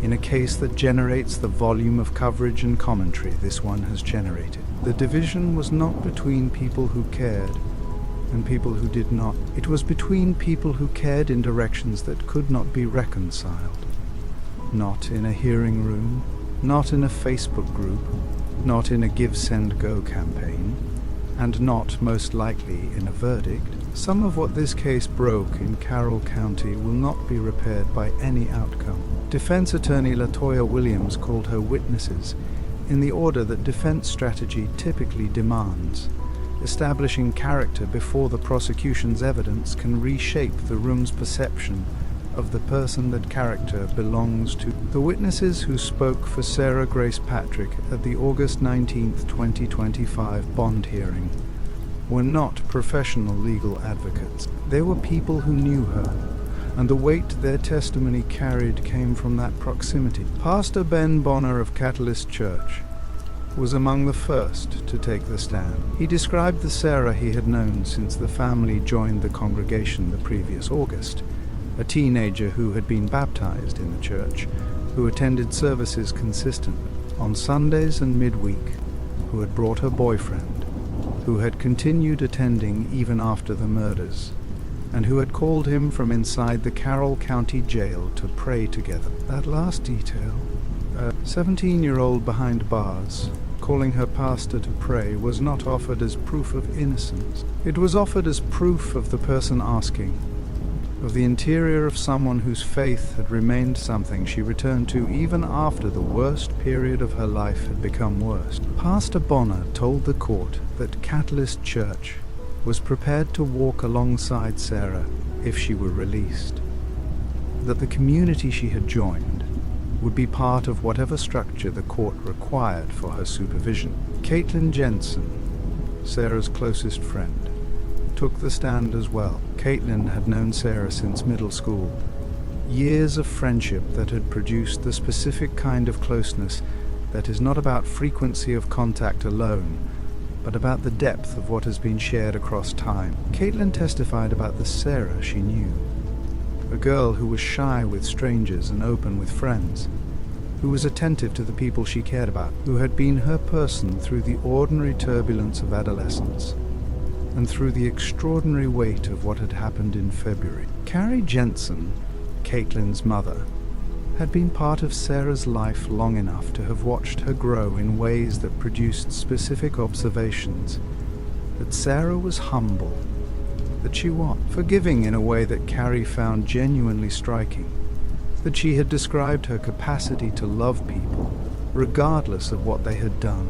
in a case that generates the volume of coverage and commentary this one has generated. The division was not between people who cared and people who did not. It was between people who cared in directions that could not be reconciled. Not in a hearing room, not in a Facebook group, not in a Give, Send, Go campaign, and not, most likely, in a verdict. Some of what this case broke in Carroll County will not be repaired by any outcome. Defense attorney LaToya Williams called her witnesses in the order that defense strategy typically demands, establishing character before the prosecution's evidence can reshape the room's perception of the person that character belongs to. The witnesses who spoke for Sarah Grace Patrick at the August 19, 2025 bond hearing were not professional legal advocates. They were people who knew her, and the weight their testimony carried came from that proximity. Pastor Ben Bonner of Catalyst Church was among the first to take the stand. He described the Sarah he had known since the family joined the congregation the previous August, a teenager who had been baptized in the church, who attended services consistently on Sundays and midweek, who had brought her boyfriend, who had continued attending even after the murders, and who had called him from inside the Carroll County Jail to pray together. That last detail, a 17-year-old behind bars, calling her pastor to pray, was not offered as proof of innocence. It was offered as proof of the person asking, of the interior of someone whose faith had remained something she returned to even after the worst period of her life had become worse. Pastor Bonner told the court that Catalyst Church was prepared to walk alongside Sarah if she were released, that the community she had joined would be part of whatever structure the court required for her supervision. Caitlin Jensen, Sarah's closest friend, took the stand as well. Caitlin had known Sarah since middle school, years of friendship that had produced the specific kind of closeness that is not about frequency of contact alone, but about the depth of what has been shared across time. Caitlin testified about the Sarah she knew, a girl who was shy with strangers and open with friends, who was attentive to the people she cared about, who had been her person through the ordinary turbulence of adolescence, and through the extraordinary weight of what had happened in February. Carrie Jensen, Caitlin's mother, had been part of Sarah's life long enough to have watched her grow in ways that produced specific observations. That Sarah was humble, that she was forgiving in a way that Carrie found genuinely striking, that she had described her capacity to love people, regardless of what they had done,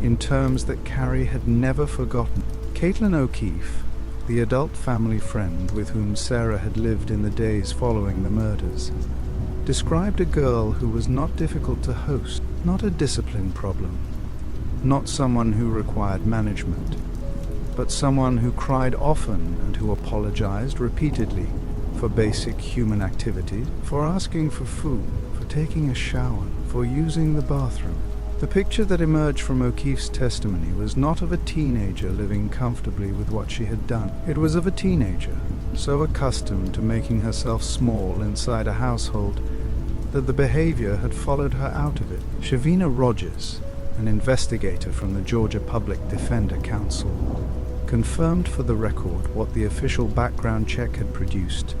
in terms that Carrie had never forgotten. Caitlin O'Keefe, the adult family friend with whom Sarah had lived in the days following the murders, described a girl who was not difficult to host, not a discipline problem, not someone who required management, but someone who cried often and who apologized repeatedly for basic human activities, for asking for food, for taking a shower, for using the bathroom. The picture that emerged from O'Keefe's testimony was not of a teenager living comfortably with what she had done. It was of a teenager so accustomed to making herself small inside a household that the behavior had followed her out of it. Shavina Rogers, an investigator from the Georgia Public Defender Council, confirmed for the record what the official background check had produced.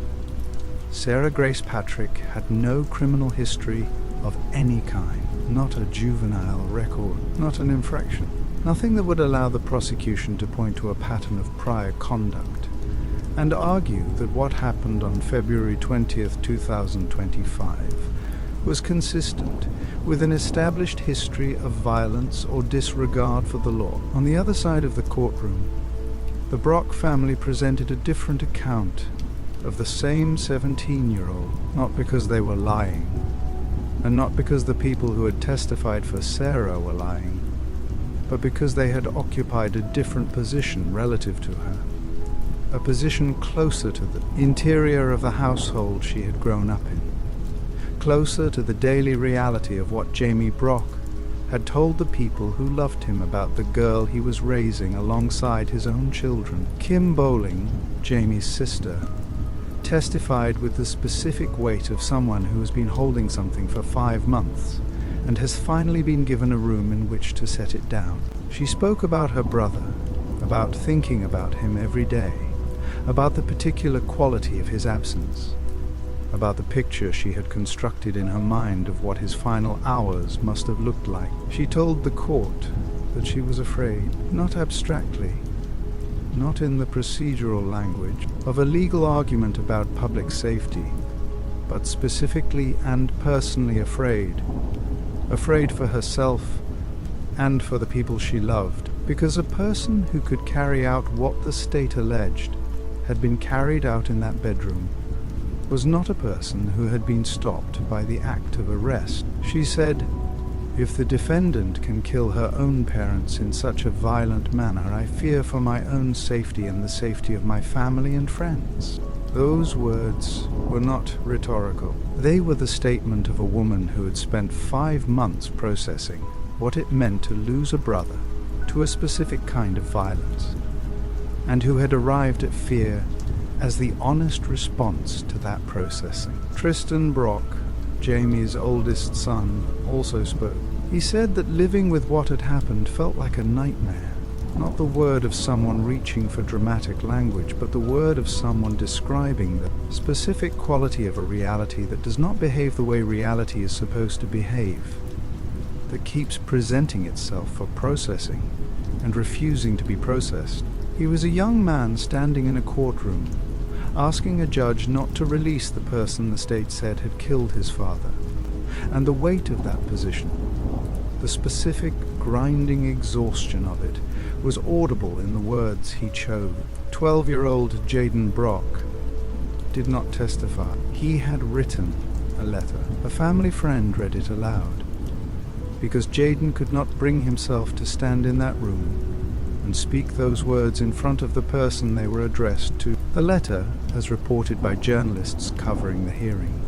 Sarah Grace Patrick had no criminal history of any kind, not a juvenile record, not an infraction, nothing that would allow the prosecution to point to a pattern of prior conduct and argue that what happened on February 20th, 2025 was consistent with an established history of violence or disregard for the law. On the other side of the courtroom, the Brock family presented a different account of the same 17-year-old, not because they were lying, and not because the people who had testified for Sarah were lying, but because they had occupied a different position relative to her, a position closer to the interior of the household she had grown up in, closer to the daily reality of what Jamie Brock had told the people who loved him about the girl he was raising alongside his own children. Kim Bowling, Jamie's sister, testified with the specific weight of someone who has been holding something for 5 months and has finally been given a room in which to set it down. She spoke about her brother, about thinking about him every day, about the particular quality of his absence, about the picture she had constructed in her mind of what his final hours must have looked like. She told the court that she was afraid, not abstractly, not in the procedural language of a legal argument about public safety, but specifically and personally afraid for herself and for the people she loved, because a person who could carry out what the state alleged had been carried out in that bedroom was not a person who had been stopped by the act of arrest. She said, "If the defendant can kill her own parents in such a violent manner, I fear for my own safety and the safety of my family and friends." Those words were not rhetorical. They were the statement of a woman who had spent 5 months processing what it meant to lose a brother to a specific kind of violence, and who had arrived at fear as the honest response to that processing. Kristin Brock, Jamie's oldest son, also spoke. He said that living with what had happened felt like a nightmare. Not the word of someone reaching for dramatic language, but the word of someone describing the specific quality of a reality that does not behave the way reality is supposed to behave, that keeps presenting itself for processing and refusing to be processed. He was a young man standing in a courtroom, asking a judge not to release the person the state said had killed his father, and the weight of that position, the specific grinding exhaustion of it, was audible in the words he chose. 12-year-old Jaden Brock did not testify. He had written a letter. A family friend read it aloud, because Jaden could not bring himself to stand in that room and speak those words in front of the person they were addressed to. The letter, as reported by journalists covering the hearing,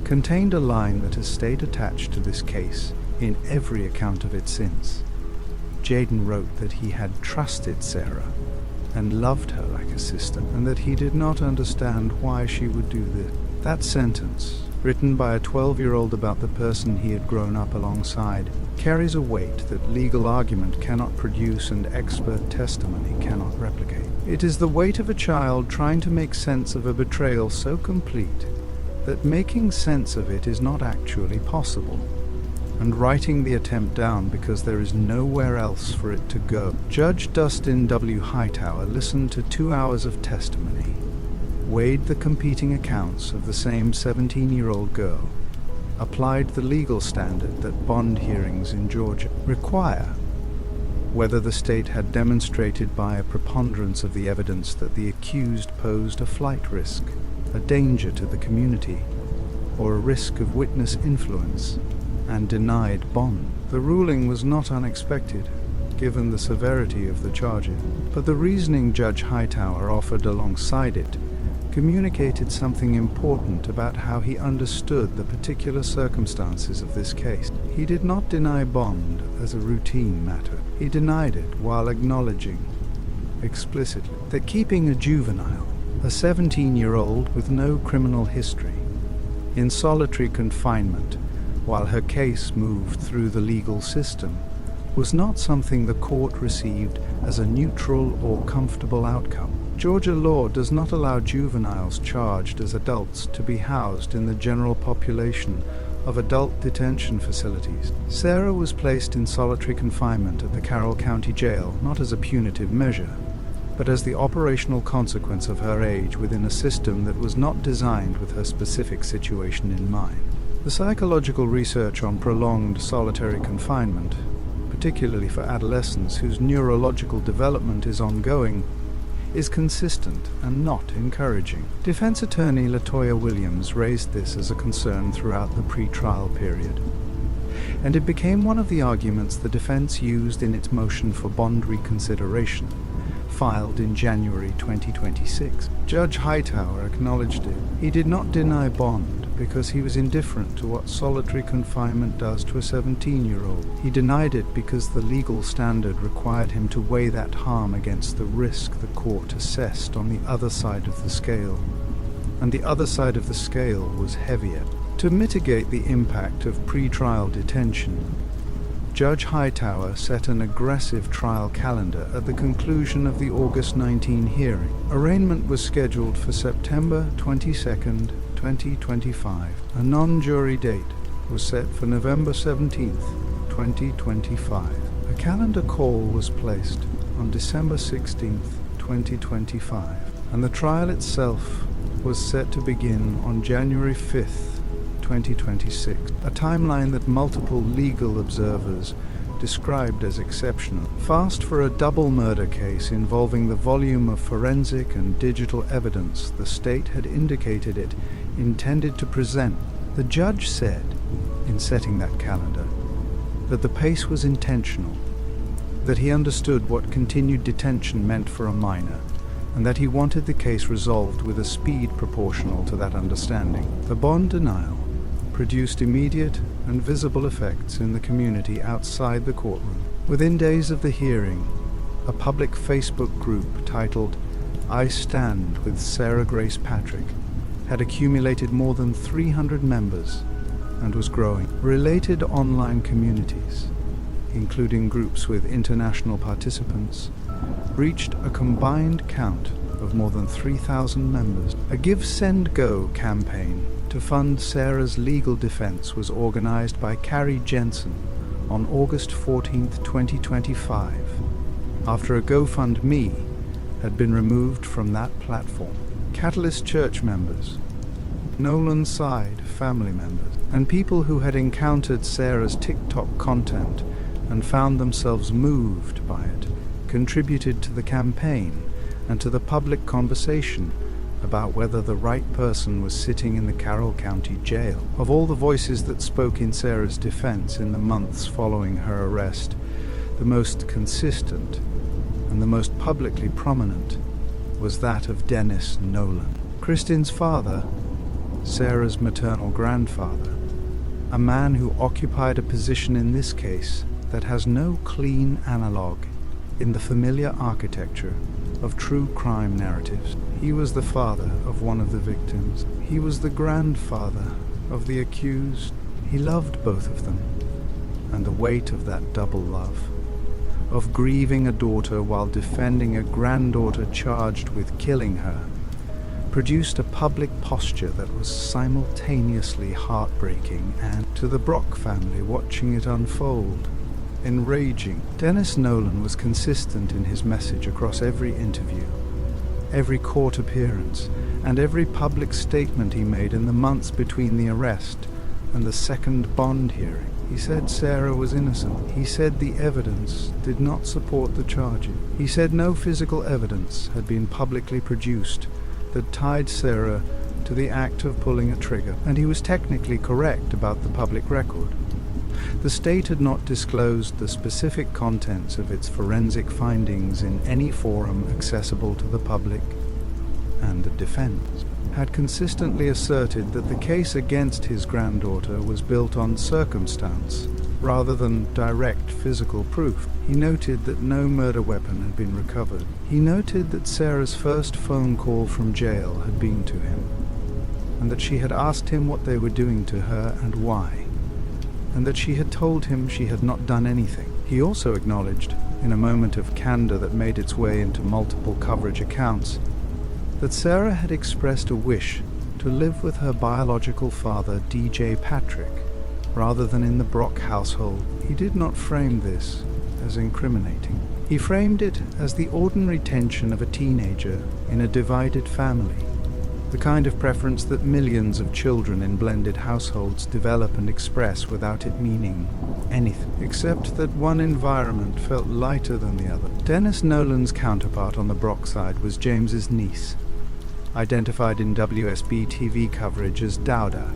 contained a line that has stayed attached to this case in every account of it since. Jaden wrote that he had trusted Sarah and loved her like a sister, and that he did not understand why she would do this. That sentence, written by a 12-year-old about the person he had grown up alongside, carries a weight that legal argument cannot produce and expert testimony cannot replicate. It is the weight of a child trying to make sense of a betrayal so complete that making sense of it is not actually possible, and writing the attempt down because there is nowhere else for it to go. Judge Dustin W. Hightower listened to 2 hours of testimony, weighed the competing accounts of the same 17-year-old girl, applied the legal standard that bond hearings in Georgia require, whether the state had demonstrated by a preponderance of the evidence that the accused posed a flight risk, a danger to the community, or a risk of witness influence, and denied bond. The ruling was not unexpected, given the severity of the charges, but the reasoning Judge Hightower offered alongside it communicated something important about how he understood the particular circumstances of this case. He did not deny bond as a routine matter. He denied it while acknowledging explicitly that keeping a juvenile, a 17-year-old with no criminal history, in solitary confinement while her case moved through the legal system was not something the court received as a neutral or comfortable outcome. Georgia law does not allow juveniles charged as adults to be housed in the general population of adult detention facilities. Sarah was placed in solitary confinement at the Carroll County Jail not as a punitive measure, but as the operational consequence of her age within a system that was not designed with her specific situation in mind. The psychological research on prolonged solitary confinement, particularly for adolescents whose neurological development is ongoing, is consistent and not encouraging. Defense attorney LaToya Williams raised this as a concern throughout the pre-trial period, and it became one of the arguments the defense used in its motion for bond reconsideration, filed in January 2026. Judge Hightower acknowledged it. He did not deny bond because he was indifferent to what solitary confinement does to a 17-year-old. He denied it because the legal standard required him to weigh that harm against the risk the court assessed on the other side of the scale, and the other side of the scale was heavier. To mitigate the impact of pre-trial detention, Judge Hightower set an aggressive trial calendar at the conclusion of the August 19 hearing. Arraignment was scheduled for September 22, 2025. A non-jury date was set for November 17, 2025. A calendar call was placed on December 16, 2025, and the trial itself was set to begin on January 5, 2026, a timeline that multiple legal observers described as exceptional. Fast for a double murder case involving the volume of forensic and digital evidence the state had indicated it intended to present. The judge said, in setting that calendar, that the pace was intentional, that he understood what continued detention meant for a minor, and that he wanted the case resolved with a speed proportional to that understanding. The bond denial produced immediate and visible effects in the community outside the courtroom. Within days of the hearing, a public Facebook group titled "I Stand with Sarah Grace Patrick" had accumulated more than 300 members and was growing. Related online communities, including groups with international participants, reached a combined count of more than 3,000 members. A Give Send Go campaign to fund Sarah's legal defense was organized by Carrie Jensen on August 14, 2025, after a GoFundMe had been removed from that platform. Catalyst Church members, Nolan Side family members, and people who had encountered Sarah's TikTok content and found themselves moved by it contributed to the campaign and to the public conversation about whether the right person was sitting in the Carroll County Jail. Of all the voices that spoke in Sarah's defense in the months following her arrest, the most consistent and the most publicly prominent was that of Dennis Nolan, Kristin's father, Sarah's maternal grandfather, a man who occupied a position in this case that has no clean analogue in the familiar architecture of true crime narratives. He was the father of one of the victims. He was the grandfather of the accused. He loved both of them, and the weight of that double love, of grieving a daughter while defending a granddaughter charged with killing her, produced a public posture that was simultaneously heartbreaking and, to the Brock family watching it unfold, enraging. Dennis Nolan was consistent in his message across every interview, every court appearance, and every public statement he made in the months between the arrest and the second bond hearing. He said Sarah was innocent. He said the evidence did not support the charges. He said no physical evidence had been publicly produced that tied Sarah to the act of pulling a trigger, and he was technically correct about the public record. The state had not disclosed the specific contents of its forensic findings in any forum accessible to the public, and the defense had consistently asserted that the case against his granddaughter was built on circumstance rather than direct physical proof. He noted that no murder weapon had been recovered. He noted that Sarah's first phone call from jail had been to him, and that she had asked him what they were doing to her and why, and that she had told him she had not done anything. He also acknowledged, in a moment of candor that made its way into multiple coverage accounts, that Sarah had expressed a wish to live with her biological father, D.J. Patrick, rather than in the Brock household. He did not frame this as incriminating. He framed it as the ordinary tension of a teenager in a divided family, the kind of preference that millions of children in blended households develop and express without it meaning anything, except that one environment felt lighter than the other. Dennis Nolan's counterpart on the Brock side was James's niece, identified in WSB TV coverage as Dowda,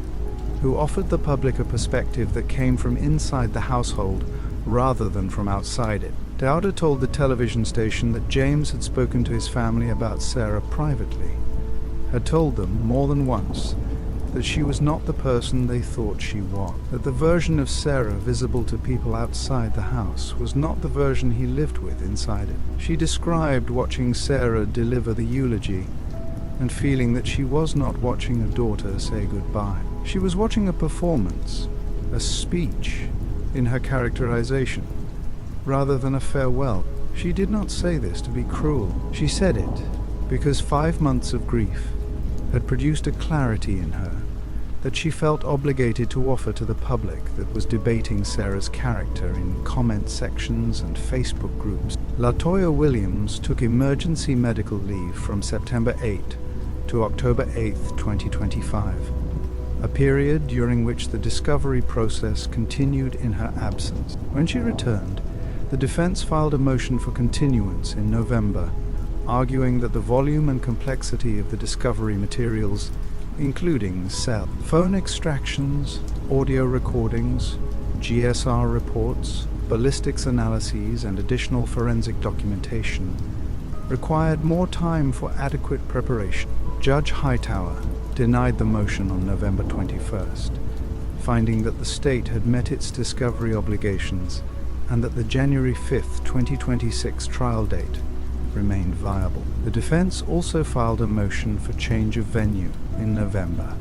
who offered the public a perspective that came from inside the household rather than from outside it. Dowda told the television station that James had spoken to his family about Sarah privately, had told them more than once that she was not the person they thought she was, that the version of Sarah visible to people outside the house was not the version he lived with inside it. She described watching Sarah deliver the eulogy and feeling that she was not watching a daughter say goodbye. She was watching a performance, a speech in her characterization, rather than a farewell. She did not say this to be cruel. She said it because 5 months of grief had produced a clarity in her that she felt obligated to offer to the public that was debating Sarah's character in comment sections and Facebook groups. LaToya Williams took emergency medical leave from September 8 to October 8, 2025, a period during which the discovery process continued in her absence. When she returned, the defense filed a motion for continuance in November, arguing that the volume and complexity of the discovery materials, including cell phone extractions, audio recordings, GSR reports, ballistics analyses, and additional forensic documentation, required more time for adequate preparation. Judge Hightower denied the motion on November 21st, finding that the state had met its discovery obligations and that the January 5, 2026 trial date remained viable. The defense also filed a motion for change of venue in November,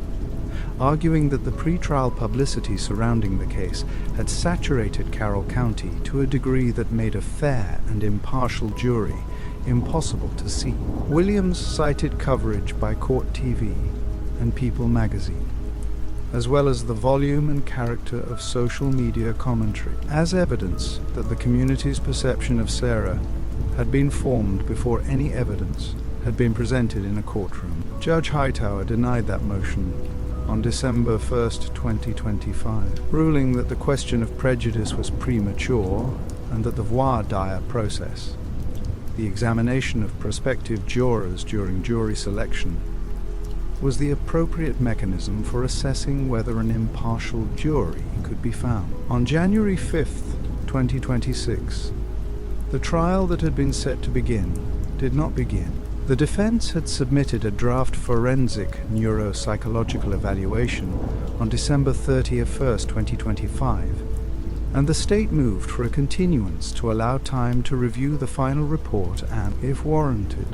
arguing that the pre-trial publicity surrounding the case had saturated Carroll County to a degree that made a fair and impartial jury impossible to see. Williams cited coverage by Court TV and People magazine, as well as the volume and character of social media commentary, as evidence that the community's perception of Sarah had been formed before any evidence had been presented in a courtroom. Judge Hightower denied that motion on December 1, 2025, ruling that the question of prejudice was premature and that the voir dire process, the examination of prospective jurors during jury selection, was the appropriate mechanism for assessing whether an impartial jury could be found. On January 5, 2026, the trial that had been set to begin did not begin. The defense had submitted a draft forensic neuropsychological evaluation on December 31st, 2025, and the state moved for a continuance to allow time to review the final report and, if warranted,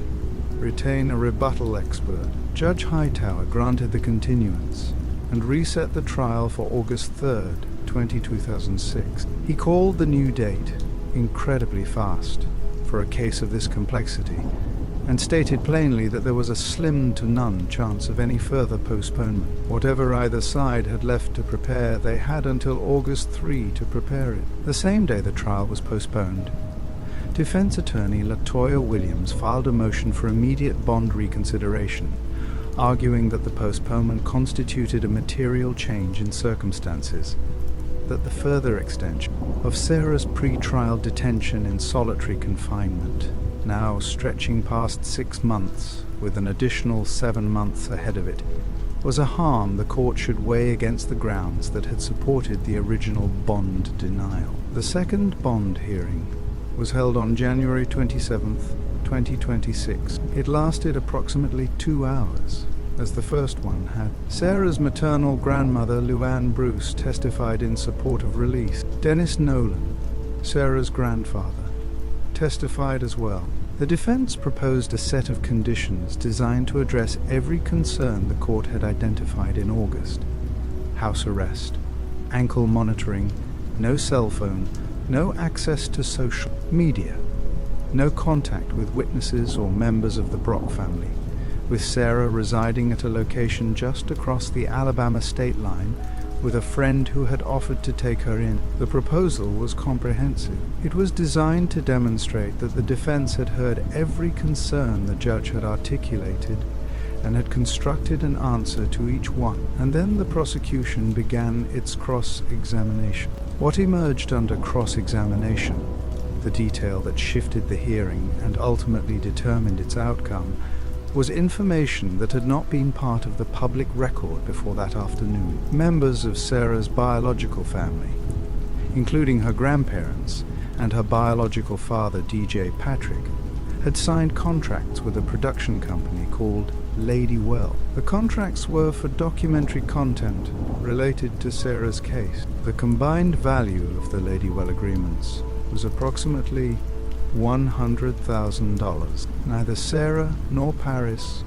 retain a rebuttal expert. Judge Hightower granted the continuance and reset the trial for August 3rd, 2006. He called the new date incredibly fast for a case of this complexity, and stated plainly that there was a slim to none chance of any further postponement. Whatever either side had left to prepare, they had until August 3 to prepare it. The same day the trial was postponed, defense attorney LaToya Williams filed a motion for immediate bond reconsideration, arguing that the postponement constituted a material change in circumstances, that the further extension of Sarah's pre-trial detention in solitary confinement, now stretching past 6 months with an additional 7 months ahead of it, was a harm the court should weigh against the grounds that had supported the original bond denial. The second bond hearing was held on January 27, 2026. It lasted approximately 2 hours, as the first one had. Sarah's maternal grandmother, Luann Bruce, testified in support of release. Dennis Nolan, Sarah's grandfather, testified as well. The defense proposed a set of conditions designed to address every concern the court had identified in August: house arrest, ankle monitoring, no cell phone, no access to social media, no contact with witnesses or members of the Brock family, with Sarah residing at a location just across the Alabama state line with a friend who had offered to take her in. The proposal was comprehensive. It was designed to demonstrate that the defense had heard every concern the judge had articulated and had constructed an answer to each one, and then the prosecution began its cross-examination. What emerged under cross-examination, the detail that shifted the hearing and ultimately determined its outcome, was information that had not been part of the public record before that afternoon. Members of Sarah's biological family, including her grandparents and her biological father, DJ Patrick, had signed contracts with a production company called Lady Well. The contracts were for documentary content related to Sarah's case. The combined value of the Lady Well agreements was approximately $100,000. Neither Sarah nor Paris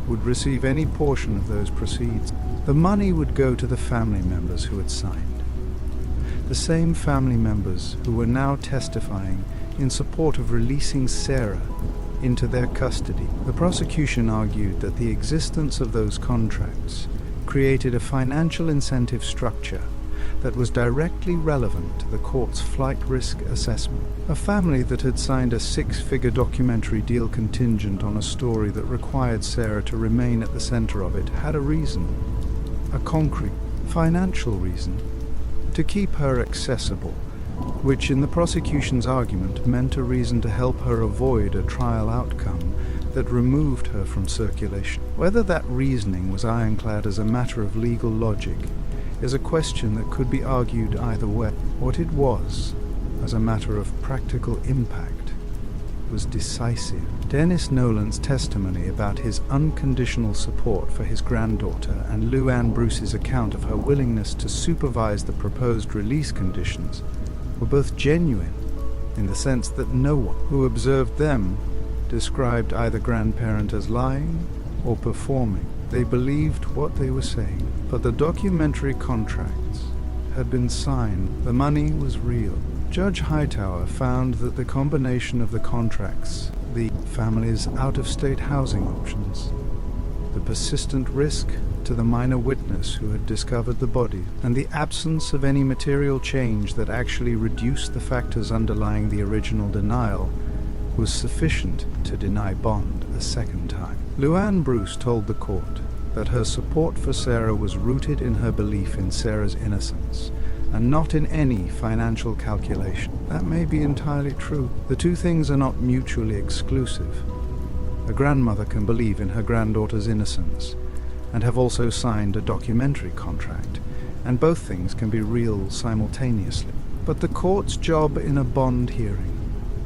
would receive any portion of those proceeds. The money would go to the family members who had signed. The same family members who were now testifying in support of releasing Sarah into their custody. The prosecution argued that the existence of those contracts created a financial incentive structure that was directly relevant to the court's flight risk assessment. A family that had signed a 6-figure documentary deal contingent on a story that required Sarah to remain at the center of it had a reason, a concrete, financial reason, to keep her accessible, which in the prosecution's argument meant a reason to help her avoid a trial outcome that removed her from circulation. Whether that reasoning was ironclad as a matter of legal logic is a question that could be argued either way. What it was, as a matter of practical impact, was decisive. Dennis Nolan's testimony about his unconditional support for his granddaughter and Luann Bruce's account of her willingness to supervise the proposed release conditions were both genuine, in the sense that no one who observed them described either grandparent as lying or performing. They believed what they were saying. But the documentary contracts had been signed. The money was real. Judge Hightower found that the combination of the contracts, the family's out-of-state housing options, the persistent risk to the minor witness who had discovered the body, and the absence of any material change that actually reduced the factors underlying the original denial, was sufficient to deny bond a second time. Luann Bruce told the court that her support for Sarah was rooted in her belief in Sarah's innocence, and not in any financial calculation. That may be entirely true. The two things are not mutually exclusive. A grandmother can believe in her granddaughter's innocence and have also signed a documentary contract, and both things can be real simultaneously. But the court's job in a bond hearing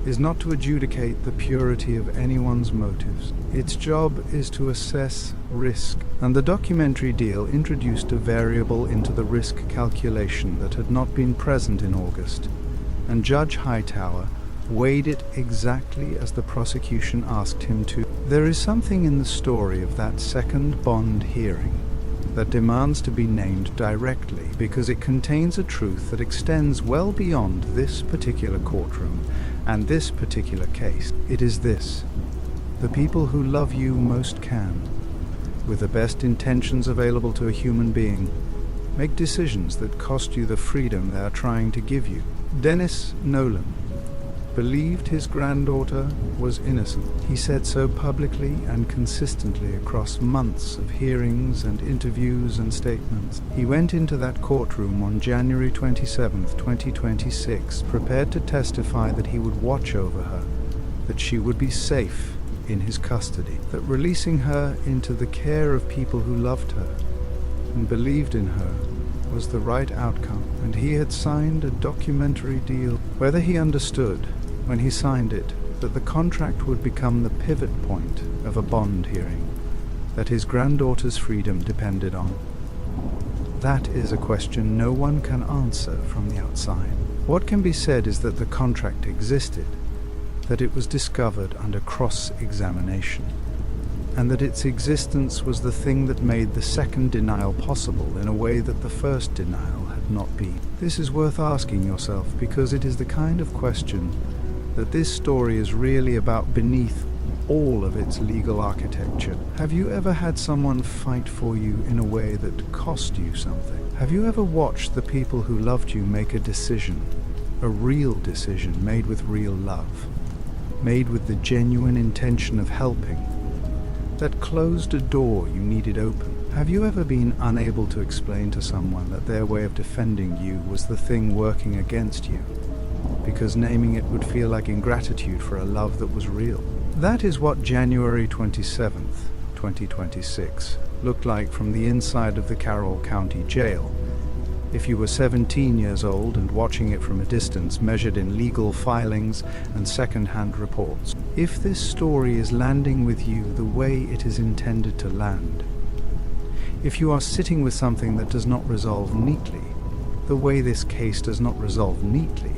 is not to adjudicate the purity of anyone's motives. Its job is to assess risk, and the documentary deal introduced a variable into the risk calculation that had not been present in August, and Judge Hightower weighed it exactly as the prosecution asked him to. There is something in the story of that second bond hearing that demands to be named directly, because it contains a truth that extends well beyond this particular courtroom and this particular case. It is this: The people who love you most can, with the best intentions available to a human being, make decisions that cost you the freedom they are trying to give you. Dennis Nolan believed his granddaughter was innocent. He said so publicly and consistently across months of hearings and interviews and statements. He went into that courtroom on January 27, 2026, prepared to testify that he would watch over her, that she would be safe in his custody, that releasing her into the care of people who loved her and believed in her was the right outcome. And he had signed a documentary deal. Whether he understood when he signed it that the contract would become the pivot point of a bond hearing that his granddaughter's freedom depended on, that is a question no one can answer from the outside. What can be said is that the contract existed, that it was discovered under cross-examination, and that its existence was the thing that made the second denial possible in a way that the first denial had not been. This is worth asking yourself because it is the kind of question that this story is really about beneath all of its legal architecture. Have you ever had someone fight for you in a way that cost you something? Have you ever watched the people who loved you make a decision, a real decision made with real love, made with the genuine intention of helping, that closed a door you needed open? Have you ever been unable to explain to someone that their way of defending you was the thing working against you, because naming it would feel like ingratitude for a love that was real? That is what January 27th, 2026 looked like from the inside of the Carroll County Jail. If you were 17 years old and watching it from a distance measured in legal filings and second-hand reports, if this story is landing with you the way it is intended to land, if you are sitting with something that does not resolve neatly, the way this case does not resolve neatly,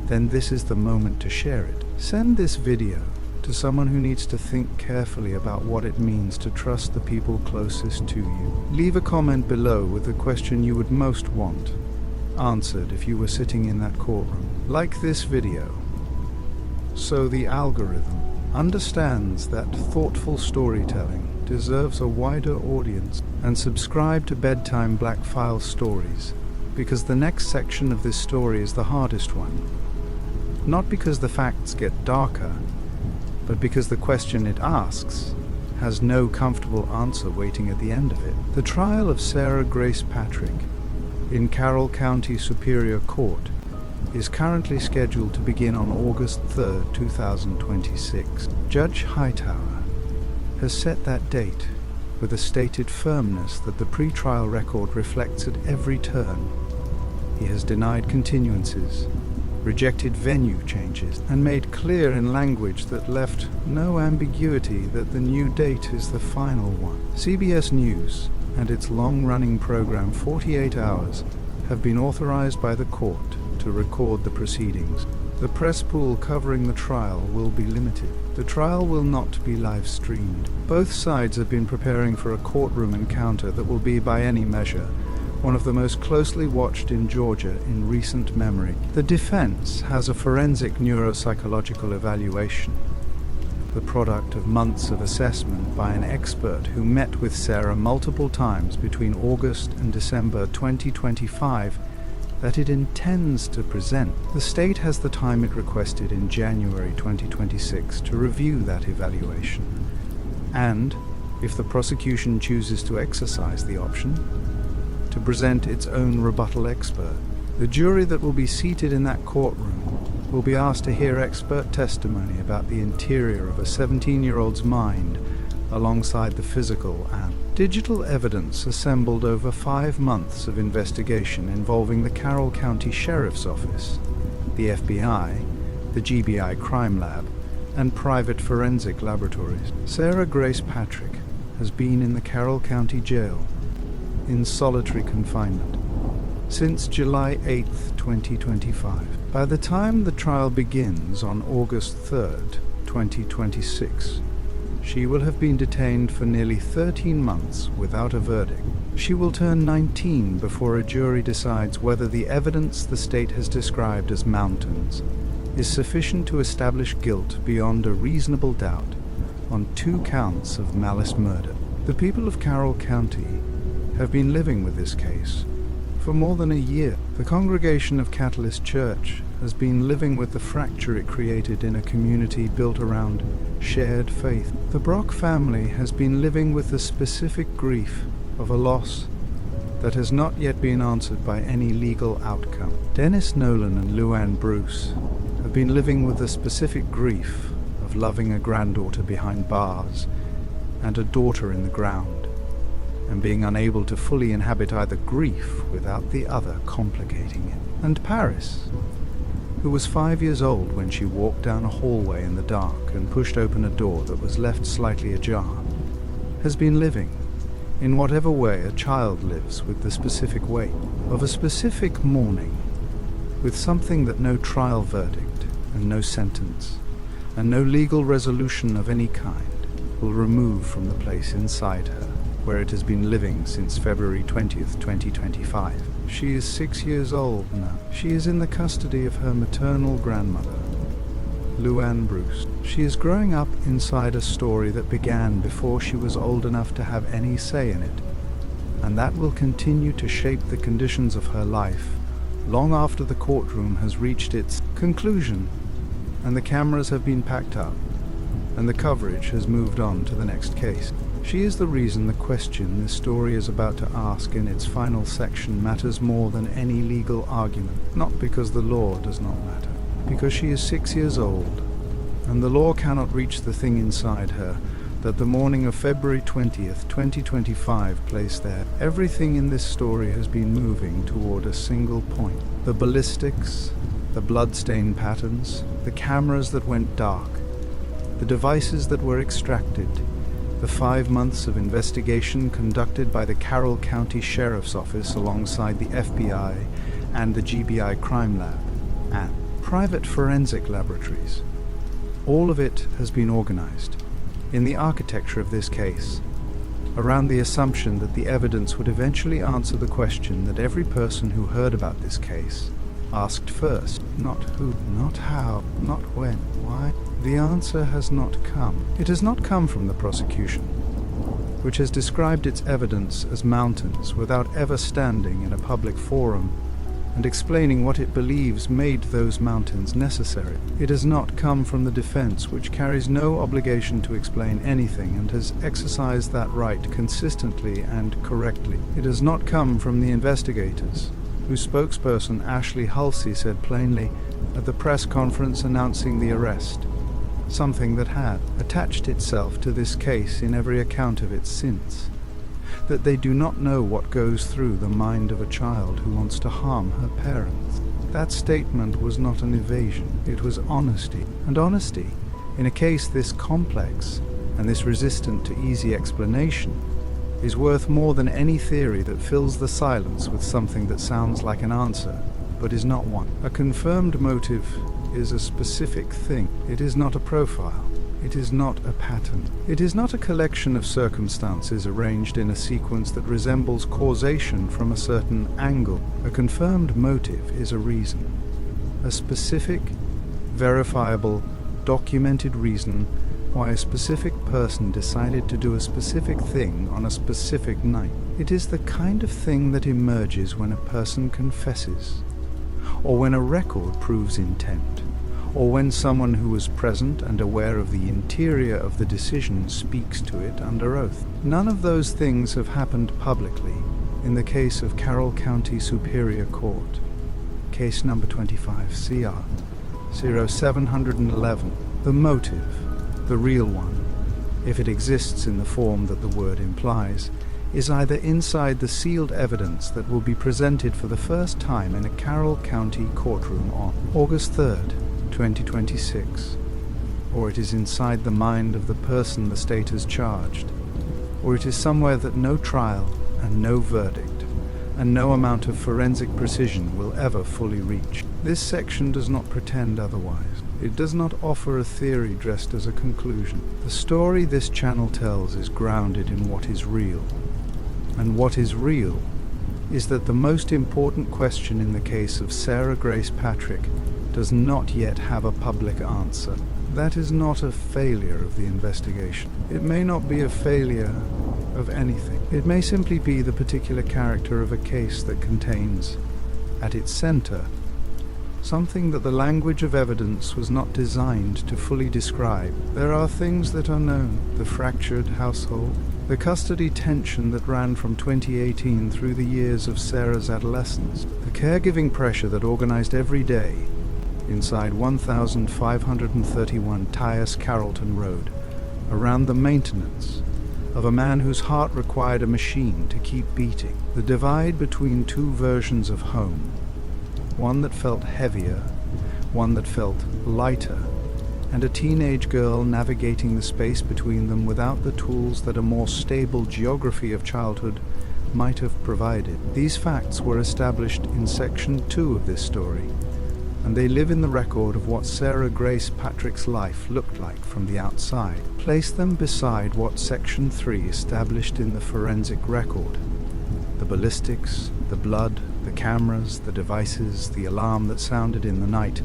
then this is the moment to share it. Send this video to someone who needs to think carefully about what it means to trust the people closest to you. Leave a comment below with the question you would most want answered if you were sitting in that courtroom. Like this video so the algorithm understands that thoughtful storytelling deserves a wider audience, and subscribe to Bedtime Black File Stories, because the next section of this story is the hardest one. Not because the facts get darker, but because the question it asks has no comfortable answer waiting at the end of it. The trial of Sarah Grace Patrick in Carroll County Superior Court is currently scheduled to begin on August 3, 2026. Judge Hightower has set that date with a stated firmness that the pre-trial record reflects at every turn. He has denied continuances, rejected venue changes, and made clear in language that left no ambiguity that the new date is the final one. CBS News and its long-running program 48 Hours have been authorized by the court to record the proceedings. The press pool covering the trial will be limited. The trial will not be live-streamed. Both sides have been preparing for a courtroom encounter that will be, by any measure, one of the most closely watched in Georgia in recent memory. The defense has a forensic neuropsychological evaluation, the product of months of assessment by an expert who met with Sarah multiple times between August and December 2025, that it intends to present. The state has the time it requested in January 2026 to review that evaluation, and, if the prosecution chooses to exercise the option, to present its own rebuttal expert. The jury that will be seated in that courtroom will be asked to hear expert testimony about the interior of a 17-year-old's mind alongside the physical and digital evidence assembled over 5 months of investigation involving the Carroll County Sheriff's Office, the FBI, the GBI Crime Lab, and private forensic laboratories. Sarah Grace Patrick has been in the Carroll County Jail in solitary confinement since July 8, 2025. By the time the trial begins on August 3rd, 2026, she will have been detained for nearly 13 months without a verdict. She will turn 19 before a jury decides whether the evidence the state has described as mountains is sufficient to establish guilt beyond a reasonable doubt on 2 counts of malice murder. The people of Carroll County have been living with this case for more than a year. The congregation of Catalyst Church has been living with the fracture it created in a community built around shared faith. The Brock family has been living with the specific grief of a loss that has not yet been answered by any legal outcome. Dennis Nolan and Luann Bruce have been living with the specific grief of loving a granddaughter behind bars and a daughter in the ground, and being unable to fully inhabit either grief without the other complicating it. And Paris, who was 5 years old when she walked down a hallway in the dark and pushed open a door that was left slightly ajar, has been living in whatever way a child lives, with the specific weight of a specific morning, with something that no trial verdict and no sentence and no legal resolution of any kind will remove from the place inside her where it has been living since February 20th, 2025. She is 6 years old now. She is in the custody of her maternal grandmother, Luann Bruce. She is growing up inside a story that began before she was old enough to have any say in it, and that will continue to shape the conditions of her life long after the courtroom has reached its conclusion and the cameras have been packed up and the coverage has moved on to the next case. She is the reason the question this story is about to ask in its final section matters more than any legal argument, not because the law does not matter, because she is 6 years old, and the law cannot reach the thing inside her that the morning of February 20th, 2025 placed there. Everything in this story has been moving toward a single point. The ballistics, the bloodstain patterns, the cameras that went dark, the devices that were extracted, the 5 months of investigation conducted by the Carroll County Sheriff's Office alongside the FBI and the GBI Crime Lab and private forensic laboratories. All of it has been organized in the architecture of this case around the assumption that the evidence would eventually answer the question that every person who heard about this case asked first. Not who, not how, not when, why. The answer has not come. It has not come from the prosecution, which has described its evidence as mountains without ever standing in a public forum and explaining what it believes made those mountains necessary. It has not come from the defense, which carries no obligation to explain anything and has exercised that right consistently and correctly. It has not come from the investigators, whose spokesperson Ashley Halsey said plainly at the press conference announcing the arrest, something that had attached itself to this case in every account of it since, that they do not know what goes through the mind of a child who wants to harm her parents. That statement was not an evasion, it was honesty. And honesty, in a case this complex and this resistant to easy explanation, is worth more than any theory that fills the silence with something that sounds like an answer, but is not one. A confirmed motive is a specific thing. It is not a profile. It is not a pattern. It is not a collection of circumstances arranged in a sequence that resembles causation from a certain angle. A confirmed motive is a reason. A specific, verifiable, documented reason why a specific person decided to do a specific thing on a specific night. It is the kind of thing that emerges when a person confesses, or when a record proves intent, or when someone who was present and aware of the interior of the decision speaks to it under oath. None of those things have happened publicly in the case of Carroll County Superior Court, case number 25 CR 0711. The motive, the real one, if it exists in the form that the word implies, is either inside the sealed evidence that will be presented for the first time in a Carroll County courtroom on August 3rd, 2026, or it is inside the mind of the person the state has charged, or it is somewhere that no trial and no verdict and no amount of forensic precision will ever fully reach. This section does not pretend otherwise. It does not offer a theory dressed as a conclusion. The story this channel tells is grounded in what is real, and what is real is that the most important question in the case of Sarah Grace Patrick does not yet have a public answer. That is not a failure of the investigation. It may not be a failure of anything. It may simply be the particular character of a case that contains, at its center, something that the language of evidence was not designed to fully describe. There are things that are known: the fractured household, the custody tension that ran from 2018 through the years of Sarah's adolescence, the caregiving pressure that organized every day inside 1531 Tyus Carrollton Road around the maintenance of a man whose heart required a machine to keep beating, the divide between two versions of home, one that felt heavier, one that felt lighter, and a teenage girl navigating the space between them without the tools that a more stable geography of childhood might have provided. These facts were established in Section 2 of this story, and they live in the record of what Sarah Grace Patrick's life looked like from the outside. Place them beside what Section 3 established in the forensic record: the ballistics, the blood, the cameras, the devices, the alarm that sounded in the night,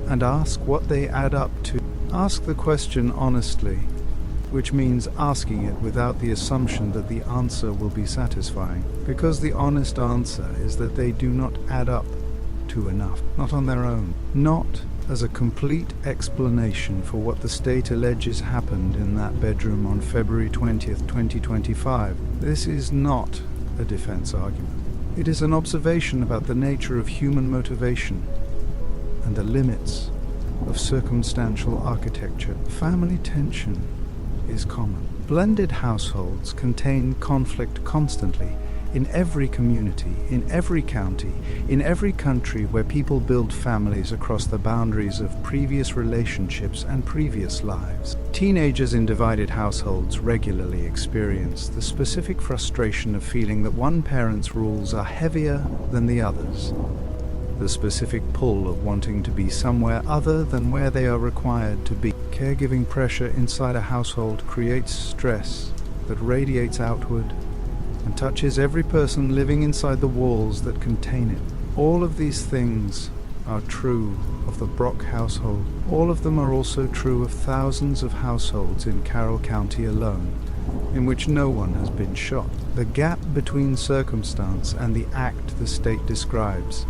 and ask what they add up to. Ask the question honestly, which means asking it without the assumption that the answer will be satisfying, because the honest answer is that they do not add up to enough, not on their own, not as a complete explanation for what the state alleges happened in that bedroom on February 20th, 2025. This is not a defense argument. It is an observation about the nature of human motivation and the limits of circumstantial architecture. Family tension is common. Blended households contain conflict constantly in every community, in every county, in every country where people build families across the boundaries of previous relationships and previous lives. Teenagers in divided households regularly experience the specific frustration of feeling that one parent's rules are heavier than the other's, the specific pull of wanting to be somewhere other than where they are required to be. Caregiving pressure inside a household creates stress that radiates outward and touches every person living inside the walls that contain it. All of these things are true of the Brock household. All of them are also true of thousands of households in Carroll County alone, in which no one has been shot. The gap between circumstance and the act the state describes,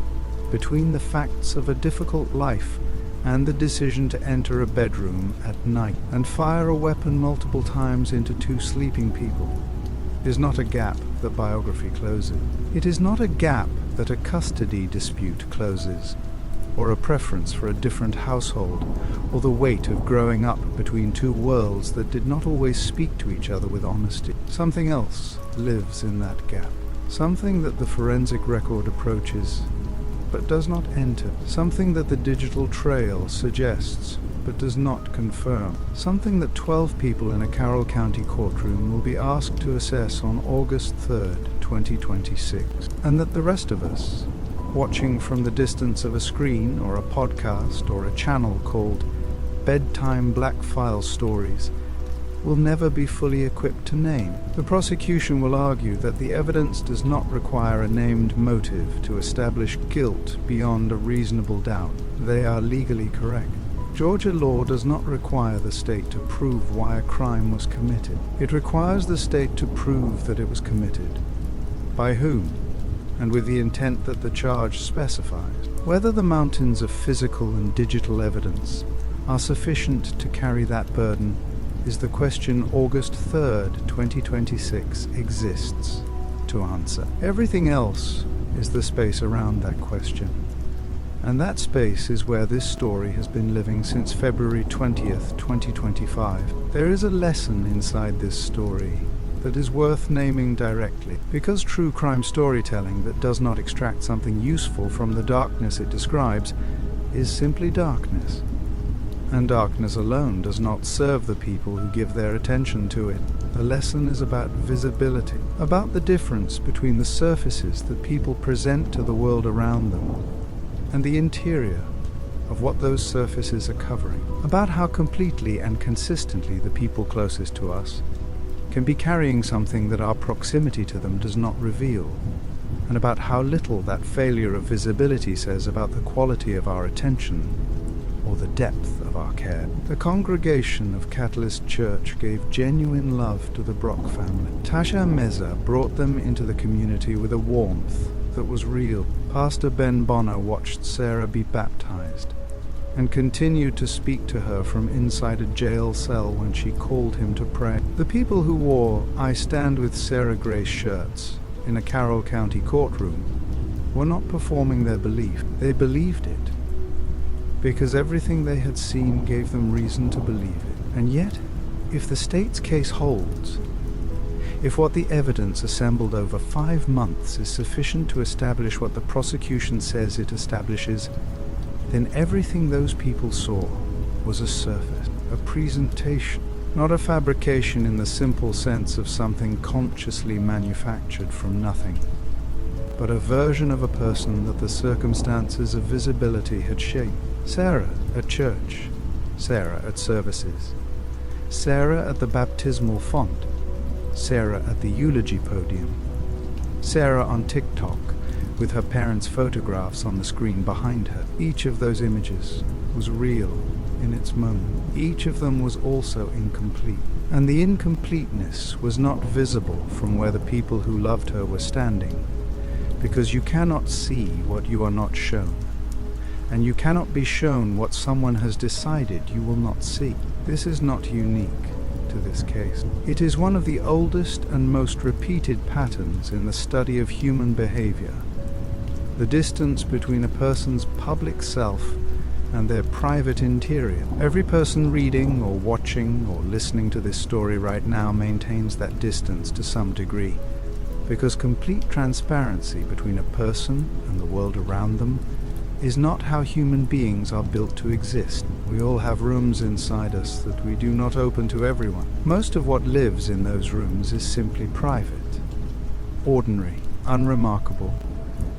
between the facts of a difficult life and the decision to enter a bedroom at night and fire a weapon multiple times into two sleeping people, is not a gap that biography closes. It is not a gap that a custody dispute closes, or a preference for a different household, or the weight of growing up between two worlds that did not always speak to each other with honesty. Something else lives in that gap, something that the forensic record approaches but does not enter, something that the digital trail suggests but does not confirm, something that 12 people in a Carroll County courtroom will be asked to assess on August 3rd, 2026, and that the rest of us, watching from the distance of a screen or a podcast or a channel called Bedtime Black File Stories, will never be fully equipped to name. The prosecution will argue that the evidence does not require a named motive to establish guilt beyond a reasonable doubt. They are legally correct. Georgia law does not require the state to prove why a crime was committed. It requires the state to prove that it was committed. By whom? And with the intent that the charge specifies. Whether the mountains of physical and digital evidence are sufficient to carry that burden is the question August 3rd, 2026 exists to answer. Everything else is the space around that question. And that space is where this story has been living since February 20th, 2025. There is a lesson inside this story that is worth naming directly, because true crime storytelling that does not extract something useful from the darkness it describes is simply darkness. And darkness alone does not serve the people who give their attention to it. The lesson is about visibility, about the difference between the surfaces that people present to the world around them and the interior of what those surfaces are covering, about how completely and consistently the people closest to us can be carrying something that our proximity to them does not reveal, and about how little that failure of visibility says about the quality of our attention or the depth of our care. The congregation of Catalyst Church gave genuine love to the Brock family. Tasha Meza brought them into the community with a warmth that was real. Pastor Ben Bonner watched Sarah be baptized and continued to speak to her from inside a jail cell when she called him to pray. The people who wore "I Stand with Sarah Grace" shirts in a Carroll County courtroom were not performing their belief. They believed it because everything they had seen gave them reason to believe it. And yet, if the state's case holds, if what the evidence assembled over 5 months is sufficient to establish what the prosecution says it establishes, then everything those people saw was a surface, a presentation, not a fabrication in the simple sense of something consciously manufactured from nothing, but a version of a person that the circumstances of visibility had shaped. Sarah at church, Sarah at services, Sarah at the baptismal font, Sarah at the eulogy podium, Sarah on TikTok with her parents' photographs on the screen behind her. Each of those images was real in its moment. Each of them was also incomplete. And the incompleteness was not visible from where the people who loved her were standing, because you cannot see what you are not shown, and you cannot be shown what someone has decided you will not see. This is not unique to this case. It is one of the oldest and most repeated patterns in the study of human behavior. The distance between a person's public self and their private interior. Every person reading or watching or listening to this story right now maintains that distance to some degree, because complete transparency between a person and the world around them is not how human beings are built to exist. We all have rooms inside us that we do not open to everyone. Most of what lives in those rooms is simply private, ordinary, unremarkable,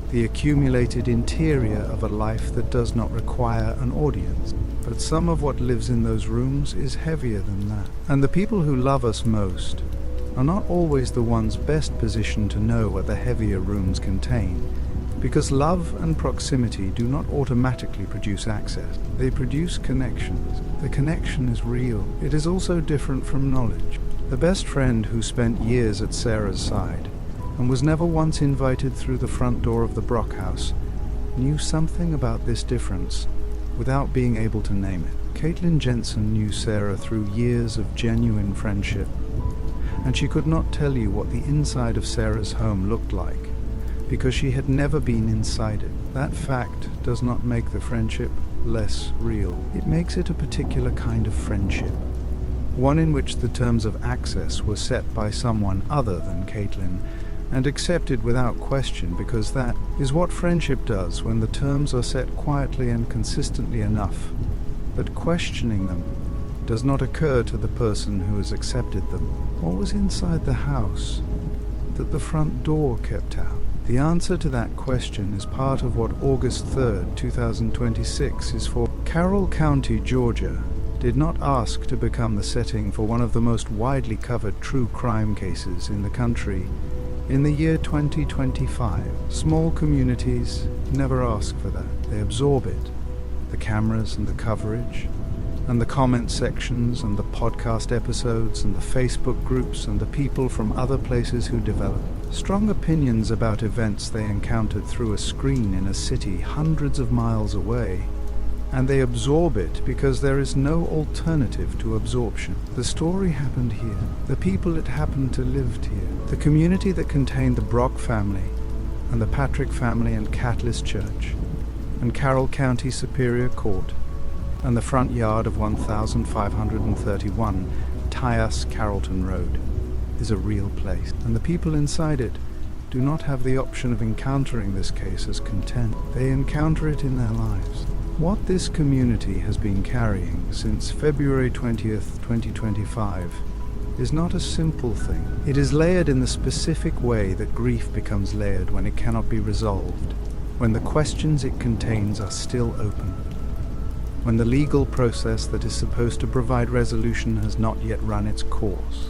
the accumulated interior of a life that does not require an audience. But some of what lives in those rooms is heavier than that. And the people who love us most are not always the ones best positioned to know what the heavier rooms contain, because love and proximity do not automatically produce access. They produce connections. The connection is real. It is also different from knowledge. The best friend who spent years at Sarah's side and was never once invited through the front door of the Brock house knew something about this difference without being able to name it. Caitlin Jensen knew Sarah through years of genuine friendship, and she could not tell you what the inside of Sarah's home looked like, because she had never been inside it. That fact does not make the friendship less real. It makes it a particular kind of friendship, one in which the terms of access were set by someone other than Caitlin, and accepted without question, because that is what friendship does when the terms are set quietly and consistently enough that questioning them does not occur to the person who has accepted them. What was inside the house that the front door kept out? The answer to that question is part of what August 3rd, 2026 is for. Carroll County, Georgia, did not ask to become the setting for one of the most widely covered true crime cases in the country in the year 2025. Small communities never ask for that. They absorb it. The cameras and the coverage, and the comment sections and the podcast episodes and the Facebook groups and the people from other places who develop strong opinions about events they encountered through a screen in a city hundreds of miles away, and they absorb it because there is no alternative to absorption. The story happened here. The people it happened to lived here. The community that contained the Brock family and the Patrick family and Catalyst Church and Carroll County Superior Court and the front yard of 1531 Tyus Carrollton Road is a real place. And the people inside it do not have the option of encountering this case as content. They encounter it in their lives. What this community has been carrying since February 20th, 2025 is not a simple thing. It is layered in the specific way that grief becomes layered when it cannot be resolved, when the questions it contains are still open, when the legal process that is supposed to provide resolution has not yet run its course.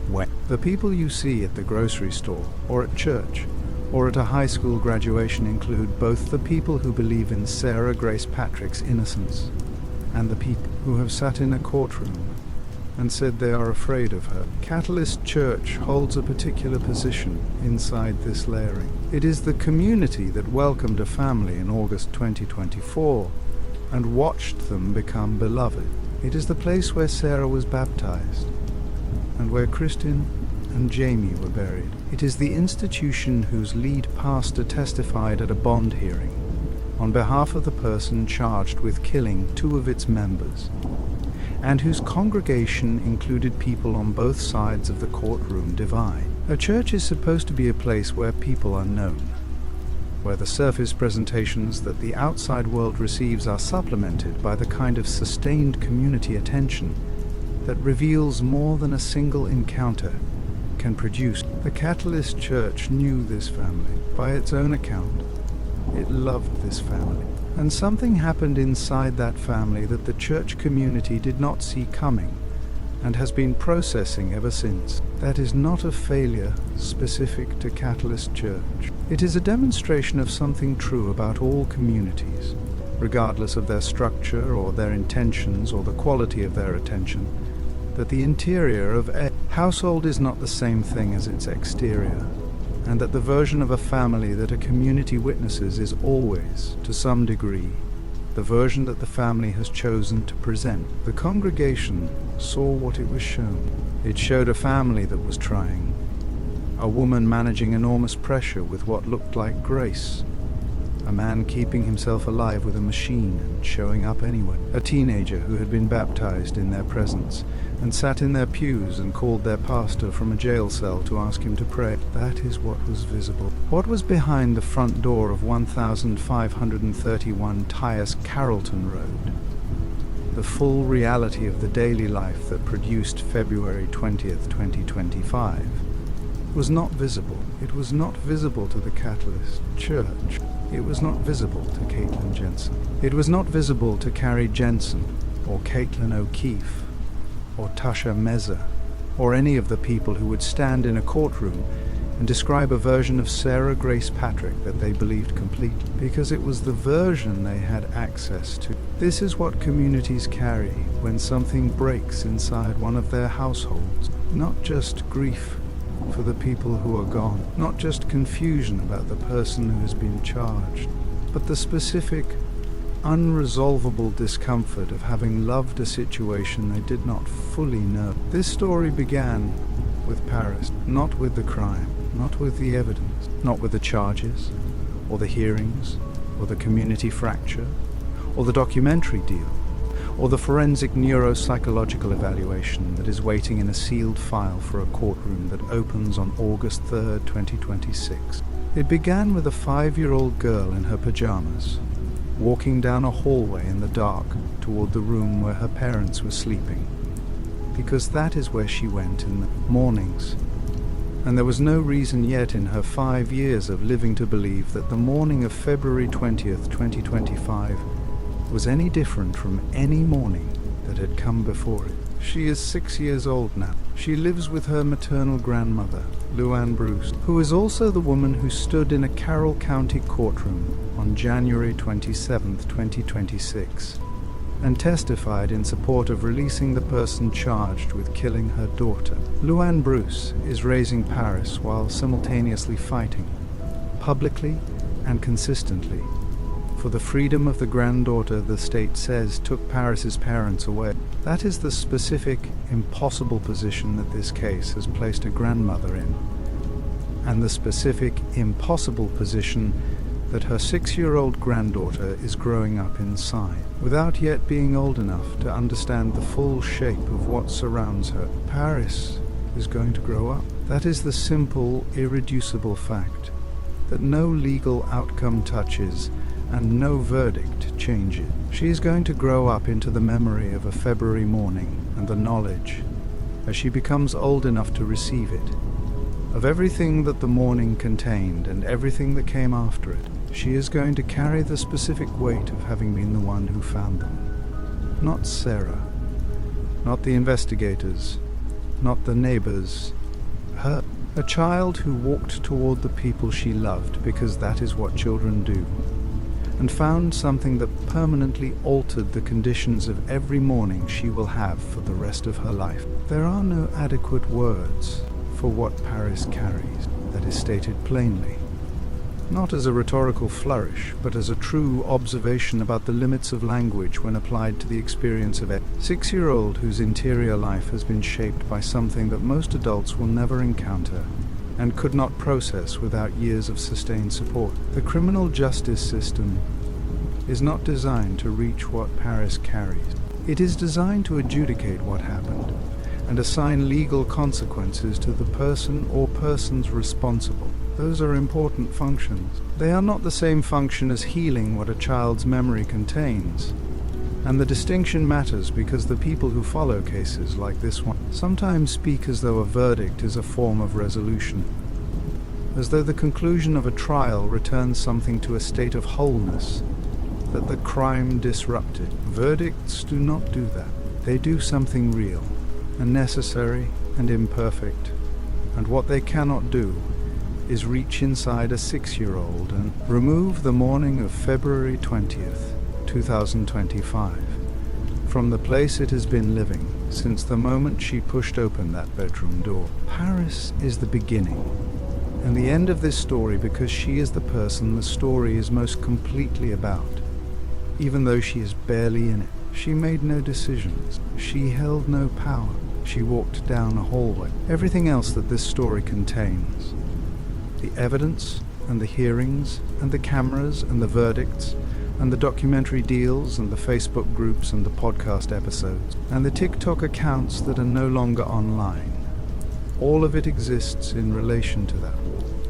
When the people you see at the grocery store or at church or at a high school graduation include both the people who believe in Sarah Grace Patrick's innocence and the people who have sat in a courtroom and said they are afraid of her. Catalyst Church holds a particular position inside this layering. It is the community that welcomed a family in August 2024 and watched them become beloved. It is the place where Sarah was baptized and where Kristin and Jamie were buried. It is the institution whose lead pastor testified at a bond hearing on behalf of the person charged with killing 2 of its members, and whose congregation included people on both sides of the courtroom divide. A church is supposed to be a place where people are known, where the surface presentations that the outside world receives are supplemented by the kind of sustained community attention that reveals more than a single encounter can produce. The Catalyst Church knew this family. By its own account, it loved this family. And something happened inside that family that the church community did not see coming and has been processing ever since. That is not a failure specific to Catalyst Church. It is a demonstration of something true about all communities, regardless of their structure or their intentions or the quality of their attention, that the interior of a household is not the same thing as its exterior, and that the version of a family that a community witnesses is always, to some degree, the version that the family has chosen to present. The congregation saw what it was shown. It showed a family that was trying, a woman managing enormous pressure with what looked like grace, a man keeping himself alive with a machine and showing up anyway, a teenager who had been baptized in their presence and sat in their pews and called their pastor from a jail cell to ask him to pray. That is what was visible. What was behind the front door of 1531 Tyus Carrollton Road? The full reality of the daily life that produced February 20th, 2025 was not visible. It was not visible to the Catalyst Church. It was not visible to Caitlin Jensen. It was not visible to Carrie Jensen or Caitlin O'Keefe or Tasha Meza or any of the people who would stand in a courtroom and describe a version of Sarah Grace Patrick that they believed complete, because it was the version they had access to. This is what communities carry when something breaks inside one of their households. Not just grief for the people who are gone, not just confusion about the person who has been charged, but the specific, unresolvable discomfort of having loved a situation they did not fully know. This story began with Paris, not with the crime, not with the evidence, not with the charges, or the hearings, or the community fracture, or the documentary deal, or the forensic neuropsychological evaluation that is waiting in a sealed file for a courtroom that opens on August 3rd, 2026. It began with a 5-year-old girl in her pajamas, walking down a hallway in the dark toward the room where her parents were sleeping, because that is where she went in the mornings. And there was no reason yet in her 5 years of living to believe that the morning of February 20th, 2025 was any different from any morning that had come before it. She is 6 years old now. She lives with her maternal grandmother, Luann Bruce, who is also the woman who stood in a Carroll County courtroom on January 27, 2026, and testified in support of releasing the person charged with killing her daughter. Luann Bruce is raising Paris while simultaneously fighting, publicly and consistently, for the freedom of the granddaughter the state says took Paris's parents away. That is the specific, impossible position that this case has placed a grandmother in, and the specific, impossible position that her 6-year-old granddaughter is growing up inside, without yet being old enough to understand the full shape of what surrounds her. Paris is going to grow up. That is the simple, irreducible fact that no legal outcome touches and no verdict changes. She is going to grow up into the memory of a February morning and the knowledge, as she becomes old enough to receive it, of everything that the morning contained and everything that came after it. She is going to carry the specific weight of having been the one who found them. Not Sarah, not the investigators, not the neighbors, her. A child who walked toward the people she loved, because that is what children do, and found something that permanently altered the conditions of every morning she will have for the rest of her life. There are no adequate words for what Paris carries that is stated plainly, not as a rhetorical flourish, but as a true observation about the limits of language when applied to the experience of a 6-year-old whose interior life has been shaped by something that most adults will never encounter and could not process without years of sustained support. The criminal justice system is not designed to reach what Paris carries. It is designed to adjudicate what happened and assign legal consequences to the person or persons responsible. Those are important functions. They are not the same function as healing what a child's memory contains. And the distinction matters because the people who follow cases like this one sometimes speak as though a verdict is a form of resolution, as though the conclusion of a trial returns something to a state of wholeness that the crime disrupted. Verdicts do not do that. They do something real and necessary and imperfect, and what they cannot do is reach inside a 6-year-old and remove the morning of February 20th, 2025, from the place it has been living since the moment she pushed open that bedroom door. Paris is the beginning and the end of this story because she is the person the story is most completely about. Even though she is barely in it, she made no decisions. She held no power. She walked down a hallway. Everything else that this story contains, the evidence and the hearings and the cameras and the verdicts and the documentary deals and the Facebook groups and the podcast episodes and the TikTok accounts that are no longer online, all of it exists in relation to that.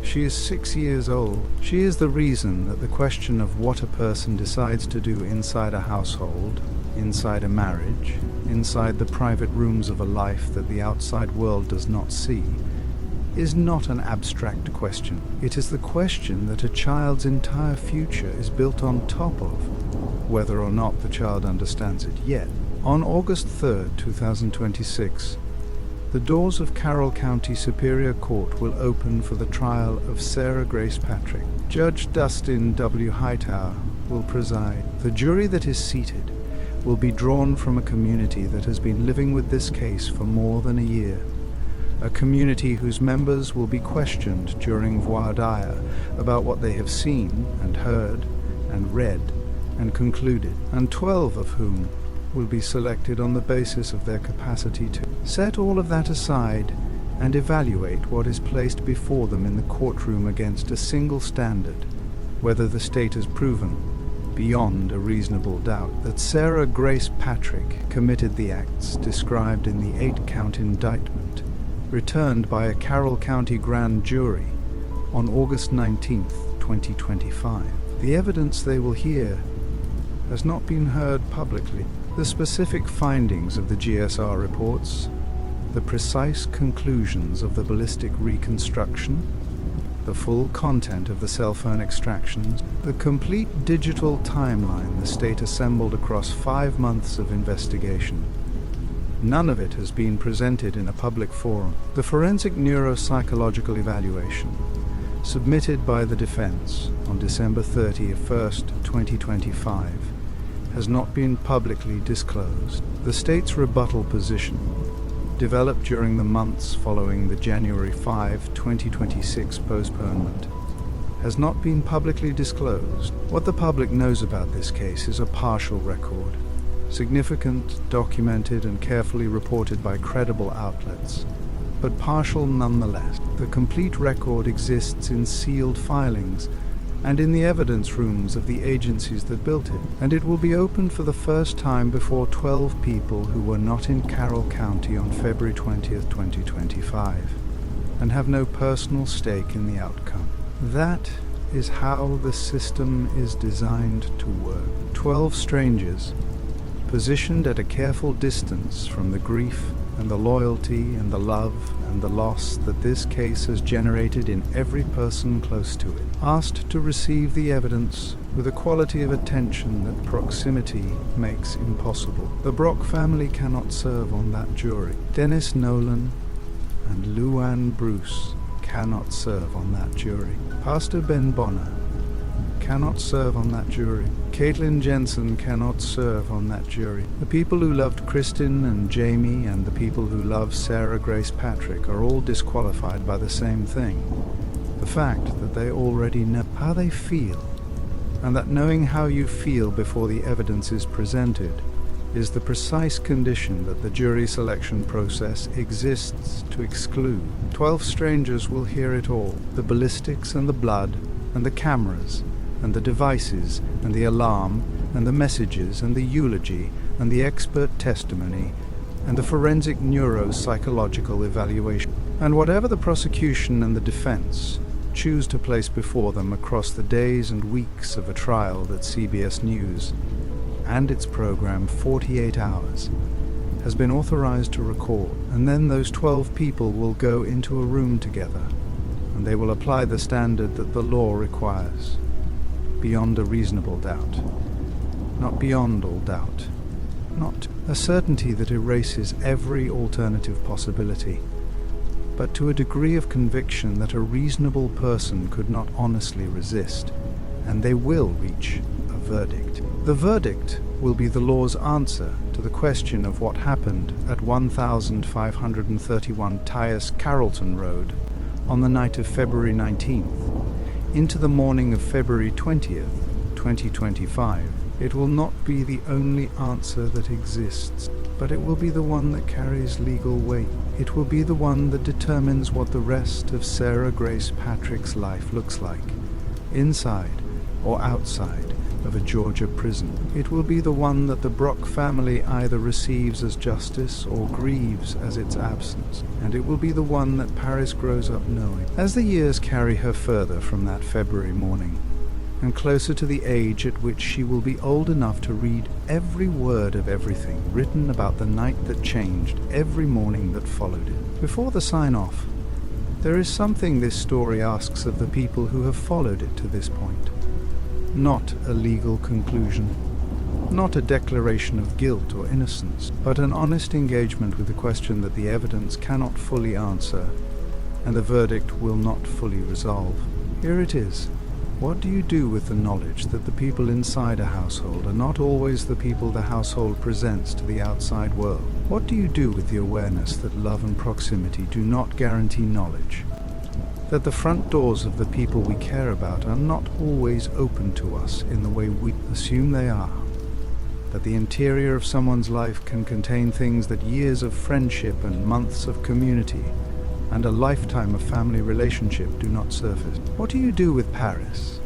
She is 6 years old. She is the reason that the question of what a person decides to do inside a household, inside a marriage, inside the private rooms of a life that the outside world does not see, is not an abstract question. It is the question that a child's entire future is built on top of, whether or not the child understands it yet. On August 3rd, 2026, the doors of Carroll County Superior Court will open for the trial of Sarah Grace Patrick. Judge Dustin W. Hightower will preside. The jury that is seated will be drawn from a community that has been living with this case for more than a year. A community whose members will be questioned during voir dire about what they have seen and heard and read and concluded, and 12 of whom will be selected on the basis of their capacity to set all of that aside and evaluate what is placed before them in the courtroom against a single standard, whether the state has proven, beyond a reasonable doubt, that Sarah Grace Patrick committed the acts described in the 8-count indictment returned by a Carroll County grand jury on August 19th, 2025. The evidence they will hear has not been heard publicly. The specific findings of the GSR reports, the precise conclusions of the ballistic reconstruction, the full content of the cell phone extractions, the complete digital timeline the state assembled across 5 months of investigation. None of it has been presented in a public forum. The forensic neuropsychological evaluation, submitted by the defense on December 31st, 2025, has not been publicly disclosed. The state's rebuttal position, developed during the months following the January 5, 2026 postponement, has not been publicly disclosed. What the public knows about this case is a partial record, significant, documented, and carefully reported by credible outlets, but partial nonetheless. The complete record exists in sealed filings and in the evidence rooms of the agencies that built it, and it will be opened for the first time before 12 people who were not in Carroll County on February 20th, 2025, and have no personal stake in the outcome. That is how the system is designed to work. 12 strangers, positioned at a careful distance from the grief and the loyalty and the love and the loss that this case has generated in every person close to it, asked to receive the evidence with a quality of attention that proximity makes impossible. The Brock family cannot serve on that jury. Dennis Nolan and Luann Bruce cannot serve on that jury. Pastor Ben Bonner cannot serve on that jury. Caitlin Jensen cannot serve on that jury. The people who loved Kristin and Jamie and the people who love Sarah Grace Patrick are all disqualified by the same thing. The fact that they already know how they feel, and that knowing how you feel before the evidence is presented is the precise condition that the jury selection process exists to exclude. 12 strangers will hear it all: the ballistics and the blood and the cameras and the devices and the alarm and the messages and the eulogy and the expert testimony and the forensic neuropsychological evaluation. And whatever the prosecution and the defense choose to place before them across the days and weeks of a trial that CBS News and its program 48 Hours has been authorized to record, and then those 12 people will go into a room together and they will apply the standard that the law requires, beyond a reasonable doubt, not beyond all doubt, not a certainty that erases every alternative possibility, but to a degree of conviction that a reasonable person could not honestly resist, and they will reach a verdict. The verdict will be the law's answer to the question of what happened at 1531 Tyus Carrollton Road on the night of February 19th, into the morning of February 20th, 2025. It will not be the only answer that exists, but it will be the one that carries legal weight. It will be the one that determines what the rest of Sarah Grace Patrick's life looks like, inside or outside of a Georgia prison. It will be the one that the Brock family either receives as justice or grieves as its absence, and it will be the one that Paris grows up knowing. As the years carry her further from that February morning, and closer to the age at which she will be old enough to read every word of everything written about the night that changed every morning that followed it. Before the sign-off, there is something this story asks of the people who have followed it to this point. Not a legal conclusion, not a declaration of guilt or innocence, but an honest engagement with the question that the evidence cannot fully answer and the verdict will not fully resolve. Here it is. What do you do with the knowledge that the people inside a household are not always the people the household presents to the outside world? What do you do with the awareness that love and proximity do not guarantee knowledge? That the front doors of the people we care about are not always open to us in the way we assume they are? That the interior of someone's life can contain things that years of friendship and months of community and a lifetime of family relationship do not surface? What do you do with Paris?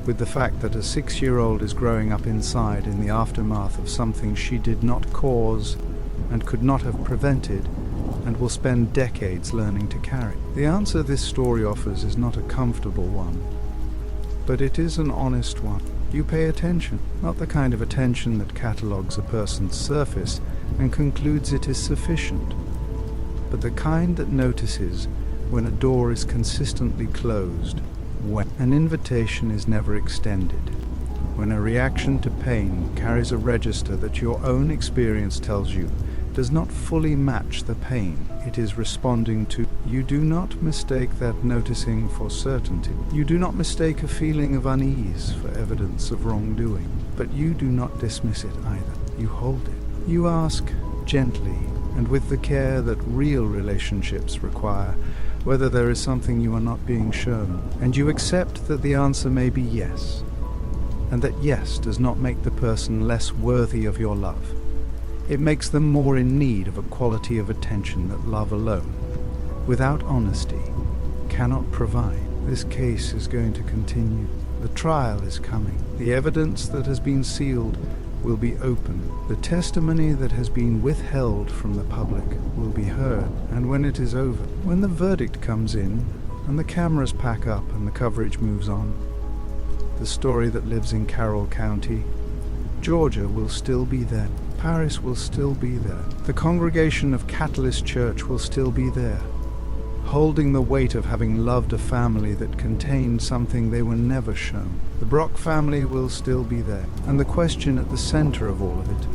With the fact that a 6-year-old is growing up inside in the aftermath of something she did not cause and could not have prevented, and will spend decades learning to carry? The answer this story offers is not a comfortable one, but it is an honest one. You pay attention, not the kind of attention that catalogues a person's surface and concludes it is sufficient, but the kind that notices when a door is consistently closed, when an invitation is never extended, when a reaction to pain carries a register that your own experience tells you does not fully match the pain it is responding to. You do not mistake that noticing for certainty. You do not mistake a feeling of unease for evidence of wrongdoing, but you do not dismiss it either. You hold it. You ask gently and with the care that real relationships require whether there is something you are not being shown, and you accept that the answer may be yes, and that yes does not make the person less worthy of your love. It makes them more in need of a quality of attention that love alone, without honesty, cannot provide. This case is going to continue. The trial is coming. The evidence that has been sealed will be open. The testimony that has been withheld from the public will be heard. And when it is over, when the verdict comes in and the cameras pack up and the coverage moves on, the story that lives in Carroll County, Georgia, will still be there. Paris will still be there. The congregation of Catalyst Church will still be there, holding the weight of having loved a family that contained something they were never shown. The Brock family will still be there, and the question at the center of all of it,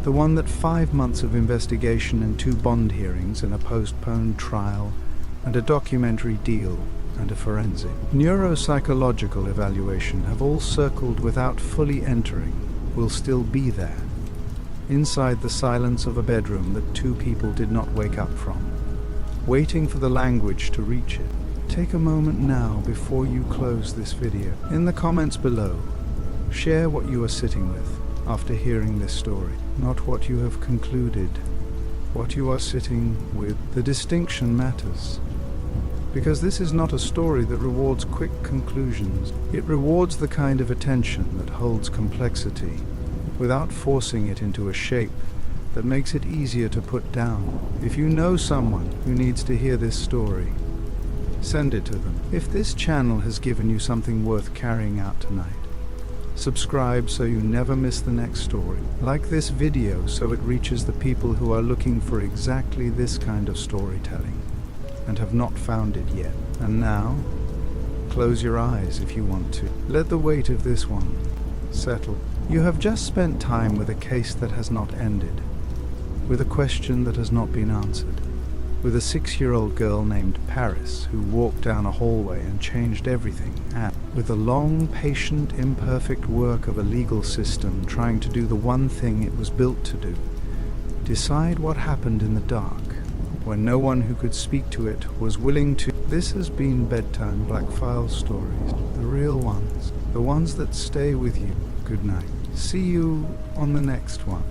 the one that 5 months of investigation and 2 bond hearings and a postponed trial and a documentary deal, and a forensic. Neuropsychological evaluation have all circled without fully entering, will still be there, inside the silence of a bedroom that two people did not wake up from, waiting for the language to reach it. Take a moment now before you close this video. In the comments below, share what you are sitting with after hearing this story, not what you have concluded, what you are sitting with. The distinction matters, because this is not a story that rewards quick conclusions. It rewards the kind of attention that holds complexity without forcing it into a shape that makes it easier to put down. If you know someone who needs to hear this story, send it to them. If this channel has given you something worth carrying out tonight, subscribe so you never miss the next story. Like this video so it reaches the people who are looking for exactly this kind of storytelling and have not found it yet. And now, close your eyes if you want to. Let the weight of this one settle. You have just spent time with a case that has not ended, with a question that has not been answered, with a 6-year-old girl named Paris who walked down a hallway and changed everything, and with the long, patient, imperfect work of a legal system trying to do the one thing it was built to do: decide what happened in the dark, when no one who could speak to it was willing to. This has been Bedtime Black File Stories, the real ones, the ones that stay with you. Good night. See you on the next one.